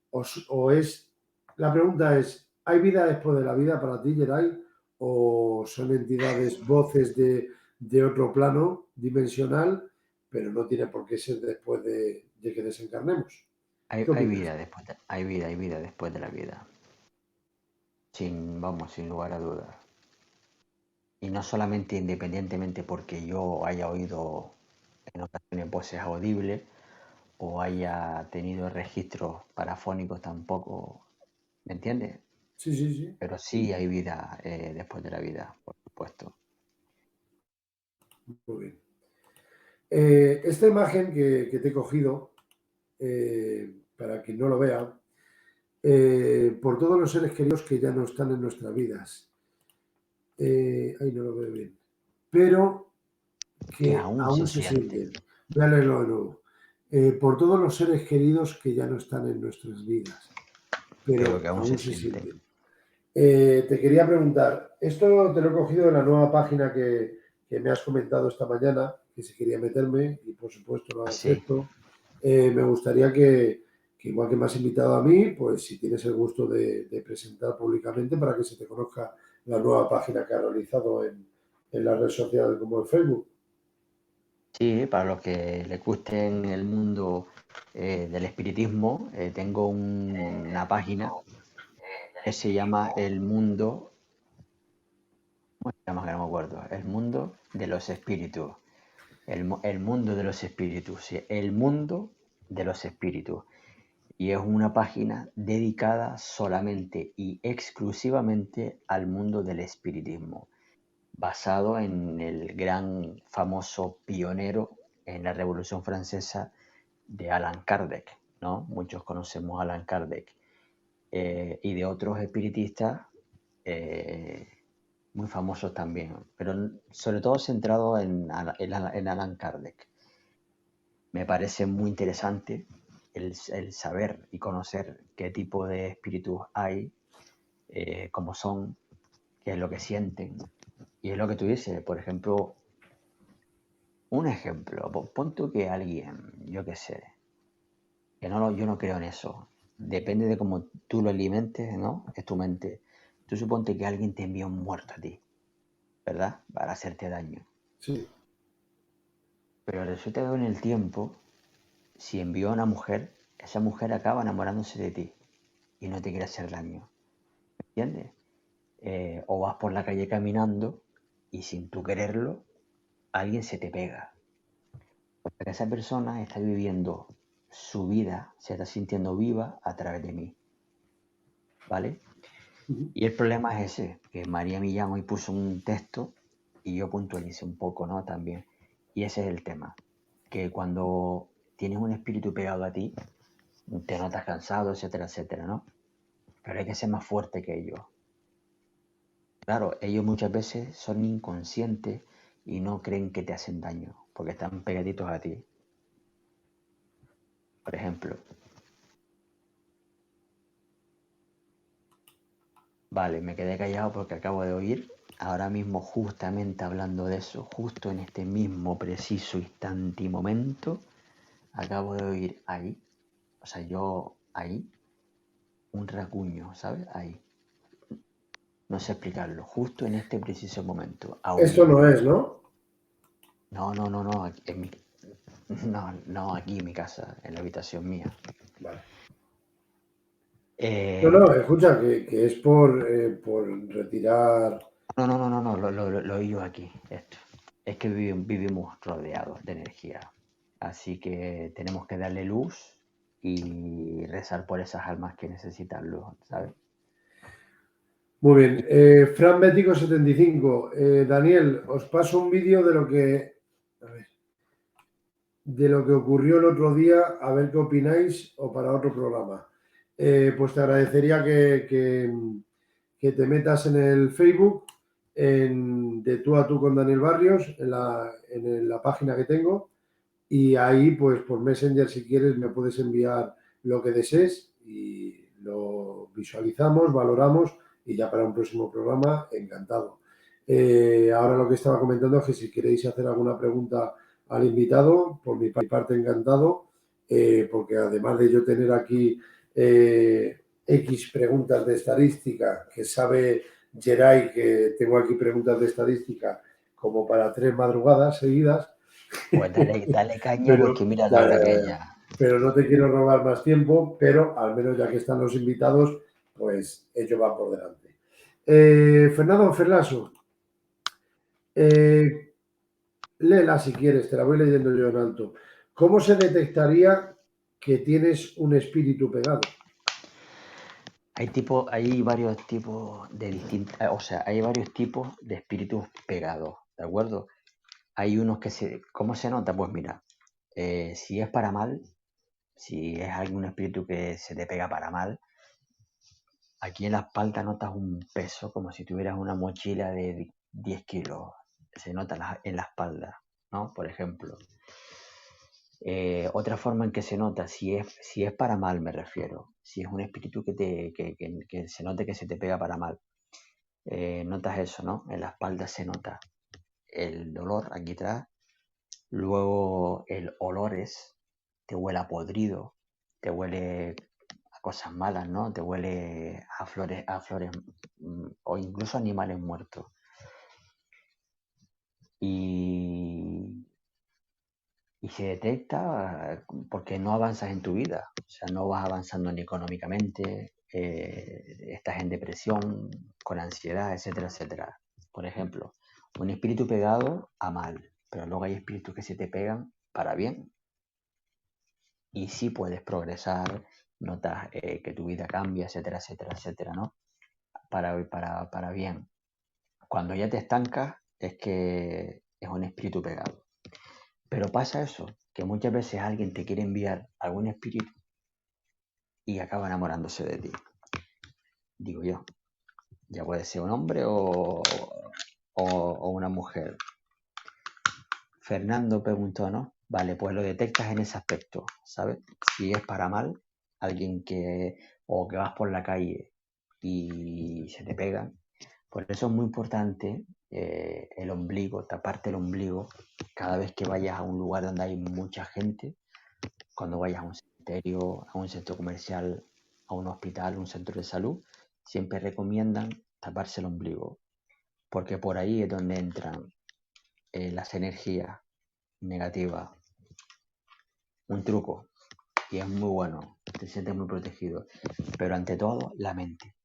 S3: o es, la pregunta es, ¿hay vida después de la vida para ti, Geray? ¿O son entidades, voces de otro plano dimensional, pero no tiene por qué ser después de que desencarnemos? ¿Qué
S4: Hay
S3: opinas?
S4: vida después hay vida después de la vida. Sin lugar a dudas. Y no solamente independientemente porque yo haya oído en ocasiones voces audibles o haya tenido registros parafónicos tampoco, ¿me entiendes?
S3: Sí, sí, sí,
S4: Pero sí hay vida después de la vida, por supuesto.
S3: muy bien. Esta imagen que te he cogido, para quien no lo vea, por todos los seres queridos que ya no están en nuestras vidas. Ahí no lo veo bien. Pero
S4: Que
S3: que
S4: aún se
S3: aún se
S4: siente,
S3: sienten. Voy a leerlo de nuevo. Por todos los seres queridos que ya no están en nuestras vidas,
S4: pero
S3: pero
S4: que aún se
S3: aún se
S4: siente.
S3: sienten. Te quería preguntar, esto te lo he cogido de la nueva página que me has comentado esta mañana, que si quería meterme, y por supuesto lo
S4: Así.
S3: acepto. Me gustaría que igual que me has invitado a mí, pues si tienes el gusto de presentar públicamente para que se te conozca la nueva página que has realizado en las redes sociales como el Facebook.
S4: Sí, para los que les guste en el mundo del espiritismo, tengo una página que se llama El Mundo, ¿cómo se llama? Que no me acuerdo. El Mundo de los Espíritus. El Mundo de los Espíritus, sí, El Mundo de los Espíritus. Y es una página dedicada solamente y exclusivamente al mundo del espiritismo, basado en el gran famoso pionero en la Revolución Francesa de Allan Kardec, ¿no? Muchos conocemos a Allan Kardec, y de otros espiritistas eh, muy famosos también, pero sobre todo centrado en Allan Kardec. Me parece muy interesante el saber y conocer qué tipo de espíritus hay, cómo son, qué es lo que sienten. Y es lo que tú dices, por ejemplo, un ejemplo, pon tú que alguien, yo qué sé, que no, yo no creo en eso. Depende de cómo tú lo alimentes, ¿no? Es tu mente. Tú suponte que alguien te envía un muerto a ti, ¿verdad? Para hacerte daño.
S3: Sí,
S4: Pero resulta que con el tiempo, si envió a una mujer, esa mujer acaba enamorándose de ti y no te quiere hacer daño, ¿entiendes? O vas por la calle caminando y sin tú quererlo, alguien se te pega. Porque esa persona está viviendo su vida, se está sintiendo viva a través de mí, ¿vale? Y el problema es ese, que María Millán hoy puso un texto y yo puntualicé un poco, ¿no? También. Y ese es el tema, que cuando tienes un espíritu pegado a ti, te notas cansado, etcétera, etcétera, ¿no? Pero hay que ser más fuerte que ellos. Claro, ellos muchas veces son inconscientes y no creen que te hacen daño, porque están pegaditos a ti. Por ejemplo, vale, me quedé callado porque acabo de oír, ahora mismo justamente hablando de eso, justo en este mismo preciso instante y momento, acabo de oír ahí, o sea, yo ahí, un racuño, ¿sabes? Ahí. No sé explicarlo, justo en este preciso momento,
S3: esto no
S4: aullando.
S3: es, ¿no?
S4: No, no, no, no, no, no, aquí en mi casa, en la habitación mía.
S3: Vale. No,
S4: Eh,
S3: no, escucha, que es por retirar.
S4: no, no, no, no, no, lo oí yo aquí, esto. Es que vivimos rodeados de energía, así que tenemos que darle luz y rezar por esas almas que necesitan luz, ¿sabes?
S3: Muy bien. Fran Bético 75. Daniel, os paso un vídeo a ver, de lo que ocurrió el otro día, a ver qué opináis o para otro programa. Pues te agradecería que te metas en el Facebook, de tú a tú con Daniel Barrios, en la página que tengo, y ahí, pues por Messenger, si quieres, me puedes enviar lo que desees y lo visualizamos, valoramos y ya para un próximo programa, encantado. Ahora lo que estaba comentando es que si queréis hacer alguna pregunta al invitado, por mi parte encantado, porque además de yo tener aquí X preguntas de estadística, que sabe Geray que tengo aquí preguntas de estadística como para 3 madrugadas seguidas,
S4: Pues dale caña porque
S3: pero,
S4: mira la
S3: ya,
S4: hora
S3: ya,
S4: que es
S3: ya.
S4: ya.
S3: Pero no te quiero robar más tiempo, pero al menos ya que están los invitados, pues ellos van por delante. Fernando Ferlaso, eh, léela si quieres, te la voy leyendo yo en alto. ¿Cómo se detectaría que tienes un espíritu pegado?
S4: Hay varios tipos de o sea, hay varios tipos de espíritus pegados, ¿de acuerdo? Hay unos ¿cómo se nota? Pues mira, si es para mal, si es algún espíritu que se te pega para mal, aquí en la espalda notas un peso como si tuvieras una mochila de 10 kilos. Se nota en la espalda, ¿no? Por ejemplo. Otra forma en que se nota, si es para mal, me refiero, si es un espíritu que se note que se te pega para mal, notas eso, ¿no? En la espalda se nota el dolor aquí atrás, luego el olor te huele a podrido, te huele a cosas malas, ¿no? Te huele a flores o incluso animales muertos. Y se detecta porque no avanzas en tu vida, o sea, no vas avanzando ni económicamente, estás en depresión, con ansiedad, etcétera, etcétera. Por ejemplo, un espíritu pegado a mal, pero luego hay espíritus que se te pegan para bien y sí puedes progresar, notas que tu vida cambia, etcétera, etcétera, etcétera, ¿no? Para bien. Cuando ya te estancas es que es un espíritu pegado. Pero pasa eso, que muchas veces alguien te quiere enviar algún espíritu y acaba enamorándose de ti. Digo yo, ya puede ser un hombre o una mujer. Fernando preguntó, ¿no? Vale, pues lo detectas en ese aspecto, ¿sabes? Si es para mal, alguien o que vas por la calle y se te pega. Por eso es muy importante el ombligo, taparte el ombligo cada vez que vayas a un lugar donde hay mucha gente, cuando vayas a un cementerio, a un centro comercial, a un hospital, un centro de salud, siempre recomiendan taparse el ombligo, porque por ahí es donde entran las energías negativas. Un truco, y es muy bueno, te sientes muy protegido, pero ante todo, la mente.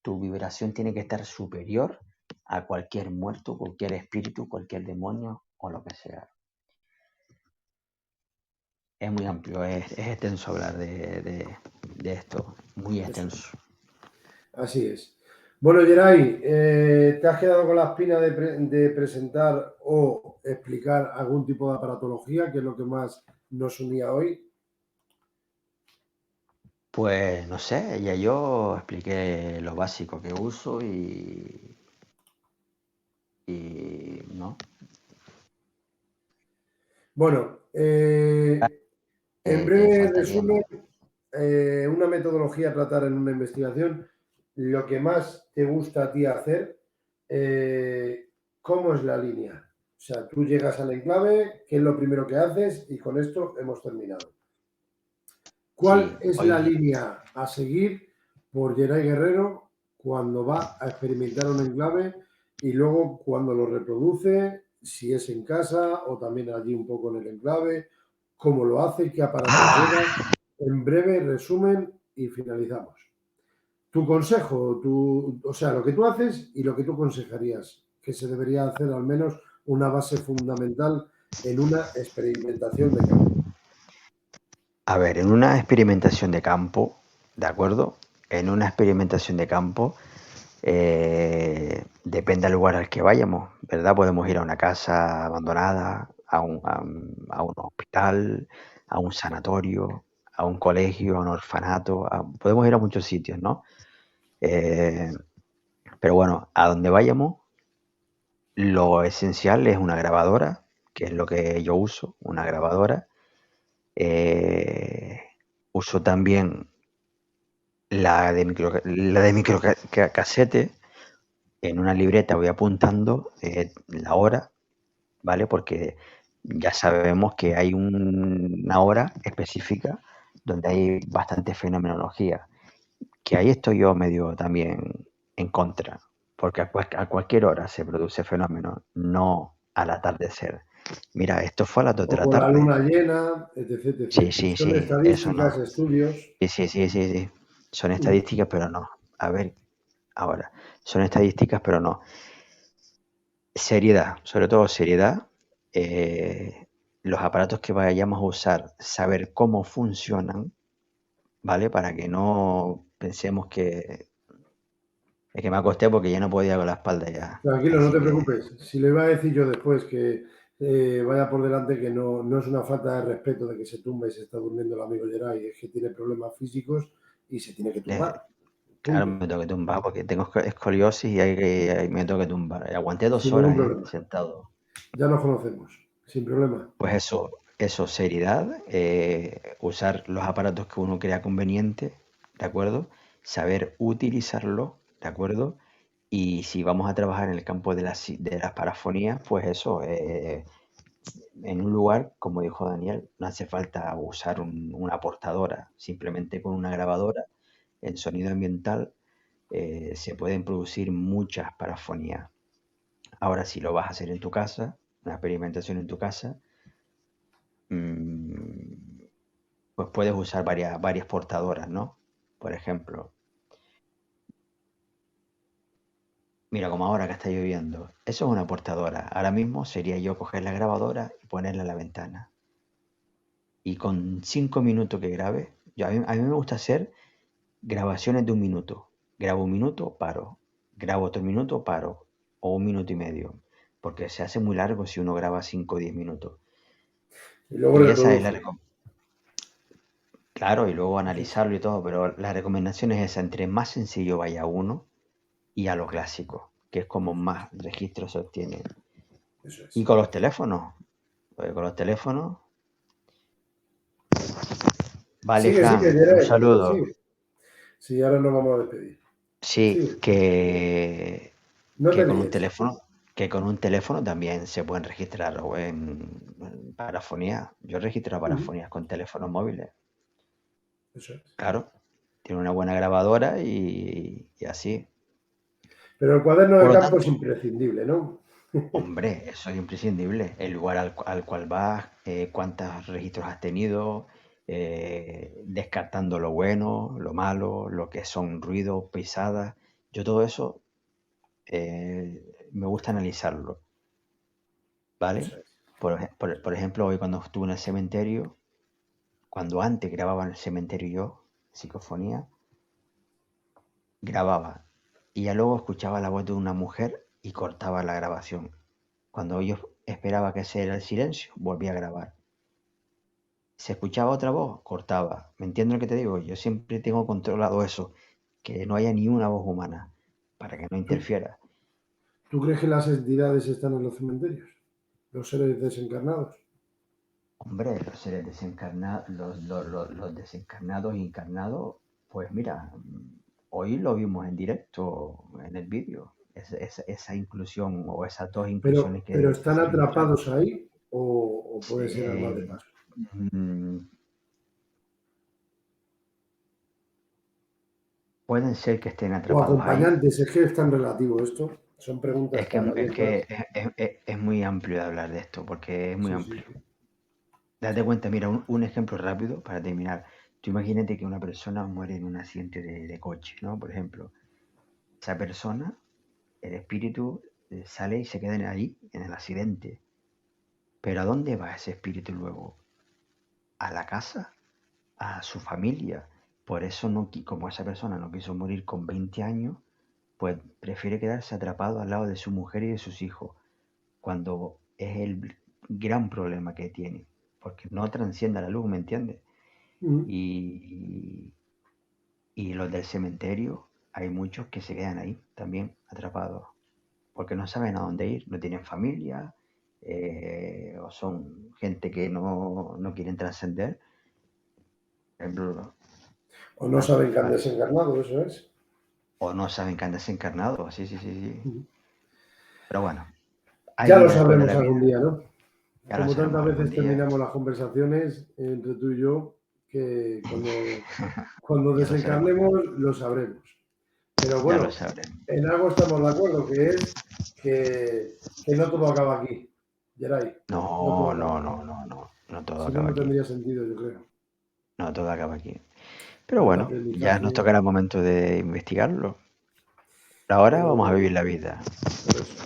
S4: Tu vibración tiene que estar superior a cualquier muerto, cualquier espíritu, cualquier demonio o lo que sea. Es muy amplio, es extenso hablar de esto, muy extenso.
S3: Así es. Bueno, Geray, ¿te has quedado con la espina de presentar o explicar algún tipo de aparatología, que es lo que más nos unía hoy?
S4: Pues no sé, ya yo expliqué lo básico que uso y no.
S3: Bueno, en
S4: Te
S3: breve
S4: faltaría más.
S3: resumen, una metodología a tratar en una investigación, lo que más te gusta a ti hacer, ¿cómo es la línea? O sea, tú llegas al enclave, ¿qué es lo primero que haces? Y con esto hemos terminado. ¿Cuál
S4: Sí,
S3: es la línea a seguir por Geray Guerrero cuando va a experimentar un enclave y luego cuando lo reproduce, si es en casa o también allí un poco en el enclave, cómo lo hace, qué aparatos lleva? En breve resumen y finalizamos. Tu consejo, o sea, lo que tú haces y lo que tú aconsejarías, que se debería hacer al menos una base fundamental en una experimentación de campo.
S4: A ver, en una experimentación de campo, ¿de acuerdo? En una experimentación de campo, depende del lugar al que vayamos, ¿verdad? Podemos ir a una casa abandonada, a un hospital, a un sanatorio, a un colegio, a un orfanato, podemos ir a muchos sitios, ¿no? Pero bueno, a donde vayamos, lo esencial es una grabadora, que es lo que yo uso, una grabadora. Uso también la de microcasete. En una libreta voy apuntando la hora, ¿vale? Porque ya sabemos que hay una hora específica donde hay bastante fenomenología, que ahí estoy yo medio también en contra, porque a cualquier hora se produce fenómeno, no al atardecer. Mira, esto fue a las 2 de
S3: O
S4: la
S3: con la
S4: tarde.
S3: luna llena, etc,
S4: Sí,
S3: etc.
S4: sí,
S3: Son
S4: sí, eso
S3: estadísticas,
S4: no.
S3: estudios.
S4: Sí. Son estadísticas, pero no. A ver, ahora, son estadísticas, pero no. Seriedad, sobre todo seriedad. Los aparatos que vayamos a usar, saber cómo funcionan, ¿vale? Para que no pensemos que es que me acosté porque ya no podía con la espalda ya.
S3: Tranquilo, no
S4: Así
S3: te
S4: que,
S3: preocupes. Si lo iba a decir yo después, que vaya por delante, que no es una falta de respeto de que se tumbe y se está durmiendo el amigo Geray, es que tiene problemas físicos y se tiene que
S4: eh,
S3: tumbar.
S4: claro,
S3: Punto.
S4: me tengo que tumbar porque tengo escoliosis y me tengo que tumbar. Y aguanté 2
S3: Sin ningún
S4: horas,
S3: problema.
S4: sentado.
S3: Ya nos conocemos, sin problema.
S4: Pues eso, eso, seriedad, usar los aparatos que uno crea conveniente, ¿de acuerdo? Saber utilizarlo, ¿de acuerdo? Y si vamos a trabajar en el campo de las parafonías, pues eso, en un lugar, como dijo Daniel, no hace falta usar una portadora, simplemente con una grabadora en sonido ambiental se pueden producir muchas parafonías. Ahora, si lo vas a hacer en tu casa, una experimentación en tu casa, mm, pues puedes usar varias portadoras, ¿no? Por ejemplo, mira, como ahora que está lloviendo, eso es una portadora. Ahora mismo sería yo coger la grabadora y ponerla en la ventana. Y con 5 minutos que grabe, a mí me gusta hacer grabaciones de 1 minuto. Grabo 1 minuto, paro. Grabo otro minuto, paro. O 1 minuto y medio. Porque se hace muy largo si uno graba 5 o 10 minutos.
S3: Y luego
S4: Y esa es la
S3: reproduce.
S4: recomendación. Claro, y luego
S3: Sí, sí.
S4: analizarlo y todo, pero la recomendación es esa, entre más sencillo vaya uno y a lo clásico, que es como más registros se obtiene.
S3: Eso
S4: Y
S3: es.
S4: con los teléfonos, con los teléfonos, vale,
S3: Sigue,
S4: Fran, un
S3: Geray.
S4: saludo.
S3: Sigue. Sí, ahora nos vamos a despedir.
S4: Sí,
S3: Sigue. No
S4: que
S3: te
S4: con un
S3: líes.
S4: teléfono, que con un teléfono también se pueden registrar o en parafonía. Yo registro
S3: Ujú.
S4: parafonías con teléfonos móviles.
S3: Eso es.
S4: Claro, tiene una buena grabadora y así.
S3: Pero el cuaderno
S4: Por
S3: de
S4: lo
S3: campo es
S4: tanto,
S3: imprescindible, ¿no?
S4: hombre, eso es imprescindible. El lugar al cual vas, cuántos registros has tenido, descartando lo bueno, lo malo, lo que son ruidos, pisadas. Yo todo eso me gusta analizarlo, ¿vale?
S3: Eso es.
S4: Por ejemplo, hoy cuando estuve en el cementerio, cuando antes grababa en el cementerio yo, psicofonía, grababa y ya luego escuchaba la voz de una mujer y cortaba la grabación. Cuando yo esperaba que ese era el silencio, volvía a grabar. Se escuchaba otra voz, cortaba. ¿Me entiendes lo que te digo? Yo siempre tengo controlado eso, que no haya ni una voz humana, para que no
S3: ¿Tú,
S4: interfiera.
S3: tú crees que las entidades están en los cementerios? Los seres desencarnados.
S4: Hombre, los seres desencarnados, los desencarnados e encarnados, pues mira, hoy lo vimos en directo en el vídeo, esa inclusión o esas dos inclusiones
S3: Pero
S4: que
S3: ¿están
S4: se registraron.
S3: atrapados ahí o puede ser alma de
S4: Eh,
S3: paso?
S4: mm, pueden ser que estén
S3: O
S4: atrapados ahí.
S3: acompañantes, es que es tan relativo esto. Son preguntas
S4: Es que,
S3: tan
S4: es,
S3: abiertas.
S4: que es muy amplio de hablar de esto, porque es muy
S3: Sí, sí,
S4: amplio.
S3: sí.
S4: Date cuenta, mira, un ejemplo rápido para terminar. Tú imagínate que una persona muere en un accidente de coche, ¿no? Por ejemplo, esa persona, el espíritu sale y se queda ahí, en el accidente. Pero ¿a dónde va ese espíritu luego? ¿A la casa? ¿A su familia? Por eso, no, como esa persona no quiso morir con 20 años, pues prefiere quedarse atrapado al lado de su mujer y de sus hijos, cuando es el gran problema que tiene, porque no trasciende a la luz, ¿me entiendes?
S3: Mm.
S4: Y, y los del cementerio, hay muchos que se quedan ahí también atrapados, porque no saben a dónde ir, no tienen familia, o son gente que no quieren trascender. Por ejemplo,
S3: O no saben que han
S4: vale,
S3: desencarnado, eso es.
S4: o no saben que han desencarnado, sí, sí, sí, sí.
S3: Mm.
S4: Pero bueno, hay
S3: Ya lo
S4: vida después de
S3: sabremos
S4: la
S3: algún
S4: vida,
S3: día, ¿no?
S4: ya lo
S3: Como tantas
S4: sabemos algún
S3: veces
S4: día,
S3: terminamos las conversaciones entre tú y yo, que cuando
S4: ya lo sabemos,
S3: desencarnemos lo sabremos. Pero
S4: ya lo
S3: bueno,
S4: sabremos.
S3: en algo estamos de acuerdo, que es que no todo acaba aquí, Geray. No todo
S4: No,
S3: acaba
S4: no,
S3: aquí.
S4: no, no, no, no todo
S3: Si no,
S4: acaba
S3: no
S4: aquí,
S3: tendría sentido, yo creo.
S4: no todo acaba aquí. Pero
S3: El
S4: bueno, ya nos
S3: aprendizaje,
S4: tocará el momento de investigarlo. Ahora vamos a
S3: pero
S4: vivir la vida,
S3: por eso,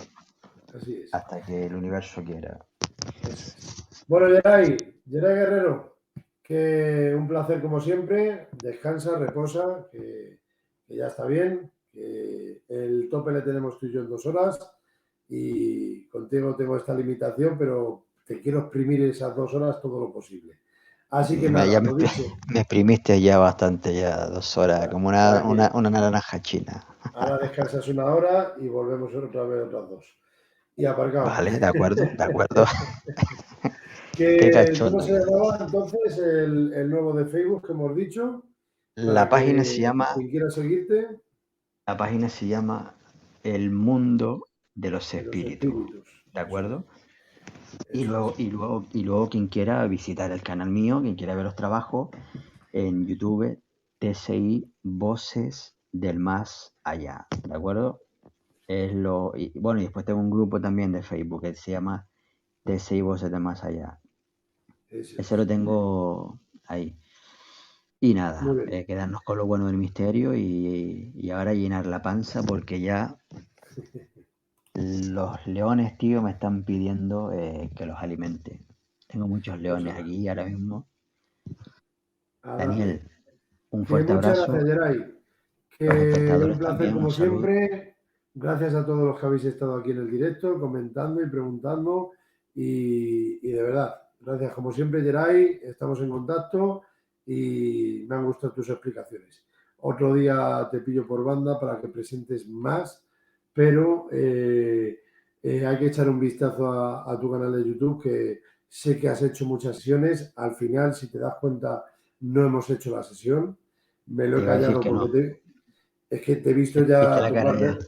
S3: así es.
S4: hasta que el universo quiera.
S3: Eso es. Bueno, Geray Guerrero, que un placer como siempre. Descansa, reposa, que ya está bien. Que el tope le tenemos tú y yo en 2 horas. Y contigo tengo esta limitación, pero te quiero exprimir esas 2 horas todo lo posible. Así que
S4: Ya
S3: nada, lo dicho.
S4: me exprimiste ya bastante, ya 2 horas, como
S3: Tranquilo.
S4: una naranja china.
S3: Ahora descansas 1 hora y volvemos otra vez otras 2. Y aparcado.
S4: Vale, de acuerdo, de acuerdo. Qué
S3: ¿Cómo
S4: cachondo.
S3: se llamaba entonces el nuevo de Facebook que hemos dicho?
S4: La
S3: Para
S4: página se
S3: que
S4: llama,
S3: quien quiera seguirte,
S4: la página se llama El Mundo de los
S3: de los
S4: Espíritus,
S3: espíritus.
S4: ¿de acuerdo? Y
S3: Eso
S4: luego,
S3: es.
S4: y luego, y luego quien quiera visitar el canal mío, quien quiera ver los trabajos, en YouTube, TSI Voces del Más Allá, ¿de acuerdo? Bueno, y después tengo un grupo también de Facebook que se llama TSI Voces del Más Allá.
S3: Eso
S4: Ese lo
S3: es.
S4: tengo ahí. Y
S3: Muy
S4: nada,
S3: bien.
S4: quedarnos con lo bueno del misterio y ahora llenar la panza porque ya los leones, tío, me están pidiendo que los alimente. Tengo muchos
S3: Pues
S4: leones
S3: nada,
S4: aquí ahora mismo.
S3: a darle.
S4: Daniel, un
S3: Que
S4: fuerte
S3: muchas gracias,
S4: abrazo.
S3: Geray.
S4: Los
S3: Que un
S4: espectadores
S3: placer
S4: también, un
S3: como
S4: saludo.
S3: siempre. Gracias a todos los que habéis estado aquí en el directo, comentando y preguntando. Y de verdad, gracias como siempre, Geray. Estamos en contacto y me han gustado tus explicaciones. Otro día te pillo por banda para que presentes más, pero hay que echar un vistazo a tu canal de YouTube, que sé que has hecho muchas sesiones. Al final, si te das cuenta, no hemos hecho la sesión. Me lo
S4: Te
S3: he
S4: iba a decir
S3: callado
S4: que no.
S3: porque es que te he visto
S4: Viste
S3: ya
S4: la cara
S3: tumbarte,
S4: ya.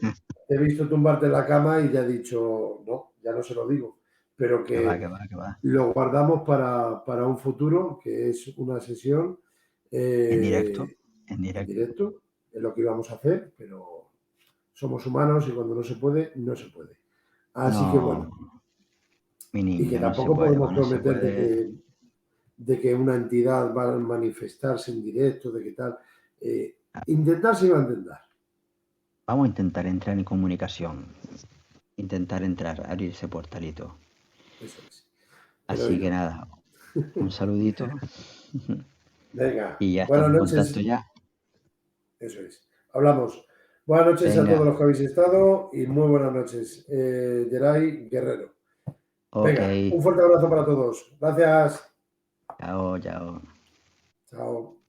S3: te he visto tumbarte en la cama y ya he dicho, no, ya no se lo digo, pero
S4: Que va,
S3: que
S4: que va, que va.
S3: lo guardamos para un futuro, que es una sesión
S4: En directo,
S3: eh,
S4: en
S3: en
S4: directo.
S3: directo, es lo que íbamos a hacer, pero somos humanos y cuando no se puede, no se puede. Así que
S4: No,
S3: bueno,
S4: mi
S3: y que
S4: niño, no se
S3: tampoco
S4: puede,
S3: podemos
S4: pues no se
S3: prometer
S4: puede.
S3: de que una entidad va a manifestarse en directo, de que tal. Intentar se va a intentar.
S4: Vamos a intentar entrar en comunicación. Intentar entrar, abrir ese portalito.
S3: Eso es. Pero
S4: Así que
S3: yo.
S4: nada, un saludito
S3: Venga,
S4: y ya
S3: buenas
S4: estamos en contacto
S3: noches.
S4: ya.
S3: Eso es. Hablamos. Buenas noches a todos
S4: Venga,
S3: los que habéis estado y muy buenas noches, Geray Guerrero.
S4: ok.
S3: Venga, un fuerte abrazo para todos. Gracias.
S4: Chao, chao.
S3: Chao.